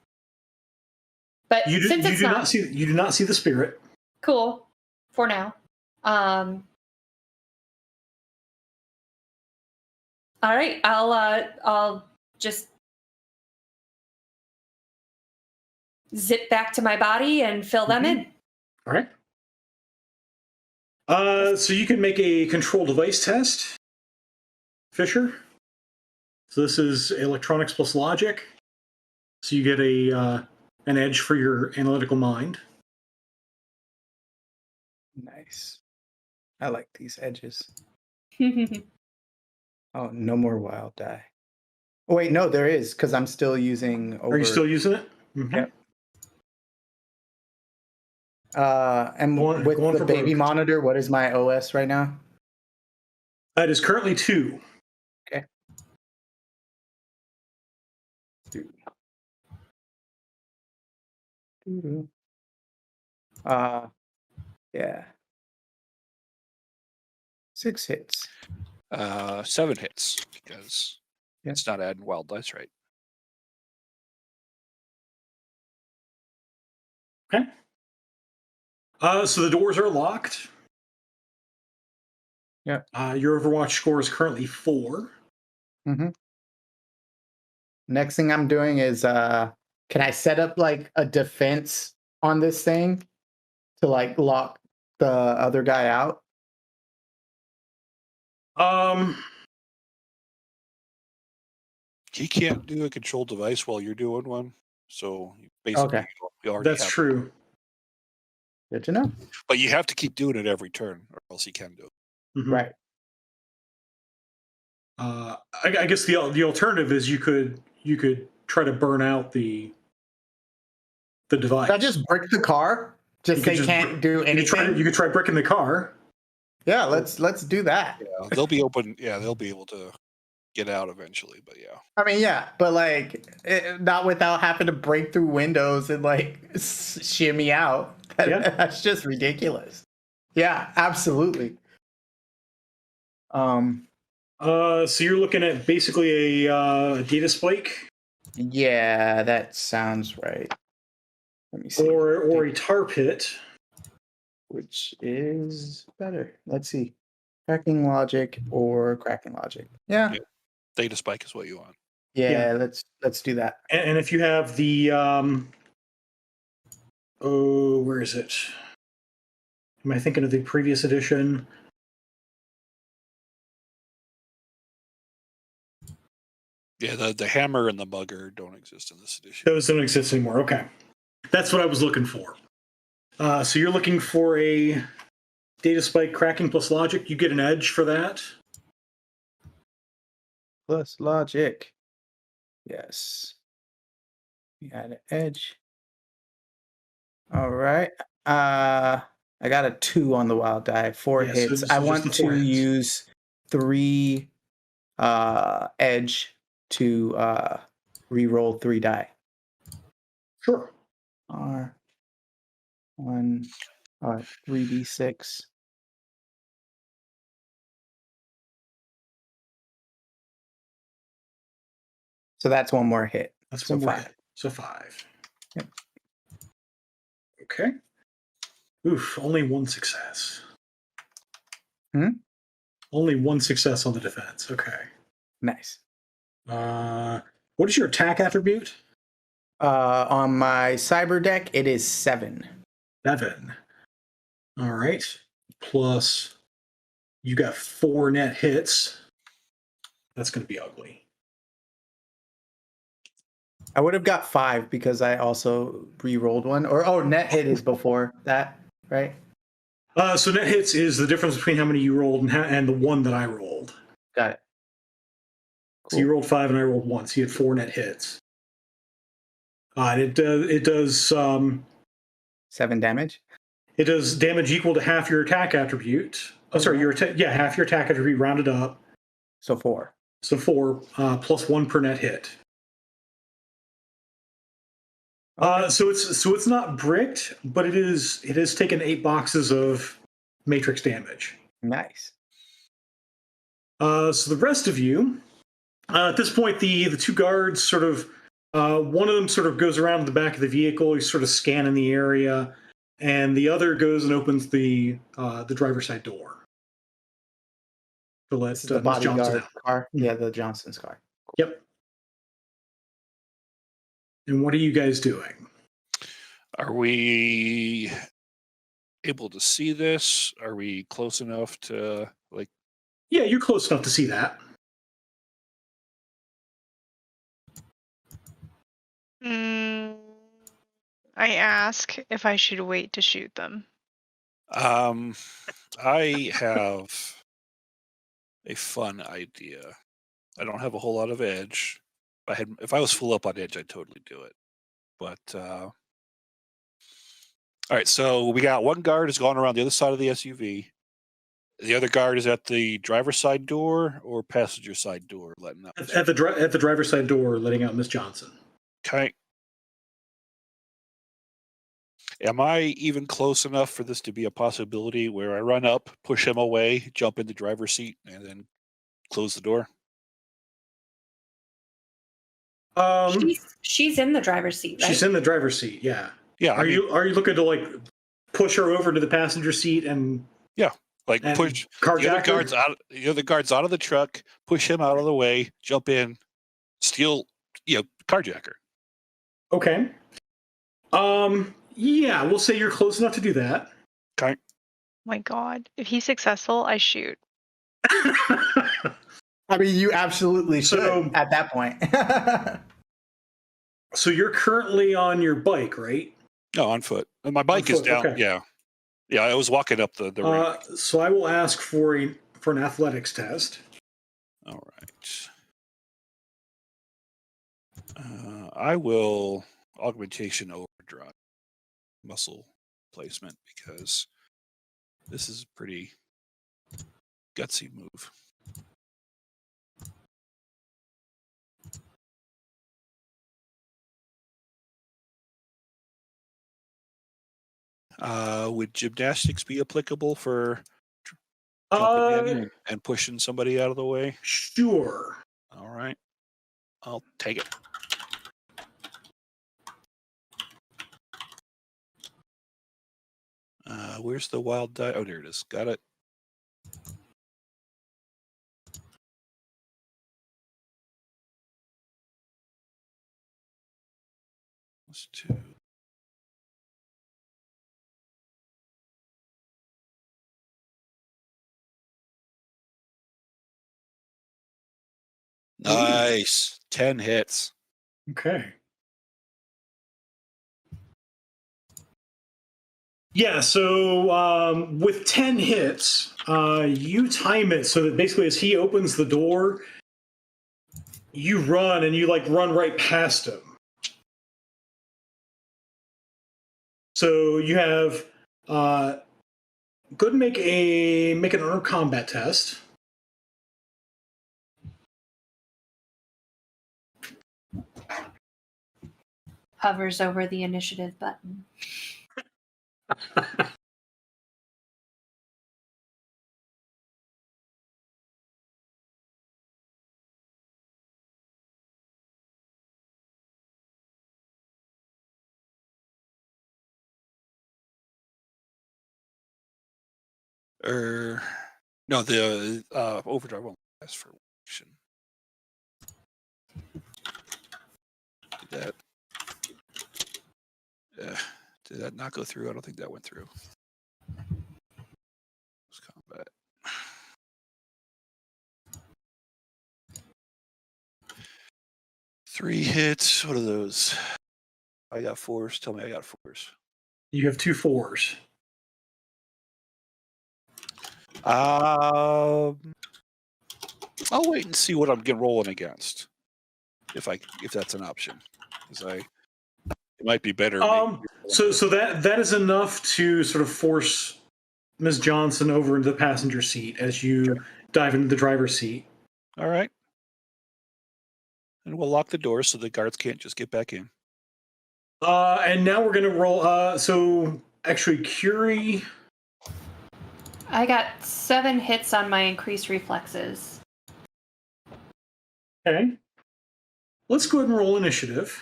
But You do not see the spirit. Cool. For now. All right, I'll just zip back to my body and fill them in. All right. So you can make a control device test, Fisher. So this is electronics plus logic. So you get an edge for your analytical mind. Nice. I like these edges. Oh, no more wild die. Oh, wait, no, there is, because I'm still using. Are you still using it? Mm-hmm. Yep. And Going with the for baby broke. monitor, what is my OS right now? It is currently 2. Okay. Yeah. 6 hits. 7 hits because Yeah. it's not adding wild dice, right? Okay. So the doors are locked. Yeah. Your Overwatch score is currently 4. Mm-hmm. Next thing I'm doing is can I set up like a defense on this thing to like lock the other guy out? He can't do a control device while you're doing one, so basically Okay. you already That's have true. Good to know. But you have to keep doing it every turn, or else he can do it. Mhm. Right. I guess the alternative is you could try to burn out the device. Should I just brick the car? You Just could they just can't do You could anything. try bricking the car. Yeah, let's do that. Yeah, they'll be open. Yeah, they'll be able to get out eventually. But yeah, I mean, yeah, but like not without having to break through windows and like shimmy out. Yeah. That's just ridiculous. Yeah, absolutely. So you're looking at basically a data spike Yeah, that sounds right. Let me see. or a tar pit. Which is better? Let's see. Cracking logic or cracking logic. Yeah. Yeah. Data spike is what you want. Yeah, let's do that. And if you have the where is it? Am I thinking of the previous edition? Yeah, the hammer and the bugger don't exist in this edition. Those don't exist anymore. Okay. That's what I was looking for. So you're looking for a data spike cracking plus logic. You get an edge for that. Plus logic. Yes. We had an edge. All right. I got a 2 on the wild die. 4 Yeah, so hits. just I the want 4 to hits. use 3 edge to re-roll 3 die. Sure. R 1 3d6. So that's one more hit. That's So one more 5. hit. So 5. Yep. Okay. Oof, only 1 success. Only 1 success on the defense. Okay. Nice. What is your attack attribute? On my cyber deck, it is 7. 7. All right. Plus, you got 4 net hits. That's going to be ugly. I would have got 5 because I also re-rolled one. Or net hit is before that, right? So net hits is the difference between how many you rolled and the one that I rolled. Got it. So you rolled 5 and I rolled 1. So you had 4 net hits. And it does 7 damage. It does damage equal to half your attack attribute. Oh, sorry, half your attack attribute rounded up. So 4. So 4 plus 1 per net hit. So it's not bricked, but it is taken 8 boxes of matrix damage. Nice. So the rest of you, at this point, the 2 guards sort of, one of them sort of goes around to the back of the vehicle. He's sort of scanning the area, and the other goes and opens the driver's side door to let This is the Miss Johnson bodyguard out. car. Yeah, the Johnson's car. Cool. Yep. And what are you guys doing? Are we able to see this? Are we close enough to like? Yeah, you're close enough to see that. I ask if I should wait to shoot them. I have a fun idea. I don't have a whole lot of edge. If I was full up on edge, I'd totally do it. But all right, so we got one guard has gone around the other side of the SUV. The other guard is at the driver's side door or passenger side door, letting out. At the driver's side door, letting out Miss Johnson. Okay. Am I even close enough for this to be a possibility where I run up, push him away, jump in the driver's seat, and then close the door? She's in the driver's seat, right? She's in the driver's seat. Yeah. Yeah. Are you looking to like push her over to the passenger seat and like and push carjack the other her? guards out? The other guards out of the truck, push him out of the way, jump in, steal, carjack her. Okay. Yeah, we'll say you're close enough to do that. Okay. My God. If he's successful, I shoot. I mean, you absolutely should So- at that point. So you're currently on your bike, right? No, on foot. And my bike is foot, down. okay. Yeah. Yeah, I was walking up the ramp. So I will ask for an athletics test. All right. I will augmentation overdrive muscle placement because this is a pretty gutsy move. Would gymnastics be applicable for jumping in and pushing somebody out of the way? Sure. All right. I'll take it. Where's the wild die? Oh, there it is. Got it. Let's do. Nice. 10 hits. Okay. Yeah, so with 10 hits, you time it so that basically as he opens the door, you run and you like run right past him. So you have go ahead and make an armed combat test. Hovers over the initiative button. No, the overdrive won't last for action. Did that not go through? I don't think that went through. Let's combat. Three hits. What are those? I got fours. Tell me I got fours. You have 2 4s. I'll wait and see what I'm rolling against. If that's an option, because it might be better. So that is enough to sort of force Ms. Johnson over into the passenger seat as you dive into the driver's seat. All right. And we'll lock the doors so the guards can't just get back in. And now we're going to roll. So actually, Curie. I got 7 hits on my increased reflexes. Okay. Let's go ahead and roll initiative.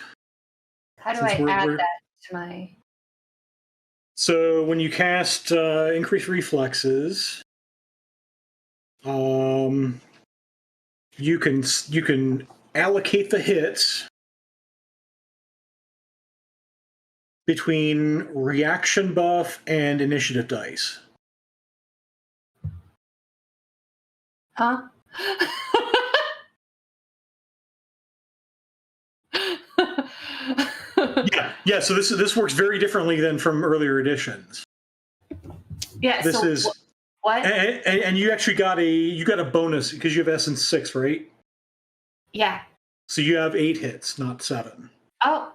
How do Since I we're- add we're- that to my... So when you cast increased reflexes, you can allocate the hits between reaction buff and initiative dice. Huh? Yeah. So this works very differently than from earlier editions. Yeah. This so is what? and you actually got a bonus because you have Essence 6, right? Yeah. So you have 8 hits, not 7, Oh.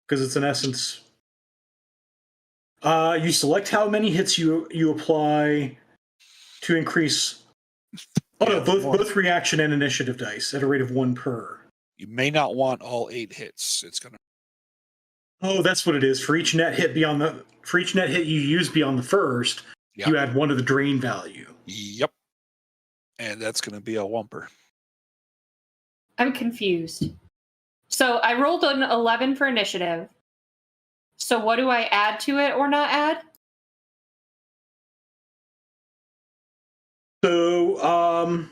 because it's an Essence. You select how many hits you apply to increase. Oh no, both reaction and initiative dice at a rate of 1 per. You may not want all 8 hits. It's gonna. Oh, that's what it is. For each net hit you use beyond the first, Yeah. you add 1 to the drain value. Yep. And that's going to be a whomper. I'm confused. So I rolled an 11 for initiative. So what do I add to it or not add? So,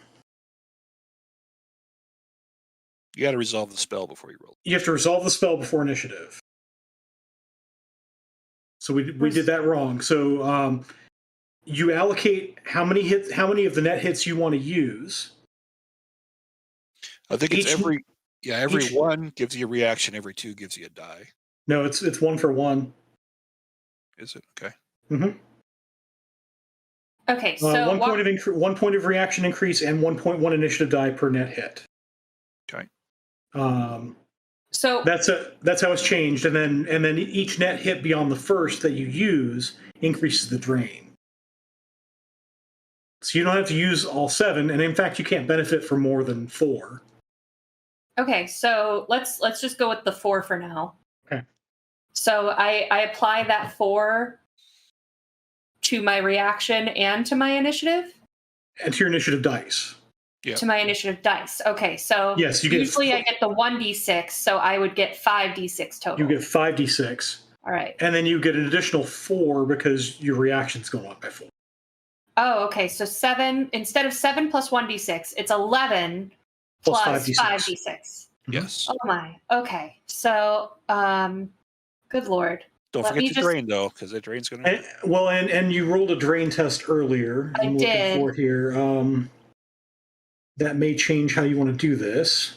You got to resolve the spell before you roll. you have to resolve the spell before initiative. So we did that wrong. So you allocate how many of the net hits you want to use. I think it's every each- 1 gives you a reaction, every 2 gives you a die. No, it's 1 for 1. Is it? Okay. Mm-hmm. Okay, so 1 point of reaction increase and 1.1 initiative die per net hit. Okay. So That's how it's changed, and then each net hit beyond the first that you use increases the drain. So you don't have to use all 7, and in fact, you can't benefit for more than 4. okay, so let's just go with the 4 for now. Okay. So I apply that 4 to my reaction and to my initiative. And to your initiative dice. Yeah. To my initiative dice. Okay, so Yes, you get usually I get the 1d6, so I would get 5d6 total. You get 5d6. All right. And then you get an additional 4 because your reaction's going up by 4. Oh, okay. So 7 instead of 7 plus 1d6, it's 11 Plus plus 5d6. 5d6. Yes. Oh my. Okay. So good lord. Don't Let forget me to just- drain, though, because the drain's going to... And you rolled a drain test earlier. I I'm did. looking for here. That may change how you want to do this.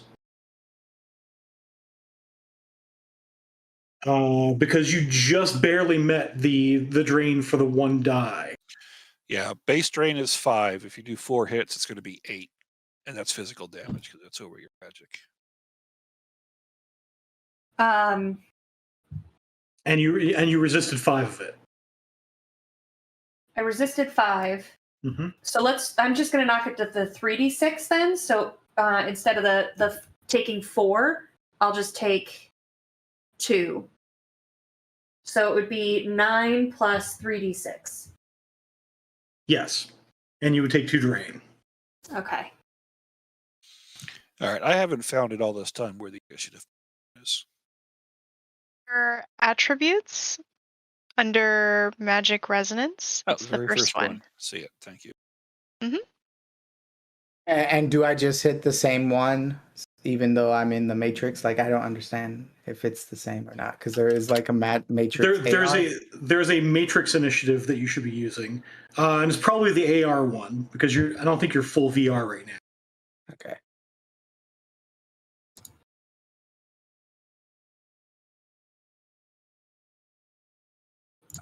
Because you just barely met the drain for the 1 die. Yeah, base drain is 5. If you do 4 hits, it's going to be 8. And that's physical damage because that's over your magic. And you resisted 5 of it. I resisted 5. Mm-hmm. So I'm just going to knock it to the 3d6 then. So instead of the taking 4, I'll just take 2. So it would be 9 plus 3d6. Yes. And you would take 2 drain. Okay. All right, I haven't found it all this time where the initiative is. Your attributes under magic resonance. Oh, It's the the very first one. See it. Thank you. And do I just hit the same one, even though I'm in the matrix? Like, I don't understand if it's the same or not, because there is like a matrix. There's a matrix initiative that you should be using, and it's probably the AR one because I don't think you're full VR right now. Okay.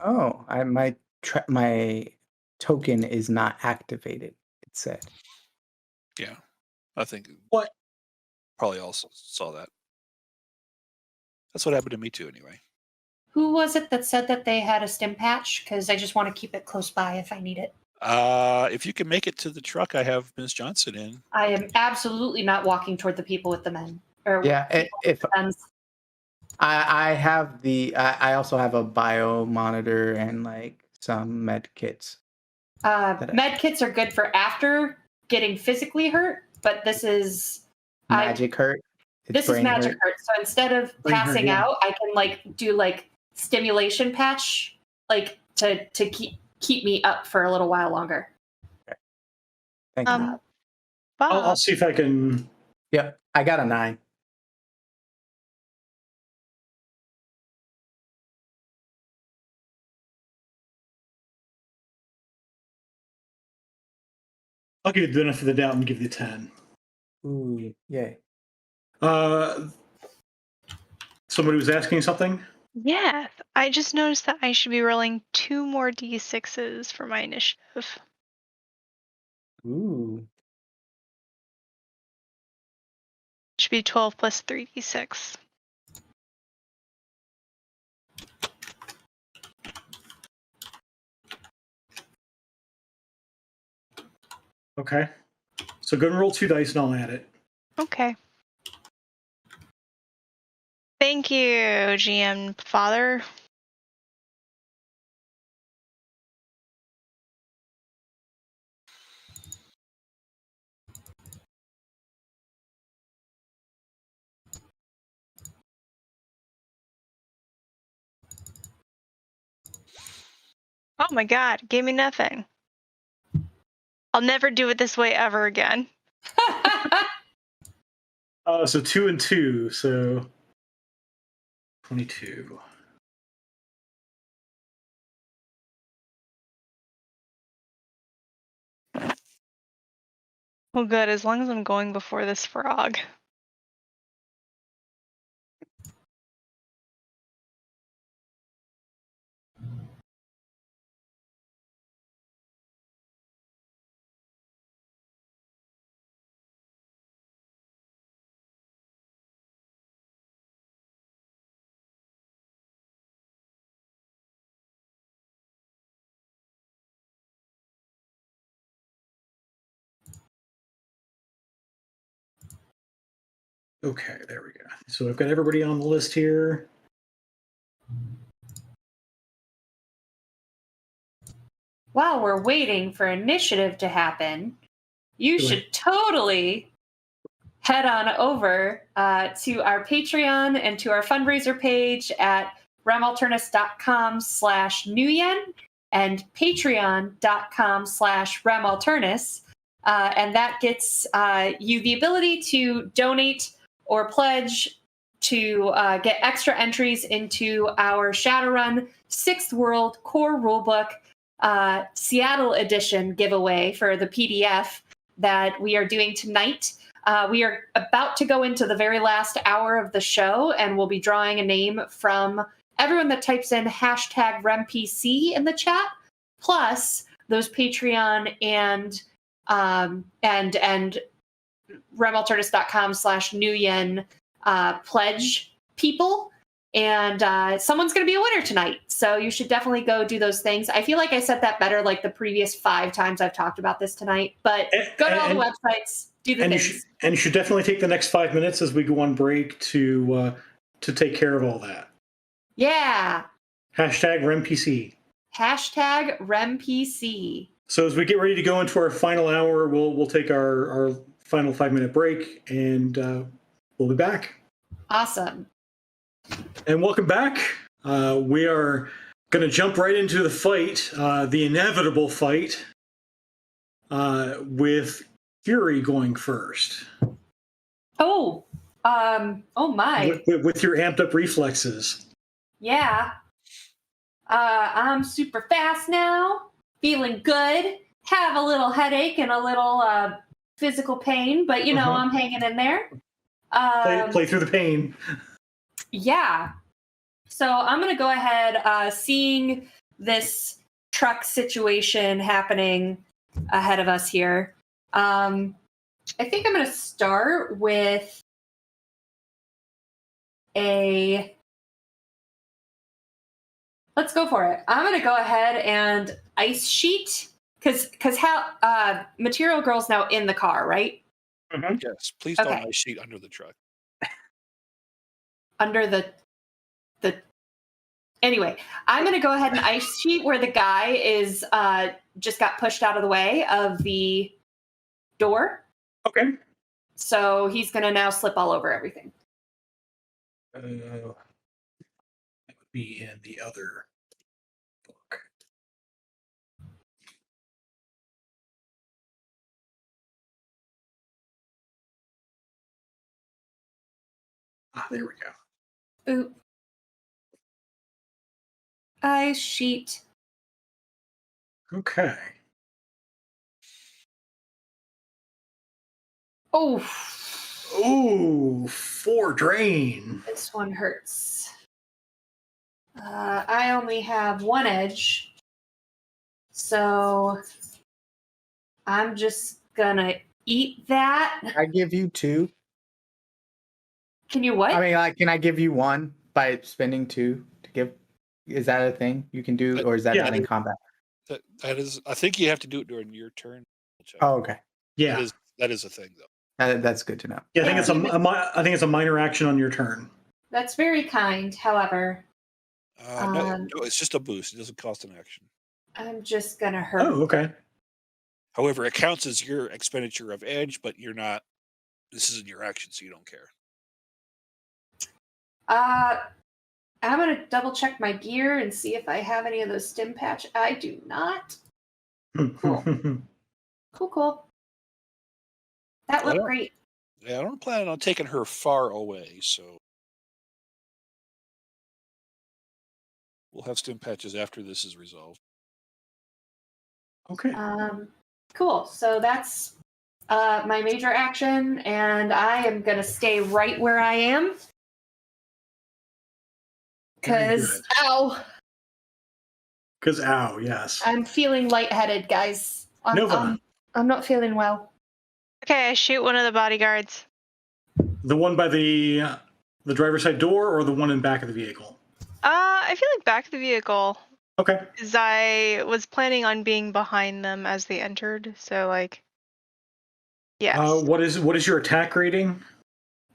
Oh, my token is not activated. It said. Yeah, I think What? Probably also saw that. That's what happened to me too, anyway. Who was it that said that they had a stim patch? Because I just want to keep it close by if I need it. If you can make it to the truck, I have Ms. Johnson in. I am absolutely not walking toward the people with the men. Or Yeah, people with the guns. I have I also have a bio monitor and like some med kits. Med kits are good for after getting physically hurt, but this is Magic hurt. This is magic hurt. So instead of Brain hurt, passing yeah. out, I can like do like stimulation patch, like to keep me up for a little while longer. Thank you. Bob, I'll see if I can. Yep, I got a 9. I'll give you the benefit of the doubt and give you 10. Ooh, yay. Somebody was asking something. yeah, I just noticed that I should be rolling 2 more d6s for my initiative. Ooh. Should be 12 plus 3d6. Okay. So go and roll 2 dice and I'll add it. Okay. Thank you, GM Father. Oh my god, gave me nothing. I'll never do it this way ever again. So 2 and 2, so 22. Well, good, as long as I'm going before this frog. Okay, there we go. So I've got everybody on the list here. While we're waiting for initiative to happen, you should totally head on over to our Patreon and to our fundraiser page at remalternus.com/nuyen and patreon.com/remalternus. And that gets you the ability to donate or pledge to get extra entries into our Shadowrun 6th World Core Rulebook Seattle Edition giveaway for the PDF that we are doing tonight. We are about to go into the very last hour of the show, and we'll be drawing a name from everyone that types in hashtag RemPC in the chat, plus those Patreon and remalternus.com/nuyen pledge people. And someone's going to be a winner tonight. So you should definitely go do those things. I feel like I said that better like the previous 5 times I've talked about this tonight. But go to all the websites, do the things. You should definitely take the next 5 minutes as we go on break to take care of all that. Yeah. Hashtag RemPC. Hashtag RemPC. So as we get ready to go into our final hour, we'll take our final 5-minute break, and we'll be back. Awesome. And welcome back. We are going to jump right into the fight, the inevitable fight, with Fury going first. Oh my. With your amped up reflexes. Yeah. I'm super fast now, feeling good, have a little headache and a little physical pain, but you know, I'm hanging in there. Play through the pain. Yeah. So I'm going to go ahead, seeing this truck situation happening ahead of us here. I think I'm going to start with let's go for it. I'm going to go ahead and ice sheet because how Material Girl's now in the car, right? Yes, please don't ice sheet under the truck. Under the anyway, I'm going to go ahead and ice sheet where the guy is just got pushed out of the way of the door. Okay. So he's going to now slip all over everything. That would be in the other book. There we go. Oop. Ice sheet. Okay. Oh. Ooh, 4 drain. This one hurts. I only have 1 edge. So I'm just gonna eat that. I give you 2. Can you what? I mean, like, can I give you 1 by spending 2 to give? Is that a thing you can do, or is that not in combat? That is, I think you have to do it during your turn. Oh, okay. Yeah, that is a thing, though. That's good to know. Yeah, I think it's a minor action on your turn. That's very kind. However, No, it's just a boost. It doesn't cost an action. I'm just gonna hurt. Oh, okay. However, it counts as your expenditure of edge, but you're not. This isn't your action, so you don't care. I'm gonna double check my gear and see if I have any of those stim patch. I do not. Cool. That looked great. Yeah, I don't plan on taking her far away, so we'll have stim patches after this is resolved. Okay. Cool. So that's my major action, and I am gonna stay right where I am. Because ow, yes. I'm feeling lightheaded, guys. Nova. I'm not feeling well. Okay, I shoot one of the bodyguards. The one by the driver's side door, or the one in back of the vehicle? I feel like back of the vehicle. Okay. Because I was planning on being behind them as they entered, so like, yes. What is your attack rating?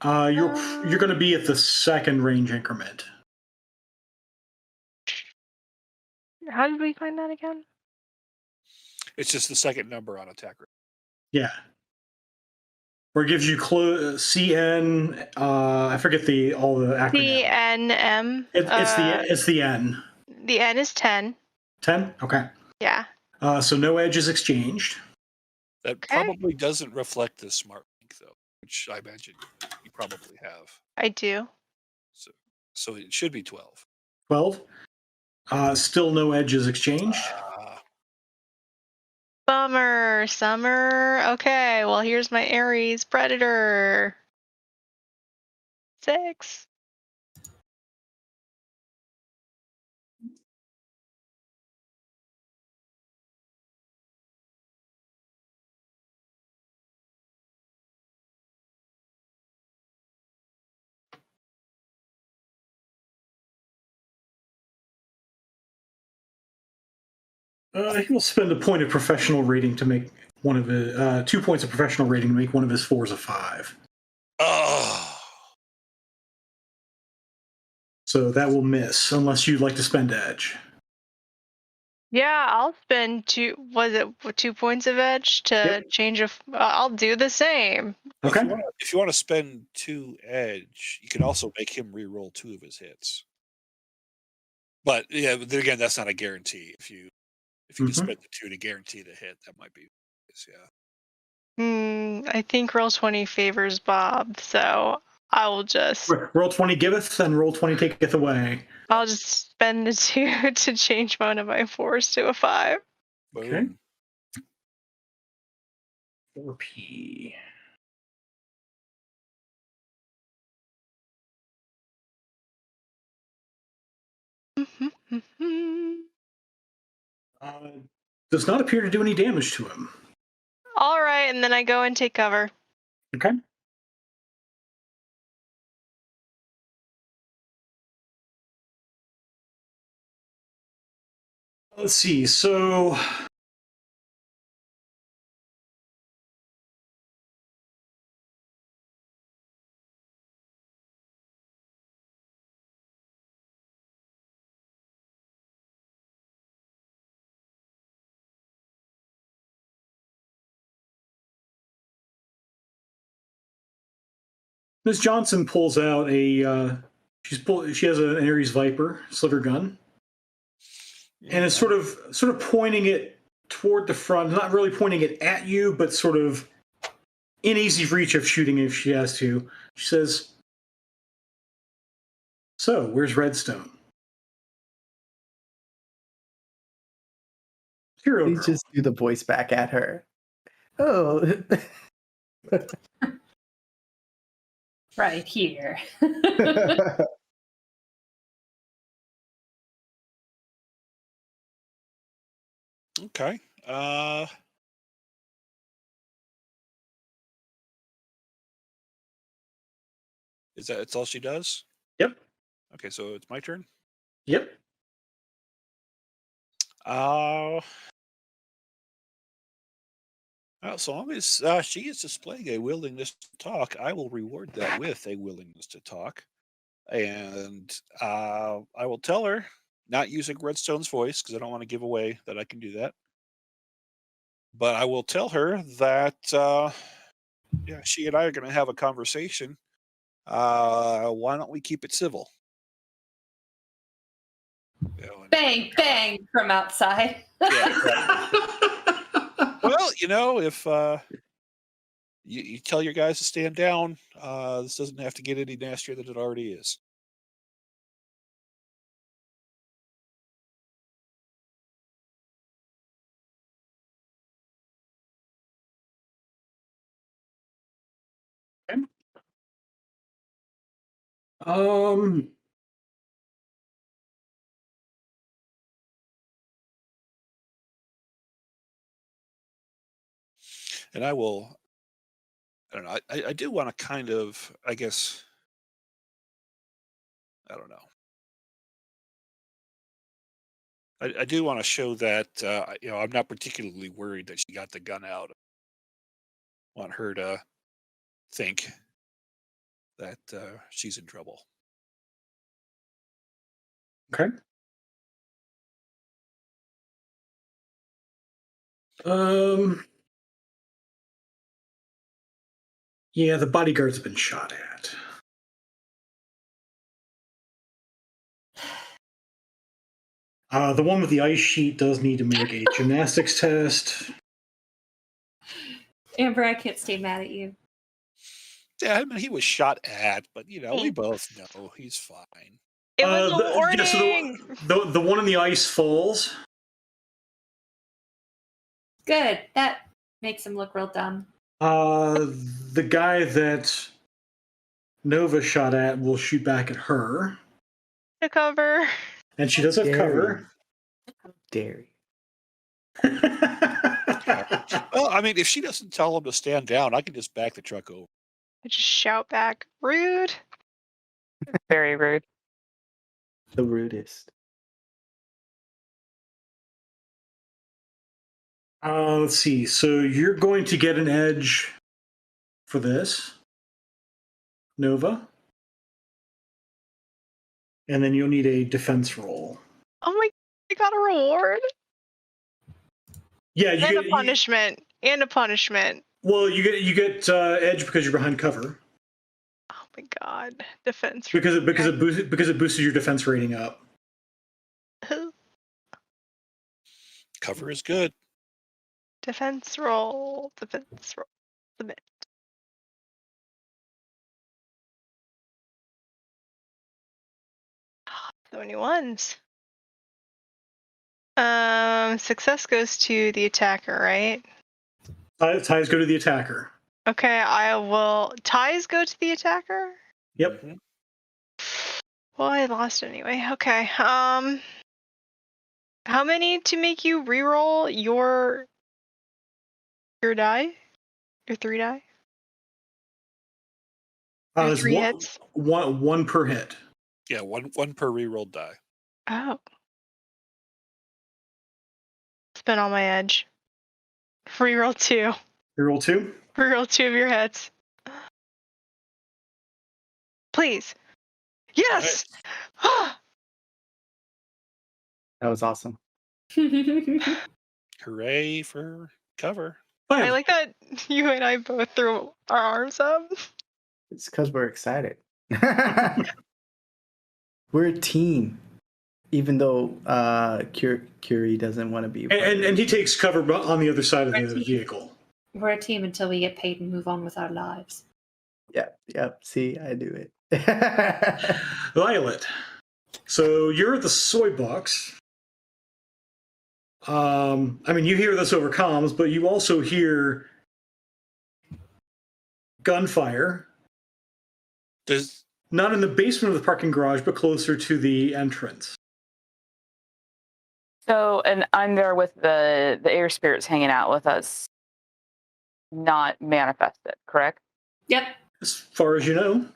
You're going to be at the second range increment. How did we find that again? It's just the second number on attack rate. Yeah. Where it gives you CN. I forget all the acronyms. CNM. It's the N. The N is 10. 10? Okay. Yeah. So no edge is exchanged. That probably doesn't reflect the smart link, though, which I imagine you probably have. I do. So it should be 12. 12. Still no edge is exchanged. Bummer, Summer. Okay, well, here's my Ares Predator. 6. He will spend a point of professional rating to make one of his 2 points of professional rating to make one of his 4s a 5. Oh. So that will miss unless you'd like to spend edge. Yeah, I'll spend 2 points of edge to change I'll do the same. Okay. If you want to spend 2 edge, you can also make him re-roll 2 of his hits. But yeah, then again, that's not a guarantee. If you can spend the 2 to guarantee the hit, that might be I think Roll20 favors Bob, so I will just Roll20 giveth and Roll20 taketh away. I'll just spend the 2 to change one of my 4s to a 5. Okay. 4P. Does not appear to do any damage to him. All right, and then I go and take cover. Okay. Let's see. So Ms. Johnson pulls out a she has an Ares Viper sliver gun, and is sort of pointing it toward the front, not really pointing it at you, but sort of in easy reach of shooting if she has to. She says, "So, where's Redstone?" Hero Please just do the voice back at her. Oh. Right here. Okay. That's all she does? Yep. Okay, so it's my turn. Yep. Well, so long as she is displaying a willingness to talk, I will reward that with a willingness to talk. And I will tell her, not using Redstone's voice because I don't want to give away that I can do that. But I will tell her that yeah, she and I are going to have a conversation. Why don't we keep it civil? You know, and, Bang, bang from outside. yeah, exactly. Well, you know, if you tell your guys to stand down, this doesn't have to get any nastier than it already is. Um, And I will. I don't know. I do want to kind of. I guess. I don't know. I do want to show that you know, I'm not particularly worried that she got the gun out. I want her to think that she's in trouble. okay. Um, yeah, the bodyguard's been shot at. The one with the ice sheet does need to make a gymnastics test. Amber, I can't stay mad at you. Yeah, I mean, he was shot at, but you know, we both know he's fine. It was a warning. Yeah, so the one in the ice falls. Good. That makes him look real dumb. The guy that Nova shot at will shoot back at her, To cover. and she does have cover. Dare Well, I mean, if she doesn't tell him to stand down, I can just back the truck over. I just shout back, rude. Very rude. the rudest. Let's see. So you're going to get an edge for this, Nova, and then you'll need a defense roll. Oh my, I got a reward. Yeah, you And get a punishment. And a punishment. well, you get edge because you're behind cover Oh my god. Defense. because it boosted your defense rating up. Cover is good. Defense roll. Defense roll. Submit. So many ones. Success goes to the attacker, right? Ties go to the attacker. Okay, I will. Ties go to the attacker? Yep. Mhm. Well, I lost anyway. Okay. How many to make you reroll your die? Your 3 die? Your There's 3 hits? one per hit. Yeah, one per rerolled die. Oh. Spin on my edge. Reroll 2. Reroll 2. Reroll 2 of your hits. Please. Yes! That was awesome. Hooray for cover. I like that you and I both threw our arms up. It's because we're excited. We're a team, even though Curie doesn't want to be. And he takes cover on the other side of the vehicle. We're a team until we get paid and move on with our lives. Yep. See, I do it. Violet. So you're at the soy box. I mean, you hear this over comms, but you also hear gunfire. Not in the basement of the parking garage, but closer to the entrance. So, and I'm there with the air spirits hanging out with us, not manifested, correct? Yep. As far as you know.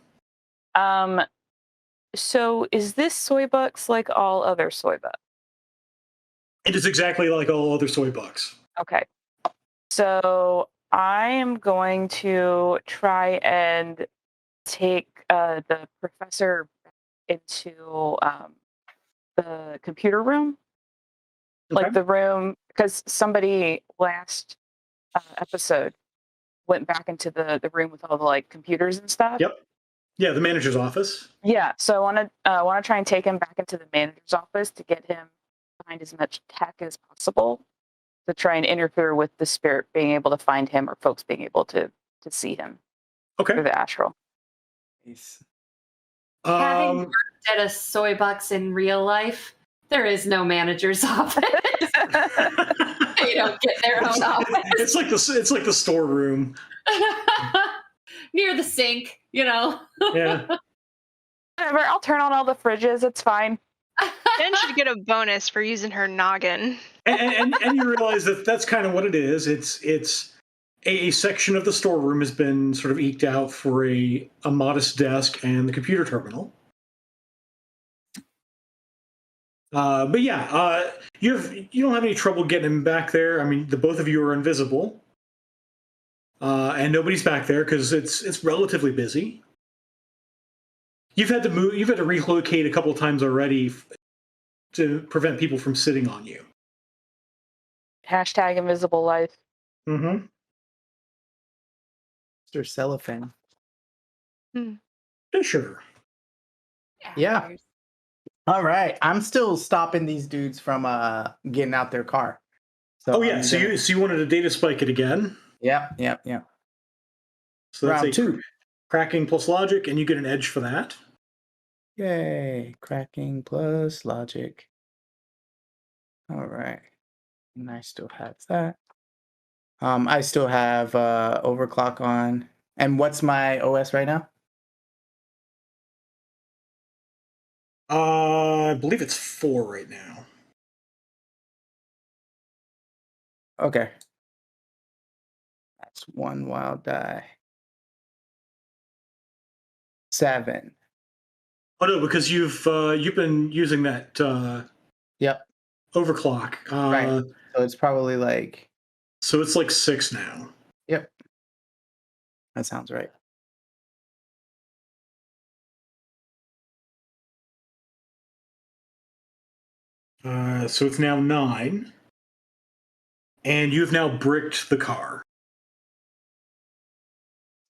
So is this soy bucks like all other soy bucks? It is exactly like all other soy bucks. Okay. So I am going to try and take the professor into the computer room, like Okay. the room, because somebody last episode went back into the room with all the like computers and stuff. Yep. Yeah, the manager's office. Yeah, so I want to try and take him back into the manager's office to get him behind as much tech as possible to try and interfere with the spirit being able to find him or folks being able to see him Okay. through the astral. Nice. Having worked at a soy box in real life, there is no manager's office. They don't get their own office. It's like the storeroom. Near the sink, you know. Yeah. Whatever, I'll turn on all the fridges. It's fine. Jen should get a bonus for using her noggin. And you realize that that's kind of what it is. It's a section of the storeroom has been sort of eked out for a modest desk and the computer terminal. But yeah, you don't have any trouble getting him back there. I mean, the both of you are invisible, and nobody's back there because it's relatively busy. You've had to move. You've had to relocate a couple of times already to prevent people from sitting on you. Hashtag invisible life. Mm-hmm. Mr. Cellophane. Sure. Yeah. All right. I'm still stopping these dudes from getting out their car. So Oh yeah. So you wanted to data spike it again? Yeah. So that's Round 2. Cracking plus logic, and you get an edge for that. Yay. Cracking plus logic. All right. And I still have that. I still have overclock on. And what's my OS right now? I believe it's 4 right now. Okay. That's 1 wild die. 7. Oh no, because you've been using that Yep. overclock. Right. So it's probably like. So it's like 6 now. Yep. That sounds right. So it's now 9. And you've now bricked the car.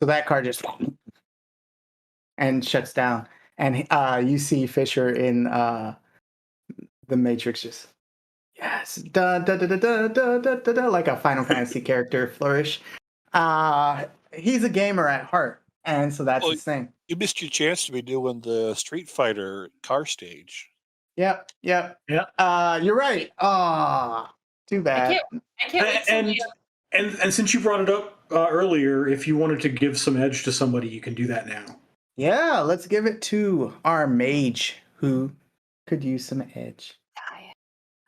So that car just and shuts down. And you see Fisher in the Matrix just yes, da da da da da da da da, da like a Final Fantasy character flourish. He's a gamer at heart, and so that's his thing. You missed your chance to be doing the Street Fighter car stage. Yep. You're right. Too bad. I can't wait till you. And since you brought it up earlier, if you wanted to give some edge to somebody, you can do that now. Yeah, let's give it to our mage who could use some edge.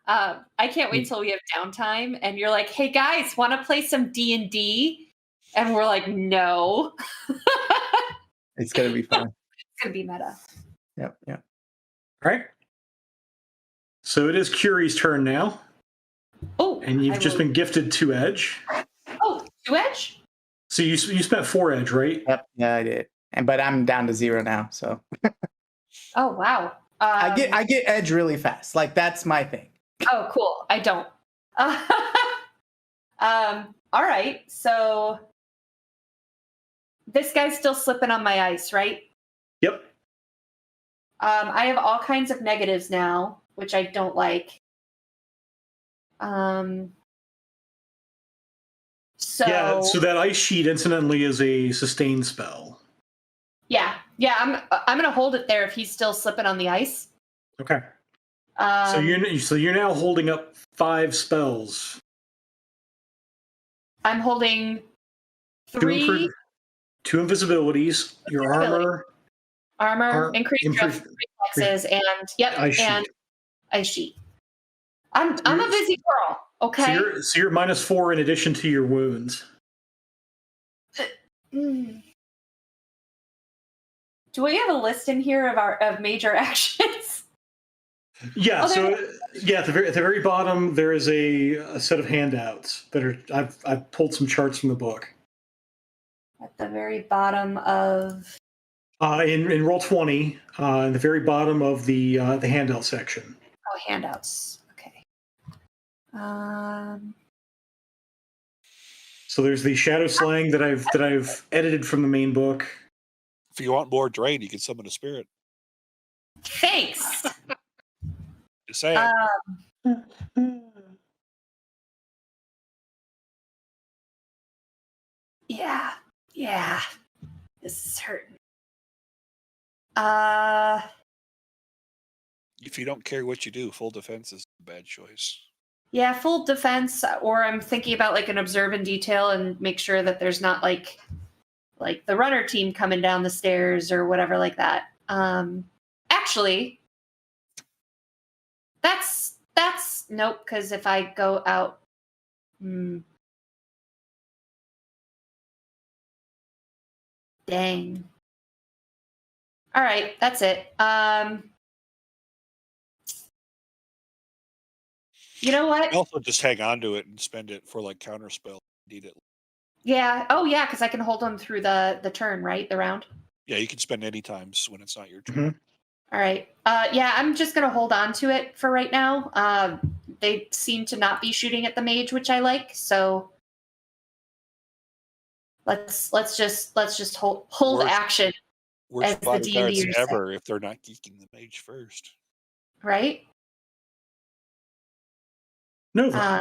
I can't wait till we have downtime, and you're like, "Hey guys, want to play some D&D?" And we're like, "No." It's gonna be fun. It's gonna be meta. Yep. All right. So it is Curie's turn now. Oh, and you've just been gifted 2 edge. Oh, 2 edge? So you spent 4 edge, right? Yep. Yeah, I did. But I'm down to 0 now. So. Oh wow. I get edge really fast. Like that's my thing. Oh, cool. I don't. All right. So this guy's still slipping on my ice, right? Yep. I have all kinds of negatives now, which I don't like. So that ice sheet incidentally is a sustain spell. Yeah. I'm gonna hold it there if he's still slipping on the ice. Okay. So you're now holding up 5 spells. I'm holding 3 2 invisibilities, your armor, increased reflexes, and ice sheet. I'm a busy girl. Okay. So you're -4 in addition to your wounds. Do we have a list in here of major actions? Yeah. At the very bottom there is a set of handouts that are. I've pulled some charts from the book. At the very bottom of. In roll 20, in the very bottom of the handout section. Oh, handouts. Okay. So there's the shadow slang that I've edited from the main book. If you want more drain, you can summon a spirit. Thanks. Just saying. Yeah. This is hurting. If you don't care what you do, full defense is a bad choice. Yeah, full defense, or I'm thinking about like an observe in detail and make sure that there's not like the runner team coming down the stairs or whatever like that. Actually, that's nope, because if I go out, dang. All right, that's it. You know what? Also, just hang on to it and spend it for like counterspell. Need it. Yeah. Oh, yeah, because I can hold them through the turn, right? The round. Yeah, you can spend any times when it's not your turn. Mm-hmm. All right. Yeah, I'm just gonna hold on to it for right now. They seem to not be shooting at the mage, which I like. So let's just hold Worst- action, Worst as the bodyguards D&Ders say. ever if they're not geeking the mage first. right? Nova.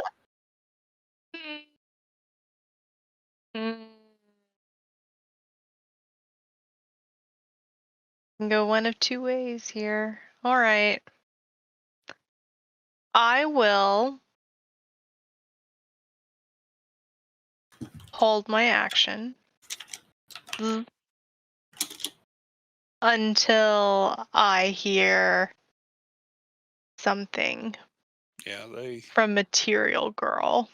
Can go one of two ways here. All right. I will hold my action until I hear something Yeah, they. from Material Girl.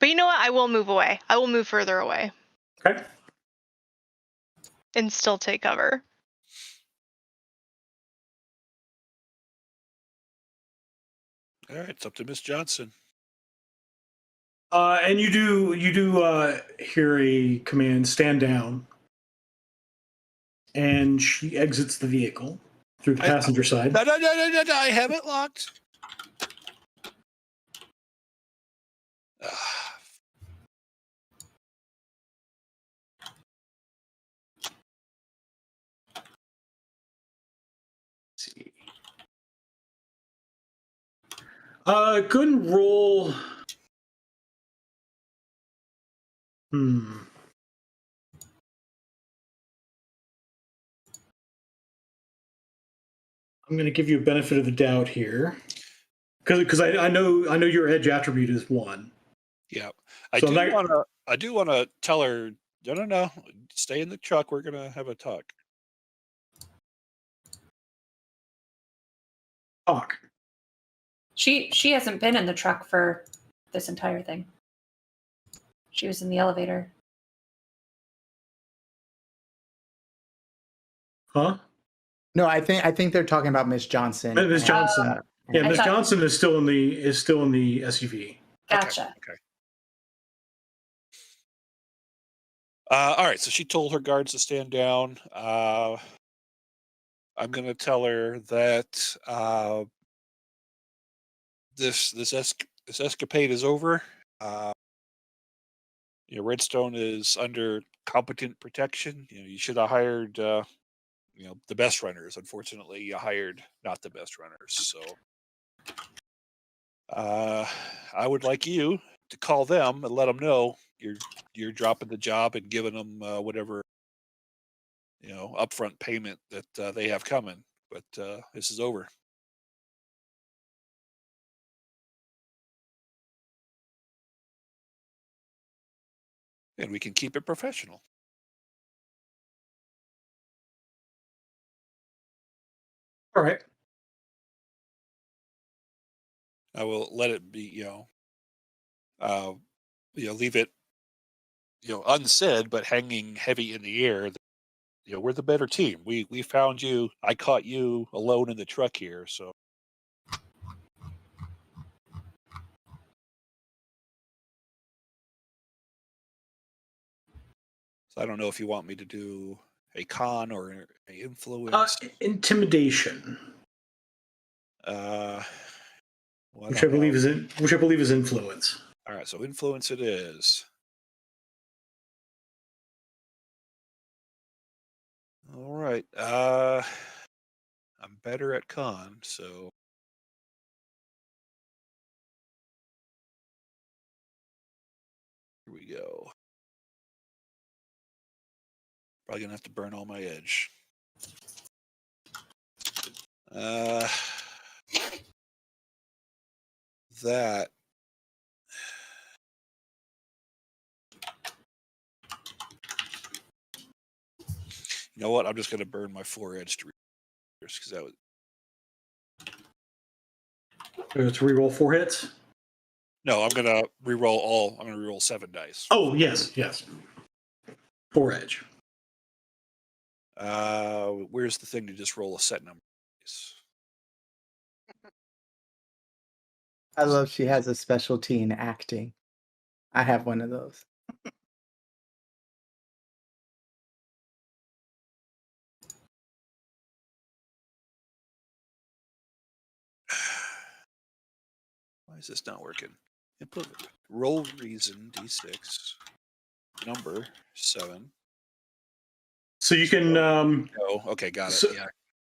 But you know what? I will move away. I will move further away Okay. and still take cover. All right, it's up to Miss Johnson. And you do hear a command: stand down. And she exits the vehicle through the passenger side. No, I have it locked. Let's see. Go ahead and roll. I'm going to give you a benefit of the doubt here, because I know your edge attribute is 1. Yeah, I So do want to tell her. No, stay in the truck. We're gonna have a talk. Talk. She hasn't been in the truck for this entire thing. She was in the elevator. Huh? No, I think they're talking about Miss Johnson. Miss Johnson. Yeah, I Miss thought- Johnson is still in the SUV. Gotcha. Okay. All right. So she told her guards to stand down. I'm going to tell her that this escapade is over. Redstone is under competent protection. You should have hired the best runners. Unfortunately, you hired not the best runners. So I would like you to call them and let them know you're dropping the job and giving them whatever upfront payment that they have coming. But this is over. And we can keep it professional. All right. I will let it be, leave it, unsaid, but hanging heavy in the air. We're the better team. We found you. I caught you alone in the truck here. So So I don't know if you want me to do a con or a influence. Intimidation, Well, which I believe is influence. All right, so influence it is. All right. I'm better at con, so here we go. Probably gonna have to burn all my edge. That. You know what? I'm just gonna burn my 4 edge to because that was. To reroll 4 hits. No, I'm gonna reroll all. I'm gonna reroll 7 dice. Oh yes. 4 edge. Where's the thing to just roll a set number? I love she has a specialty in acting. I have one of those. Why is this not working? Input roll reason d6 number 7. So you can. Oh, okay, got it. So, yeah.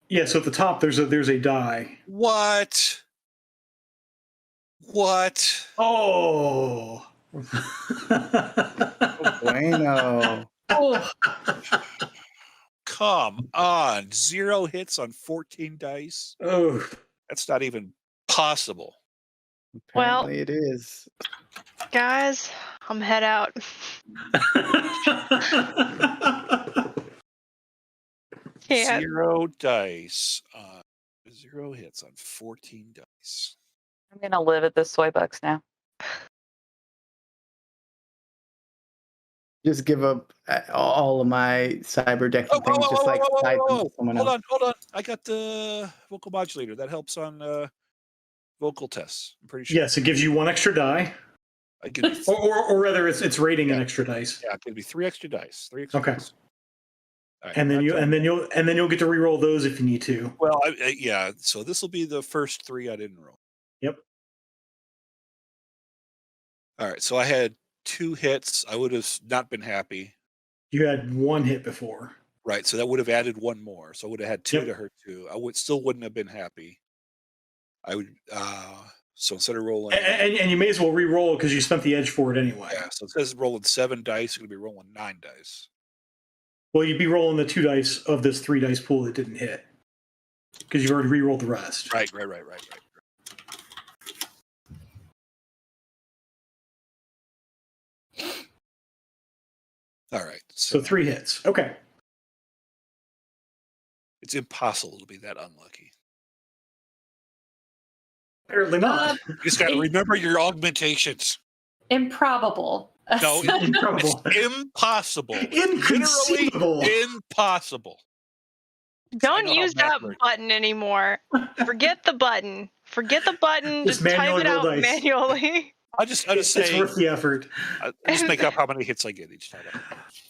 Yeah. So at the top, there's a die. What? What? Oh. Bueno. Oh, Come on. 0 hits on 14 dice. Oh. That's not even possible. Apparently it is. Guys, I'm head out. Can't. 0 dice on 0 hits on 14 dice. I'm gonna live at the soy bucks now. Just give up all of my cyber decking things. Just like type them to someone else. Hold on. I got the vocal modulator. That helps on vocal tests. I'm pretty sure. Yes, it gives you 1 extra die, I give you or rather, it's rating an extra dice. yeah, it gives me 3 extra dice. 3 extra Okay. dice. All right, And then not you'll get to re-roll those if you need to. well, yeah. So this will be the first 3 I didn't roll. Yep. All right. So I had 2 hits. I would have not been happy. You had 1 hit before. Right. So that would have added 1 more. So I would have had 2 Yep. to her 2. I still wouldn't have been happy. I would. So instead of rolling, And you may as well re-roll because you spent the edge for it anyway. yeah. So it says rolling 7 dice. You're gonna be rolling 9 dice. Well, you'd be rolling the 2 dice of this 3 dice pool that didn't hit because you've already re-rolled the rest. Right. All right. So 3 hits. Okay. It's impossible to be that unlucky. Apparently not. You just got to remember your augmentations. improbable. No, Improbable. it's impossible. Inconceivable. Literally impossible. Don't know how use math that works. button anymore. Forget the button. Just Just type manually it roll out dice. manually. I just It's say worth the effort. I just make up how many hits I get each time.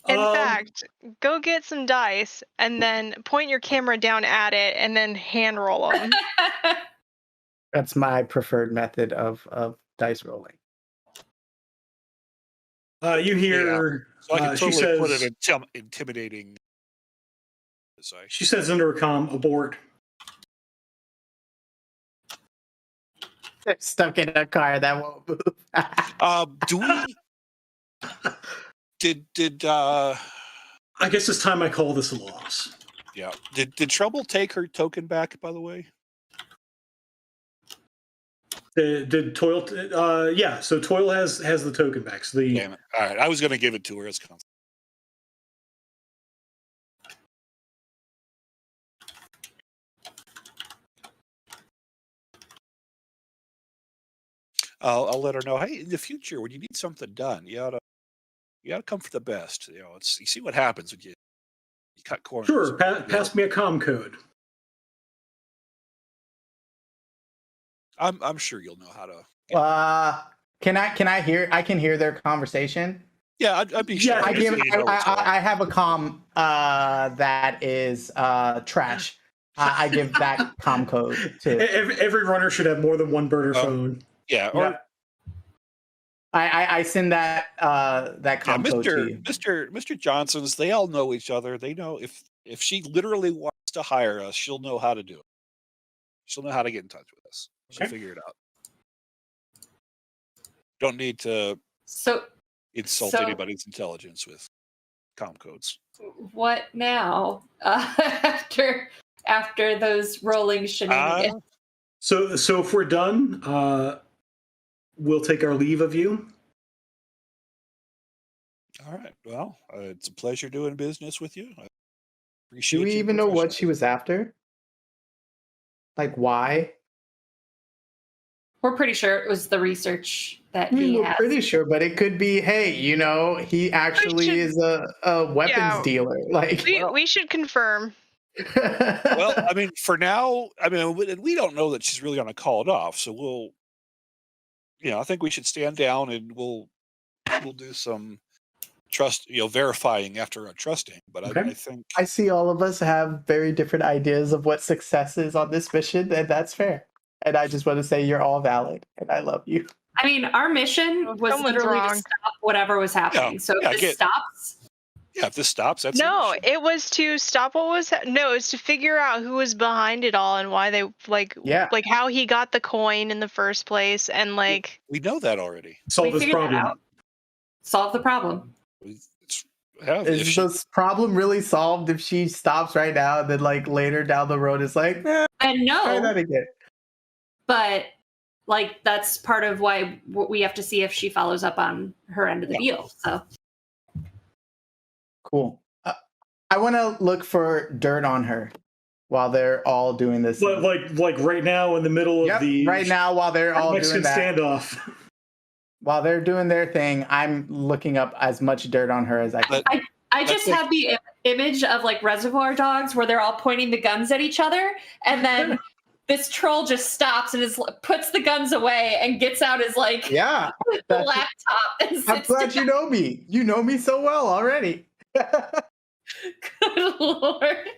In Um, fact, go get some dice and then point your camera down at it and then hand roll them. That's my preferred method of dice rolling. You hear So I can she totally put says an intimidating. she says under a comm, abort. They're stuck in a car that won't move. Do we? Did I guess it's time I call this a loss. yeah? Did Trouble take her token back? By the way, Did Toil? Yeah. So Toil has the token back. So the damn it! All right, I was going to give it to her as constant. I'll let her know. Hey, in the future, when you need something done, you oughta come for the best. You know, you see what happens when you cut corners. sure. Pass me a comm code. I'm sure you'll know how to. Can I hear? I can hear their conversation. Yeah, I'd be Yeah, sure. I just give. so you know what's going on. I have a comm that is trash. I give that comm code to. Every runner should have more than one burner phone. Yeah, or Yeah. I send that that yeah, comm code to you. Mr. Johnson's. They all know each other. They know if she literally wants to hire us, she'll know how to do it. She'll know how to get in touch with us. She'll Okay. figure it out. Don't need to So insult So- anybody's intelligence with comm codes. what now? After those rolling shenanigans. So if we're done, we'll take our leave of you. All right. Well, it's a pleasure doing business with you. I appreciate Do we your even know what she professionalism. was after? Like why? We're pretty sure it was the research that I mean, he we're has. pretty sure, but it could be, hey, he actually should- is a weapons Yeah. dealer. Like, We should confirm. Well, I mean, for now, we don't know that she's really going to call it off. So we'll, I think we should stand down and we'll do some verifying after our trusting. But Okay. I think I see all of us have very different ideas of what success is on this mission, and that's fair. And I just want to say you're all valid, and I love you. I mean, our mission was Someone's literally wrong. to stop whatever was happening. So if this stops, if this stops, that's an No, issue. it was to stop what was no, it's to figure out who was behind it all and why they like how he got the coin in the first place and like we know that already. Solve this figured that problem. out. Solve the problem. Is this problem really solved if she stops right now and then like later down the road is like, And try that no, again? but like that's part of why we have to see if she follows up on her end of the deal. So Cool. I want to look for dirt on her while they're all doing this. Like right now in the middle of the right now while they're all Mexican doing that. standoff. While they're doing their thing, I'm looking up as much dirt on her as I can. I just have the image of like Reservoir Dogs where they're all pointing the guns at each other, and then this troll just stops and puts the guns away and gets out his like laptop. And I'm glad you know me. You know me so well already. Good Lord.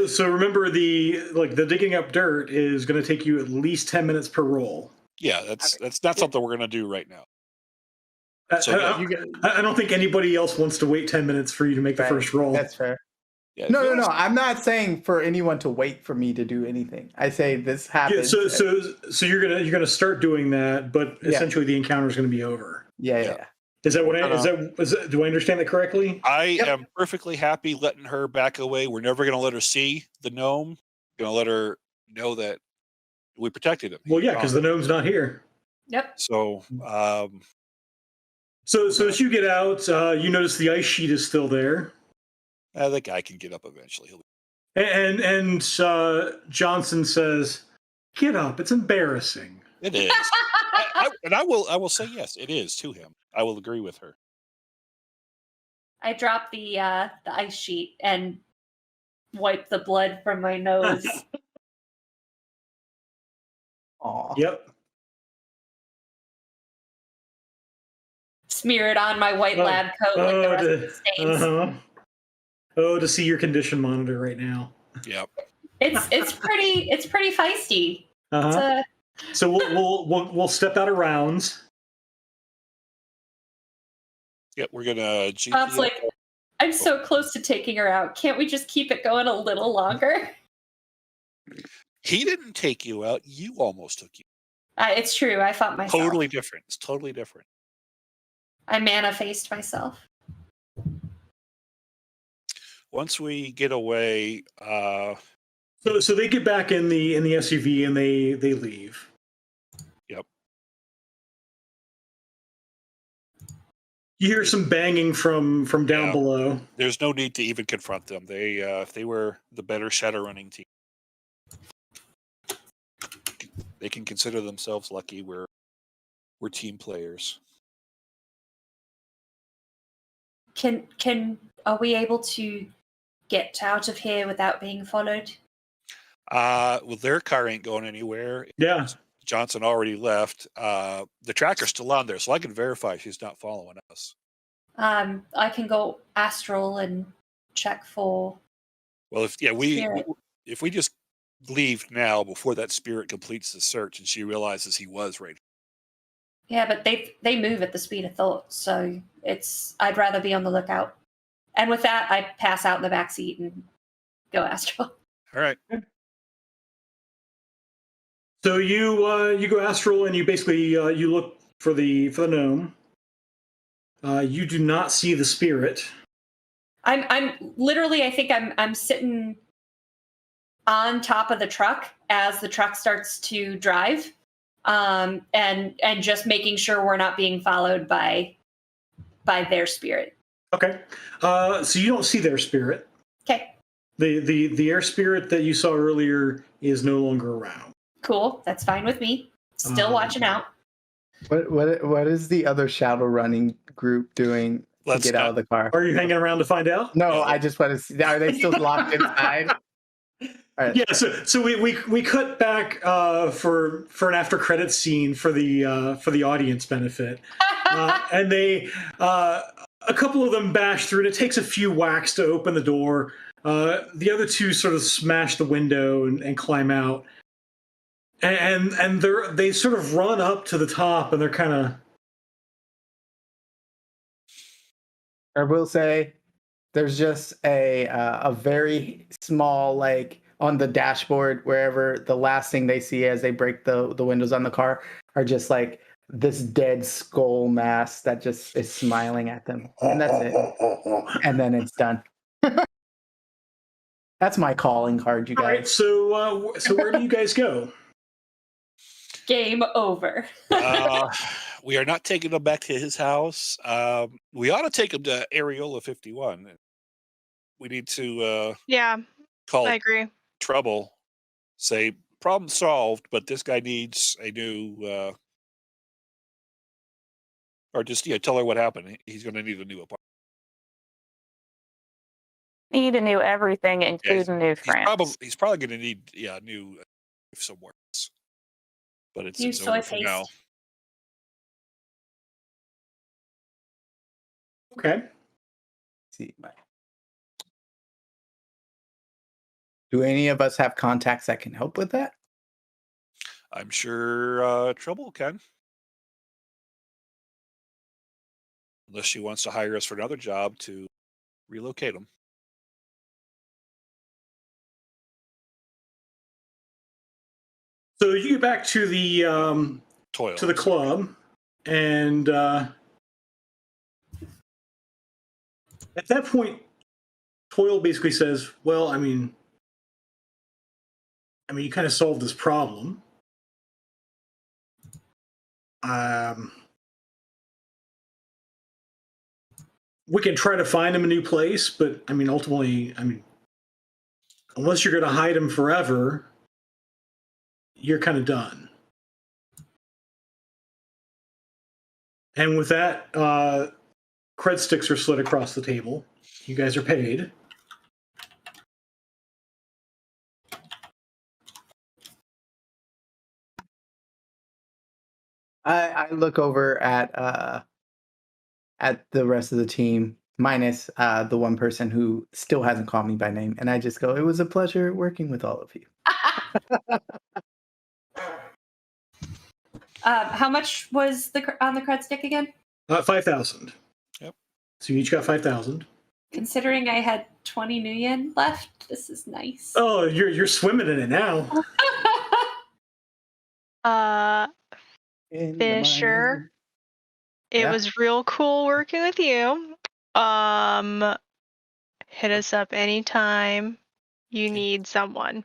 So remember the digging up dirt is going to take you at least 10 minutes per roll. Yeah, that's not something we're going to do right now. So I don't think anybody else wants to wait 10 minutes for you to make the first roll. That's fair. Yeah, No. I'm not saying for anyone to wait for me to do anything. I say this happens. Yeah, so you're gonna start doing that, but essentially the encounter is going to be over. Yeah. Is that do I understand that correctly? I am perfectly happy letting her back away. We're never going to let her see the gnome. Going to let her know that we protected him. Well, yeah, because the gnome's not here. Yep. So, so as you get out, you notice the ice sheet is still there. That guy can get up eventually. And Johnson says, "Get up! It's embarrassing." It is, and I will say yes, it is to him. I will agree with her. I drop the ice sheet and wipe the blood from my nose. Aw. Yep. Smear it on my white lab coat like the rest of the stains. To see your condition monitor right now. Yep. It's pretty feisty. So we'll step out of rounds. Yep, we're gonna. Bob's like, I'm so close to taking her out. Can't we just keep it going a little longer? He didn't take you out. You almost took you. It's true. I fought myself. Totally different. It's totally different. I mana-faced myself. Once we get away, so they get back in the SUV and they leave. Yep. You hear some banging from down below. There's no need to even confront them. They were the better Shadowrunning team. They can consider themselves lucky. We're team players. Are we able to get out of here without being followed? Well, their car ain't going anywhere. Yeah. Johnson already left. The tracker's still on there, so I can verify she's not following us. I can go astral and check for. Well, Spirit. if we just leave now before that spirit completes the search and she realizes he was right. Yeah, but they move at the speed of thought, so I'd rather be on the lookout. And with that, I pass out in the back seat and go astral. All right. So you go astral and you basically you look for the gnome. You do not see the spirit. I'm literally, I think I'm sitting on top of the truck as the truck starts to drive, and just making sure we're not being followed by their spirit. Okay. So you don't see their spirit. Okay. The air spirit that you saw earlier is no longer around. Cool. That's fine with me. Still watching out. What is the other shadow running group doing to get out of the car? Are you hanging around to find out? No, I just want to see. Are they still locked inside? All right. Yeah. So we cut back for an after credits scene for the audience benefit, and they a couple of them bash through, and it takes a few whacks to open the door. The other two sort of smash the window and climb out. And they sort of run up to the top, and they're kind of. I will say, there's just a very small, like on the dashboard, wherever the last thing they see as they break the windows on the car are just like this dead skull mask that just is smiling at them, and that's it. And then it's done. That's my calling card, you guys. All right. So where do you guys go? Game over. We are not taking him back to his house. We ought to take him to Areola 51. We need to call I agree. trouble. Say, problem solved, but this guy needs a new... or just tell her what happened. He's going to need a new apartment. Need a new everything, including new friends. He's probably going to need new somewhere else. But it's New soy over for now. paste. Okay. See, do any of us have contacts that can help with that? I'm sure Trouble can. Unless she wants to hire us for another job to relocate him. So you get back to the Toil. to the club, and at that point, Toil basically says, "Well, I mean, you kind of solved this problem. We can try to find him a new place, but ultimately, unless you're going to hide him forever, you're kind of done." And with that, cred sticks are slid across the table. You guys are paid. I look over at the rest of the team, minus the one person who still hasn't called me by name, and I just go, "It was a pleasure working with all of you." How much was on the cred stick again? 5,000. Yep. So you each got 5,000. Considering I had 20 new yen left, this is nice. Oh, you're swimming in it now. Fisher, it was real cool working with you. Hit us up anytime you need someone.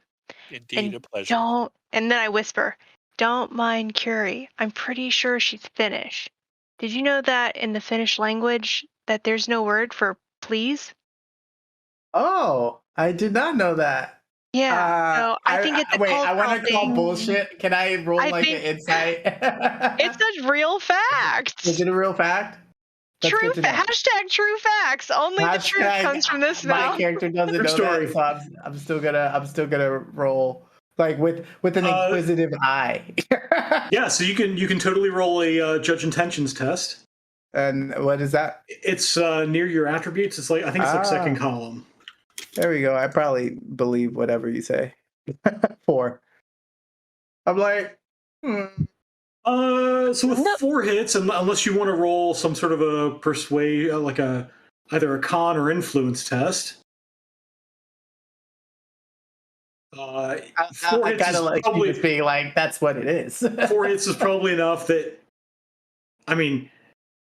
Indeed, a pleasure. And then I whisper, "Don't mind Curie. I'm pretty sure she's Finnish. Did you know that in the Finnish language that there's no word for please?" Oh, I did not know that. Yeah. So I think it's a wait. I want to cultural call thing. bullshit. Can I roll an insight? It's a real fact. Is it a real fact? That's True. good to know. Hashtag true facts. Only the truth comes from this now. My character doesn't know that, so I'm still gonna roll like with an inquisitive eye. Yeah, so you can totally roll a judge intentions test. And what is that? It's near your attributes. It's like I think it's like second Ah. column. There we go. I probably believe whatever you say. 4. I'm like, So with No. 4 hits, unless you want to roll some sort of a persuade, like either a con or influence test. 4 I hits kind is of like probably you just being like, that's what it is. 4 hits is probably enough that. I mean,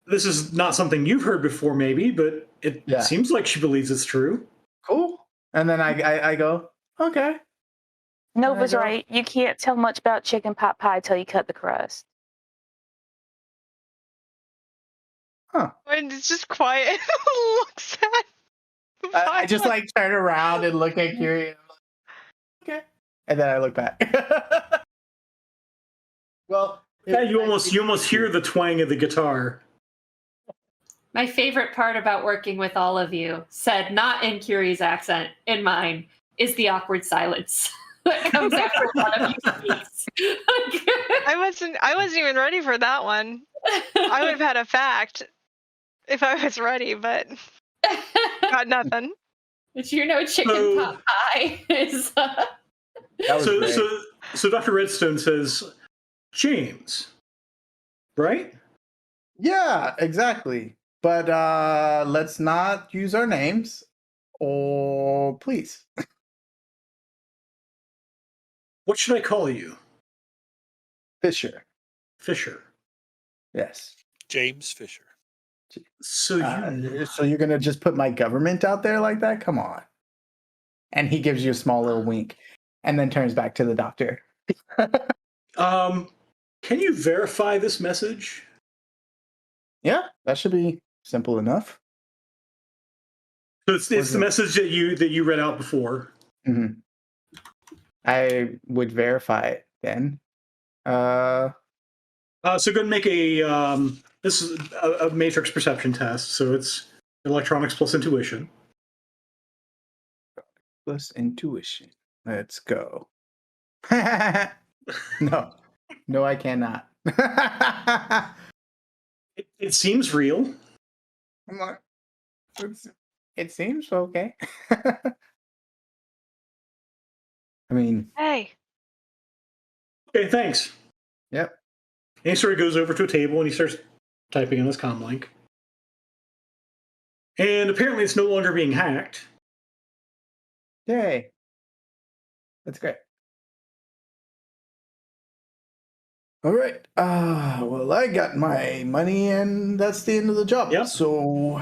this is not something you've heard before, maybe, but it Yeah. seems like she believes it's true. Cool. And then I go, okay. Nova's There I go. right. You can't tell much about chicken pot pie till you cut the crust. And it's just quiet. Looks at. I just like turn around and look at Curie. And I'm like, okay. And then I look back. Well, Yeah, you almost hear the twang of the guitar. My favorite part about working with all of you, said not in Curie's accent, in mine, is the awkward silence that comes after one of you speaks. I wasn't even ready for that one. I would have had a fact if I was ready, but got nothing. But you know, chicken pot pie is. That was great. So Dr. Redstone says, James, right? Yeah, exactly. But let's not use our names. Or please. What should I call you? Fisher. Fisher. Yes. James Fisher. So you. So you're gonna just put my government out there like that? Come on. And he gives you a small little wink, and then turns back to the doctor. Can you verify this message? Yeah, that should be simple enough. So it's the message that you read out before. Mm-hmm. I would verify it then. So go ahead and make a this is a matrix perception test. So it's electronics plus intuition. Plus intuition. Let's go. No, I cannot. It seems real. I'm like, it seems okay. I mean, Hey. Okay, thanks. yep. And he sort of goes over to a table and he starts typing on his comm link. And apparently it's no longer being hacked. Yay. That's great. All right. Well, I got my money, and that's the end of the job. Yep. So,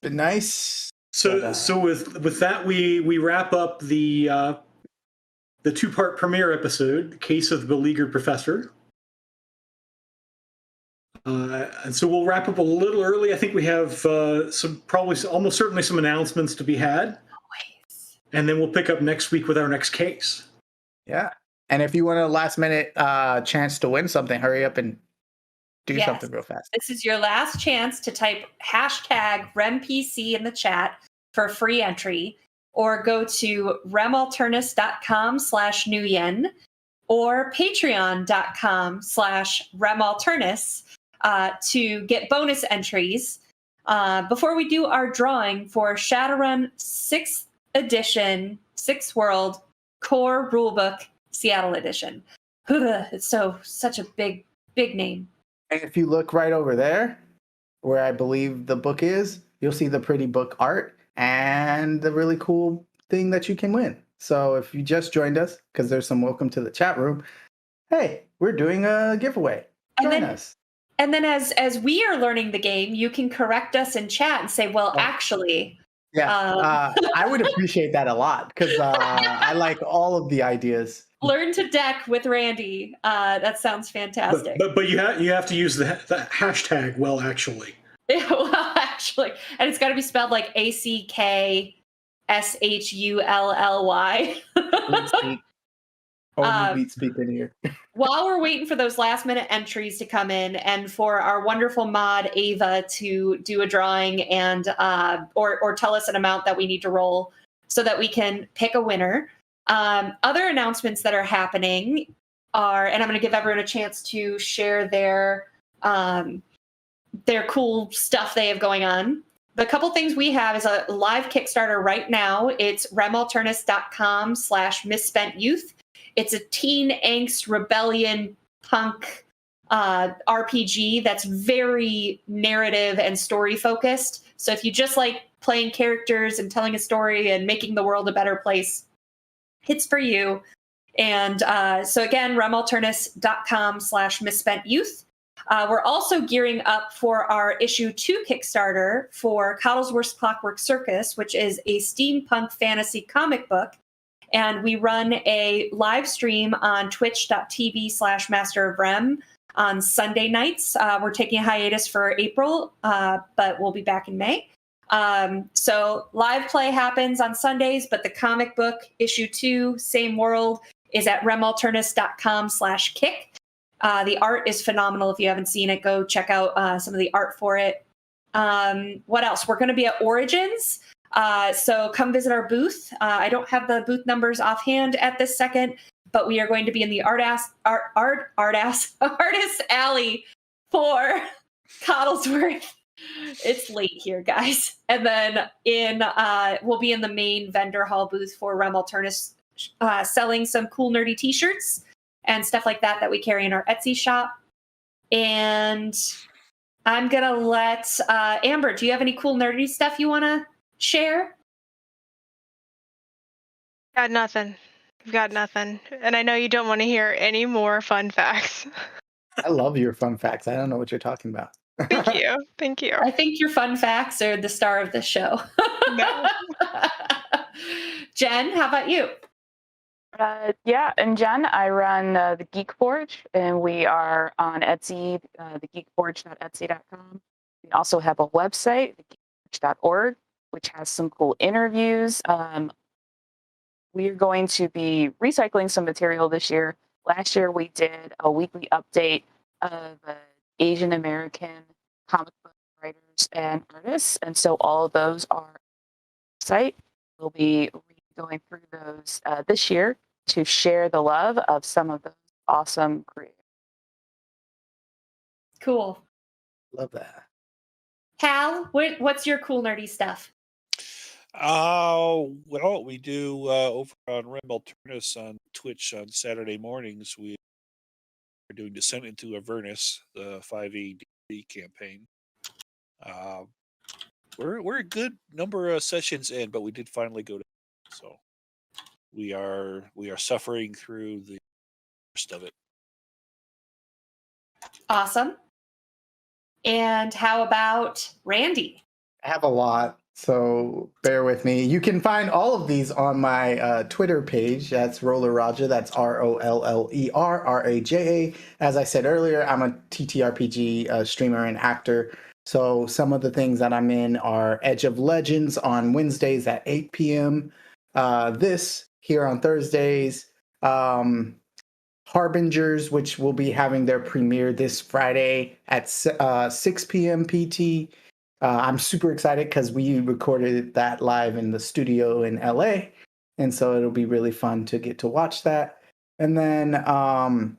been nice. So But, so with that we wrap up the 2-part premiere episode, The Case of the Beleaguered Professor. And so we'll wrap up a little early. I think we have almost certainly some announcements to be had. Always. And then we'll pick up next week with our next case. Yeah. And if you want a last minute chance to win something, hurry up and do Yes. something real fast. This is your last chance to type hashtag RemPC in the chat for free entry, or go to remalternus.com/nuyen or patreon.com/remalternus to get bonus entries before we do our drawing for Shadowrun 6th edition, 6th World Core Rulebook Seattle edition. It's such a big name. And if you look right over there, where I believe the book is, you'll see the pretty book art and the really cool thing that you can win. So if you just joined us, because there's some welcome to the chat room, hey, we're doing a giveaway. Join us. And then as we are learning the game, you can correct us in chat and say, well, actually. Yeah, I would appreciate that a lot, because I like all of the ideas. Learn to deck with Randy. That sounds fantastic. But you have to use the hashtag well actually. Well, actually, and it's got to be spelled like ACKSHULLY. Only speak in here. While we're waiting for those last minute entries to come in, and for our wonderful mod Ava to do a drawing and or tell us an amount that we need to roll so that we can pick a winner. Other announcements that are happening are, and I'm going to give everyone a chance to share their their cool stuff they have going on. The couple things we have is a live Kickstarter right now. It's remalternus.com/misspent-youth. It's a teen angst rebellion punk RPG that's very narrative and story focused. So if you just like playing characters and telling a story and making the world a better place, it's for you. And so again, remalternus.com/misspent-youth. We're also gearing up for our issue 2 Kickstarter for Coddlesworth's Clockwork Circus, which is a steampunk fantasy comic book. And we run a live stream on twitch.tv/masterofrem on Sunday nights. We're taking a hiatus for April, but we'll be back in May. So live play happens on Sundays, but the comic book issue 2, same world, is at remalternus.com/kick. The art is phenomenal. If you haven't seen it, go check out some of the art for it. What else? We're going to be at Origins. So come visit our booth. I don't have the booth numbers offhand at this second, but we are going to be in the Artist Alley for Coddlesworth. It's late here, guys. And then we'll be in the main vendor hall booth for Remalternus, selling some cool nerdy t-shirts and stuff like that we carry in our Etsy shop. And I'm gonna let Amber, do you have any cool nerdy stuff you want to share? Got nothing. I've got nothing. And I know you don't want to hear any more fun facts. I love your fun facts. I don't know what you're talking about. Thank you. Thank you. I think your fun facts are the star of the show. No. Jen, how about you? Yeah, and Jen, I run the Geek Forge, and we are on Etsy, thegeekforge.etsy.com. We also have a website, thegeekforge.org, which has some cool interviews. We are going to be recycling some material this year. Last year, we did a weekly update of Asian American comic book writers and artists, and so all of those are on the site. We'll be going through those this year to share the love of some of those awesome creators. Cool. Love that. Hal, what's your cool nerdy stuff? Well, we do over on Remalternus on Twitch on Saturday mornings. We are doing Descent into Avernus, the 5e D&D campaign. We're a good number of sessions in, but we did finally go to, so we are suffering through the rest of it. Awesome. And how about Randy? I have a lot, so bear with me. You can find all of these on my Twitter page. That's Roller Raja. That's ROLLER As I said earlier, I'm a TTRPG streamer and actor. So some of the things that I'm in are Edge of Legends on Wednesdays at 8 p.m. This here on Thursdays. Harbingers, which will be having their premiere this Friday at 6 p.m. PT. I'm super excited because we recorded that live in the studio in LA. And so it'll be really fun to get to watch that. And then I'm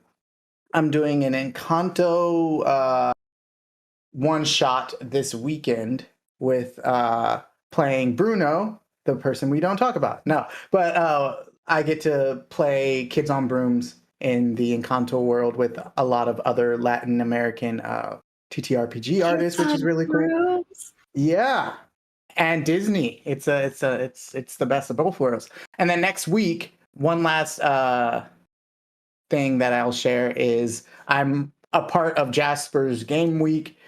doing an Encanto one shot this weekend with playing Bruno, the person we don't talk about. No, but I get to play Kids on Brooms in the Encanto world with a lot of other Latin American TTRPG artists, which is really cool. Yeah, and Disney. It's the best of both worlds. And then next week, one last thing that I'll share is I'm a part of Jasper's Game Week,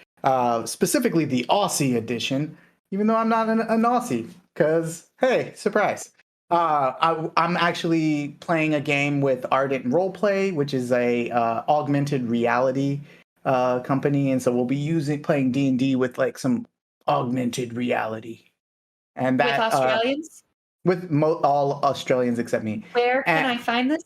specifically the Aussie edition, even though I'm not an Aussie, because hey, surprise. I'm actually playing a game with Ardent Roleplay, which is a augmented reality company, and so we'll be playing D&D with like some augmented reality. And that with Australians? With all Australians except me. Where can I find this?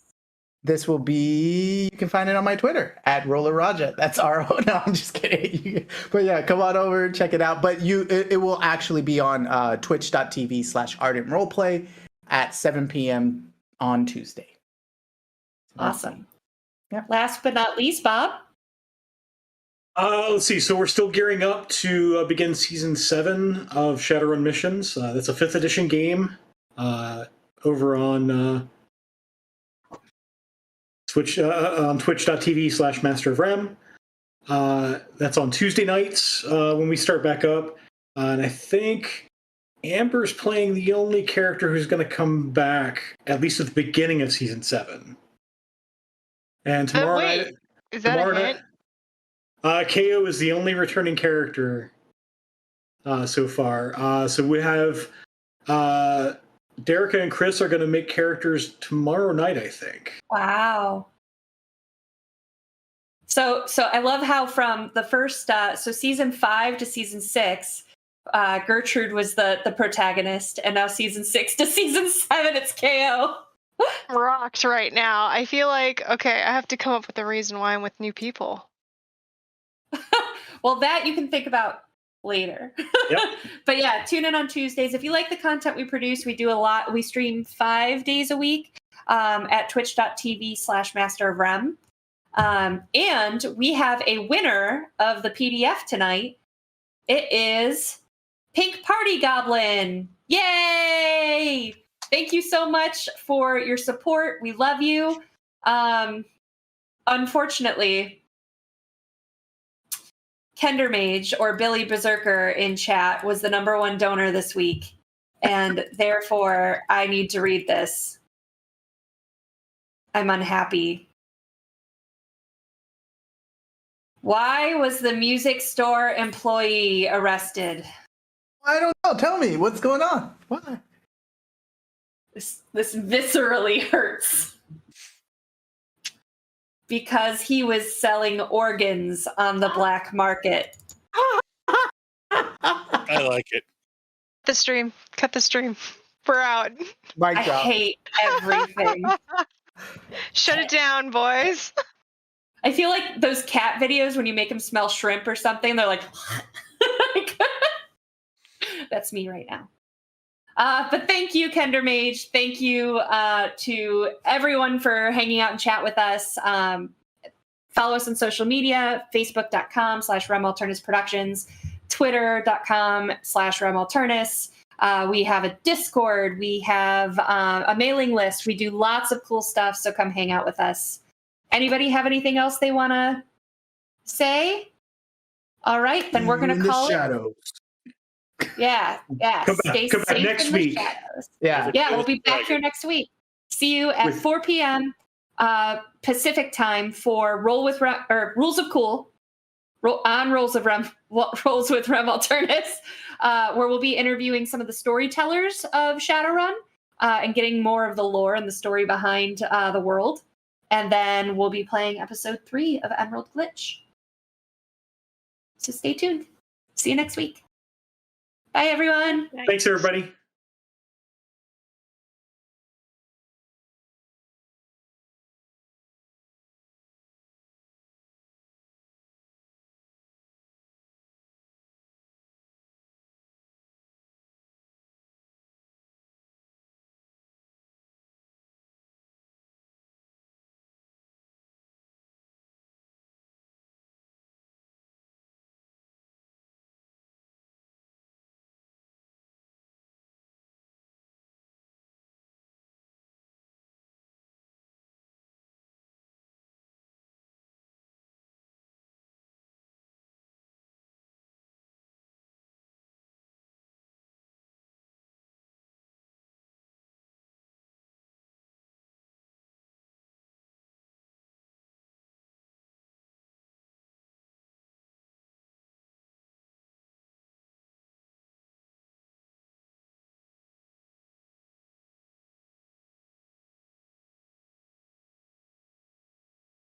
This will be, you can find it on my Twitter at Roller Raja. That's no, I'm just kidding. But yeah, come on over, check it out. But it will actually be on twitch.tv/Ardent Roleplay at 7 p.m. on Tuesday. Awesome. Yeah. Last but not least, Bob. Let's see. So we're still gearing up to begin season 7 of Shadowrun missions. That's a 5th edition game over on Twitch on twitch.tv/Master of Rem. That's on Tuesday nights when we start back up, and I think Amber's playing the only character who's going to come back at least at the beginning of season 7. And tomorrow night, is that a hint? KO is the only returning character so far. So we have Derica and Chris are going to make characters tomorrow night, I think. Wow. So I love how from the first, so season 5 to season 6, Gertrude was the protagonist, and now season 6 to season 7, it's KO. Rocks right now. I feel like, okay, I have to come up with a reason why I'm with new people. Well, that you can think about later. Yep. But yeah, tune in on Tuesdays. If you like the content we produce, we do a lot. We stream 5 days a week at twitch.tv/Master of Rem. And we have a winner of the PDF tonight. It is Pink Party Goblin. Yay! Thank you so much for your support. We love you. Unfortunately, Kendermage, or Billy Berserker in chat, was the #1 donor this week. And therefore, I need to read this. I'm unhappy. Why was the music store employee arrested? I don't know. Tell me what's going on. Why? This viscerally hurts. Because he was selling organs on the black market. I like it. The stream. Cut the stream. We're out. Mic I drop. hate everything. Shut it down, boys. I feel like those cat videos when you make them smell shrimp or something, they're like, that's me right now. But thank you, Kendermage. Thank you to everyone for hanging out and chat with us. Follow us on social media, facebook.com/RemAlternus Productions, twitter.com/RemAlternus. We have a Discord. We have a mailing list. We do lots of cool stuff, so come hang out with us. Anybody have anything else they want to say? All right, then we're going to call it. Shadows. Yeah. Come Stay back safe next in the week. shadows. Yeah. Yeah, we'll be back here next week. See you at 4 p.m. Pacific time for Rules of Cool on Rolls with Rem Alternus, where we'll be interviewing some of the storytellers of Shadowrun and getting more of the lore and the story behind the world. And then we'll be playing episode 3 of Emerald Glitch. So stay tuned. See you next week. Bye, everyone. Thanks, everybody.